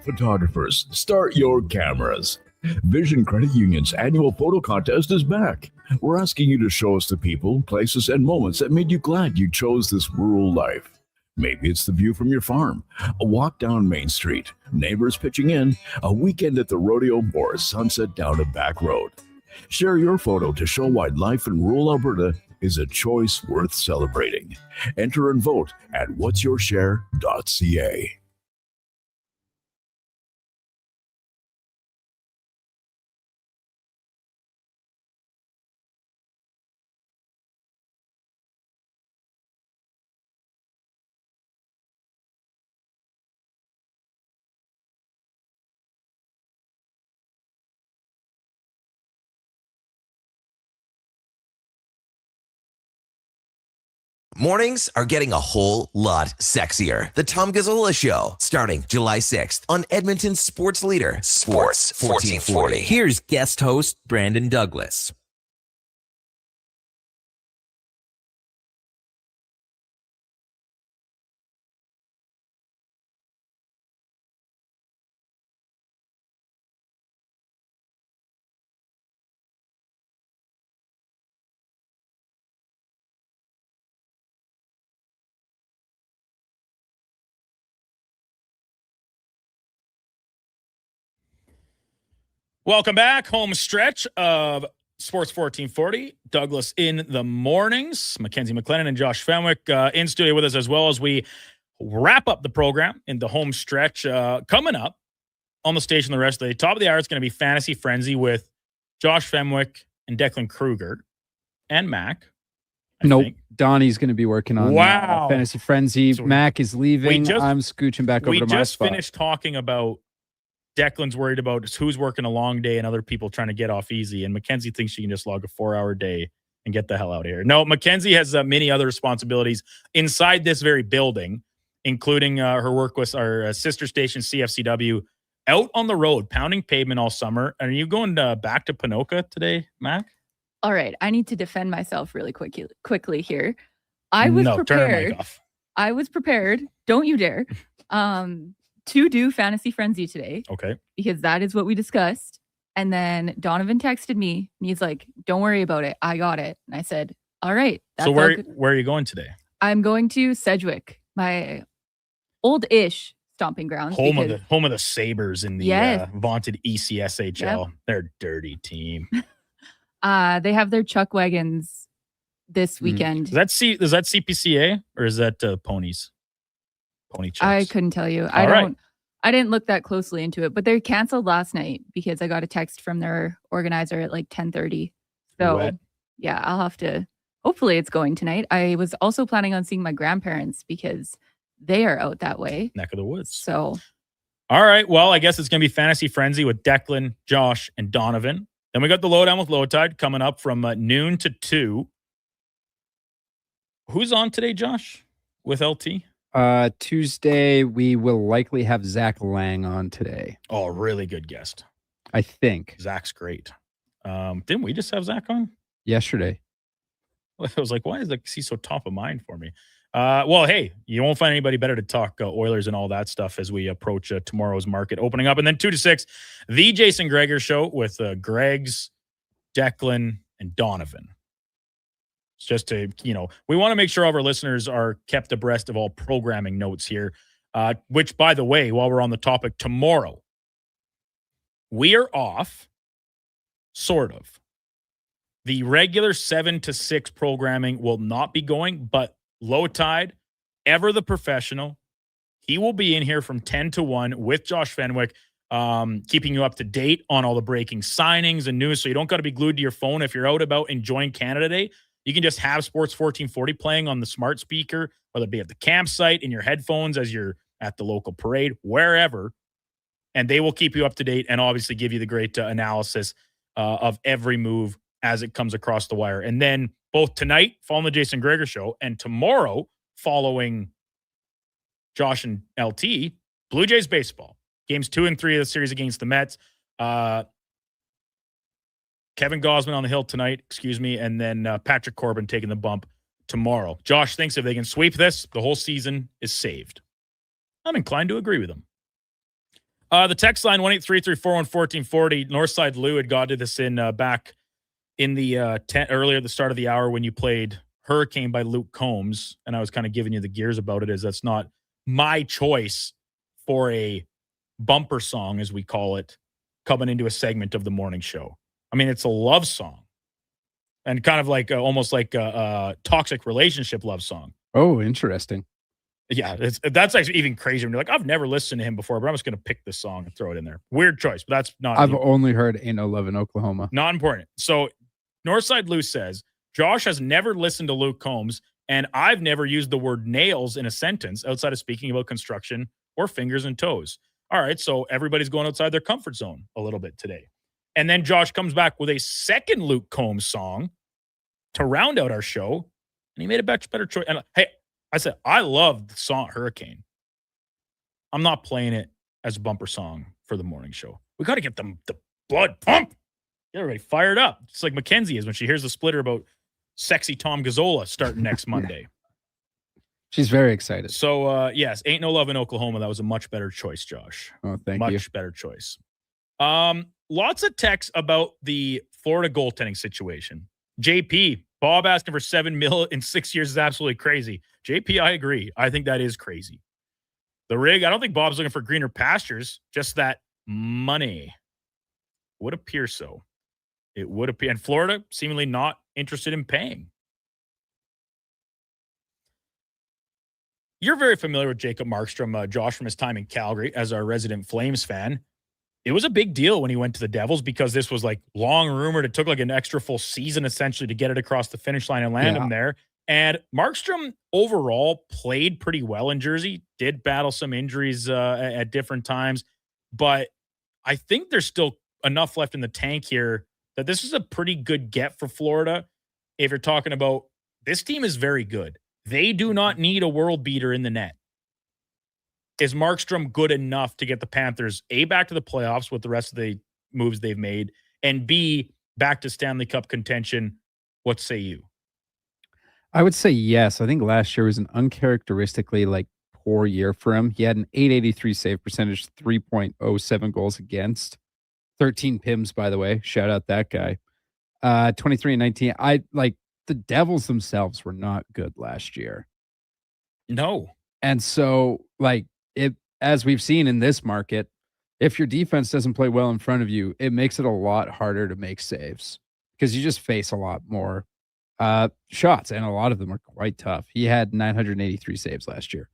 Photographers, start your cameras. Vision Credit Union's annual photo contest is back. We're asking you to show us the people, places, and moments that made you glad you chose this rural life. Maybe it's the view from your farm, a walk down Main Street, neighbors pitching in, a weekend at the rodeo, or a sunset down a back road. Share your photo to show why life in rural Alberta is a choice worth celebrating. Enter and vote at whatsyourshare.ca. Mornings are getting a whole lot sexier. The Tom Gazzola Show, starting July 6th on Edmonton's sports leader, Sports 1440. Here's guest host Brandon Douglas. Welcome back. Home stretch of Sports 1440. Douglas in the mornings. Mackenzie McLennan and Josh Fenwick in studio with us as well as we wrap up the program in the home stretch. Coming up on the station the rest of the day. Top of the hour, it's going to be Fantasy Frenzy with Josh Fenwick and Declan Kruger and Mac. Nope. Donnie's going to be working on Fantasy Frenzy. So Mac is leaving. I'm scooching back over to my spot. We just finished talking about Declan's worried about who's working a long day and other people trying to get off easy. And Mackenzie thinks she can just log a 4-hour day and get the hell out of here. No, Mackenzie has many other responsibilities inside this very building, including her work with our sister station, CFCW, out on the road, pounding pavement all summer. Are you going back to Ponoka today, Mac? All right. I need to defend myself really quickly here. I was prepared. Turn your mic off. I was prepared. Don't you dare. To do Fantasy Frenzy today. Okay. Because that is what we discussed. And then Donovan texted me and he's like, don't worry about it. I got it. And I said, all right. So where are you going today? I'm going to Sedgwick, my old-ish stomping grounds. Home of the Sabres in the Yes. vaunted ECSHL. Yep. They're a dirty team. They have their chuck wagons this weekend. Is that CPCA or is that ponies? Pony chucks. I couldn't tell you. I didn't look that closely into it, but they canceled last night because I got a text from their organizer at like 10:30. So yeah, I'll have to, hopefully it's going tonight. I was also planning on seeing my grandparents because they are out that way. Neck of the woods. So. All right. Well, I guess it's going to be Fantasy Frenzy with Declan, Josh, and Donovan. Then we got the Lowdown with Lowtide coming up from noon to 2. Who's on today, Josh, with LT? Tuesday, we will likely have Zach Lang on today. Oh, really good guest. I think. Zach's great. Didn't we just have Zach on? Yesterday. I was like, why is he so top of mind for me? Well, hey, you won't find anybody better to talk Oilers and all that stuff as we approach tomorrow's market opening up. And then 2 to 6, the Jason Gregor Show with Greg's, Declan, and Donovan. It's just to, we want to make sure all of our listeners are kept abreast of all programming notes here, which, by the way, while we're on the topic, tomorrow, we are off, sort of. The regular 7 to 6 programming will not be going, but Low Tide, ever the professional, he will be in here from 10 to 1 with Josh Fenwick, keeping you up to date on all the breaking signings and news, so you don't got to be glued to your phone. If you're out about enjoying Canada Day, you can just have Sports 1440 playing on the smart speaker, whether it be at the campsite, in your headphones as you're at the local parade, wherever, and they will keep you up to date and obviously give you the great analysis of every move as it comes across the wire. And then both tonight, following the Jason Gregor Show, and tomorrow, following Josh and LT, Blue Jays baseball. Games 2 and 3 of the series against the Mets. Kevin Gausman on the hill tonight, and then Patrick Corbin taking the bump tomorrow. Josh thinks if they can sweep this, the whole season is saved. I'm inclined to agree with him. The text line, 1-833-414-1440. Northside Lou had got to this in back in the earlier at the start of the hour when you played Hurricane by Luke Combs, and I was kind of giving you the gears about it, as that's not my choice for a bumper song, as we call it, coming into a segment of the morning show. I mean, it's a love song and kind of like almost like a toxic relationship love song. Oh, interesting. Yeah, that's actually even crazier. When you're like, I've never listened to him before, but I'm just going to pick this song and throw it in there. Weird choice, but that's not. I've only heard Ain't No Love in Oklahoma. Not important. So Northside Lou says, Josh has never listened to Luke Combs, and I've never used the word nails in a sentence outside of speaking about construction or fingers and toes. All right, so everybody's going outside their comfort zone a little bit today. And then Josh comes back with a second Luke Combs song to round out our show, and he made a much better choice. And hey, I said, I love the song Hurricane. I'm not playing it as a bumper song for the morning show. We got to get the blood pump. Get everybody fired up. It's like Mackenzie is when she hears the splitter about sexy Tom Gazzola starting next Monday. She's very excited. So, yes, Ain't No Love in Oklahoma. That was a much better choice, Josh. Oh, thank you. Much better choice. Lots of texts about the Florida goaltending situation. JP, Bob asking for $7 million in 6 years is absolutely crazy. JP, I agree. I think that is crazy. The rig, I don't think Bob's looking for greener pastures, just that money. Would appear so. It would appear. And Florida seemingly not interested in paying. You're very familiar with Jacob Markstrom, Josh, from his time in Calgary as our resident Flames fan. It was a big deal when he went to the Devils because this was like long rumored. It took like an extra full season essentially to get it across the finish line and land him there. And Markstrom overall played pretty well in Jersey, did battle some injuries at different times. But I think there's still enough left in the tank here that this is a pretty good get for Florida. If you're talking about this team is very good. They do not need a world beater in the net. Is Markstrom good enough to get the Panthers, A, back to the playoffs with the rest of the moves they've made, and B, back to Stanley Cup contention? What say you? I would say yes. I think last year was an uncharacteristically poor year for him. He had an .883 save percentage, 3.07 goals against, 13 PIMs, by the way. Shout out that guy. 23 and 19. The Devils themselves were not good last year. No. And so, as we've seen in this market, if your defense doesn't play well in front of you, it makes it a lot harder to make saves because you just face a lot more shots, and a lot of them are quite tough. He had 983 saves last year.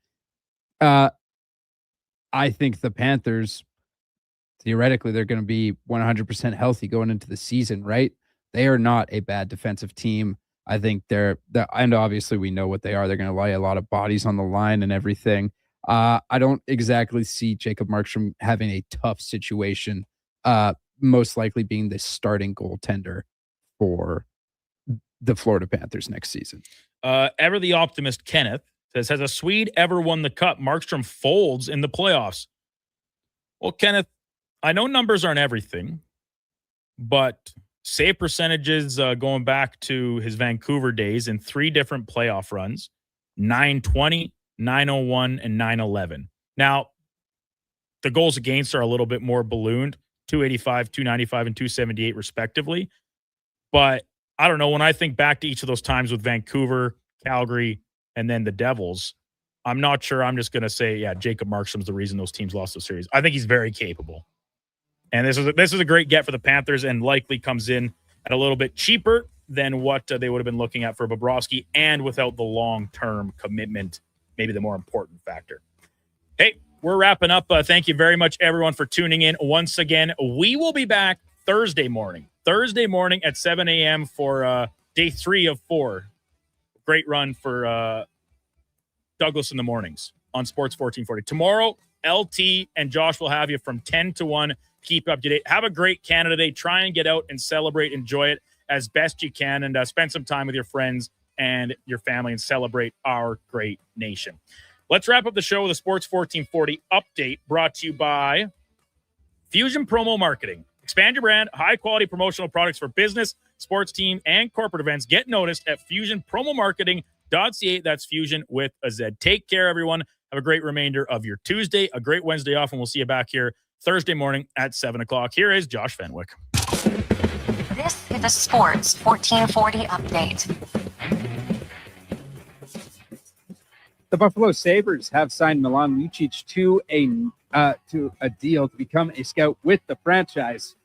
I think the Panthers, theoretically, they're going to be 100% healthy going into the season, right? They are not a bad defensive team. I think and obviously we know what they are. They're going to lay a lot of bodies on the line and everything. I don't exactly see Jacob Markstrom having a tough situation, most likely being the starting goaltender for the Florida Panthers next season. Ever the optimist Kenneth says, has a Swede ever won the cup? Markstrom folds in the playoffs. Well, Kenneth, I know numbers aren't everything, but save percentages going back to his Vancouver days in 3 different playoff runs, 920, 901, and 911. Now, the goals against are a little bit more ballooned, 285, 295, and 278 respectively. But I don't know, when I think back to each of those times with Vancouver, Calgary, and then the Devils, I'm not sure. I'm just going to say, yeah, Jacob Markstrom's the reason those teams lost the series. I think he's very capable. And this is a great get for the Panthers and likely comes in at a little bit cheaper than what they would have been looking at for Bobrovsky, and without the long-term commitment, maybe the more important factor. Hey, we're wrapping up. Thank you very much, everyone, for tuning in. Once again, we will be back Thursday morning at 7 a.m. for day 3 of 4. Great run for Douglas in the mornings on Sports 1440. Tomorrow, LT and Josh will have you from 10 to 1. Keep up to date. Have a great Canada Day. Try and get out and celebrate. Enjoy it as best you can, and spend some time with your friends and your family and celebrate our great nation. Let's wrap up the show with a Sports 1440 update brought to you by Fusion Promo Marketing. Expand your brand, high-quality promotional products for business, sports team, and corporate events. Get noticed at fusionpromomarketing.ca. That's Fusion with a Z. Take care, everyone. Have a great remainder of your Tuesday, a great Wednesday off, and we'll see you back here Thursday morning at 7 o'clock. Here is Josh Fenwick. This is the Sports 1440 update. The Buffalo Sabres have signed Milan Lucic to a deal to become a scout with the franchise.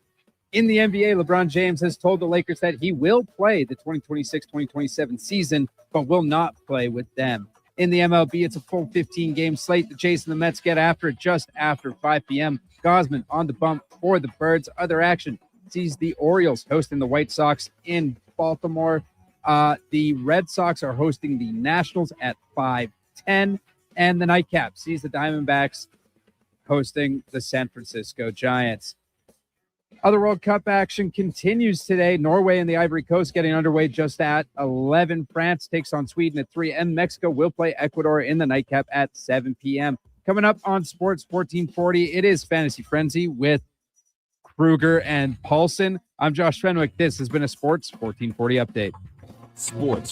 In the NBA, LeBron James has told the Lakers that he will play the 2026-2027 season, but will not play with them. In the MLB, it's a full 15-game slate. The Jays and the Mets get after it just after 5 p.m. Gosman on the bump for the Birds. Other action sees the Orioles hosting the White Sox in Baltimore. The Red Sox are hosting the Nationals at 5:10. And the nightcap sees the Diamondbacks hosting the San Francisco Giants. Other World Cup action continues today. Norway and the Ivory Coast getting underway just at 11. France takes on Sweden at 3. And Mexico will play Ecuador in the nightcap at 7 p.m. Coming up on Sports 1440, it is Fantasy Frenzy with Kruger and Paulson. I'm Josh Fenwick. This has been a Sports 1440 update. Sports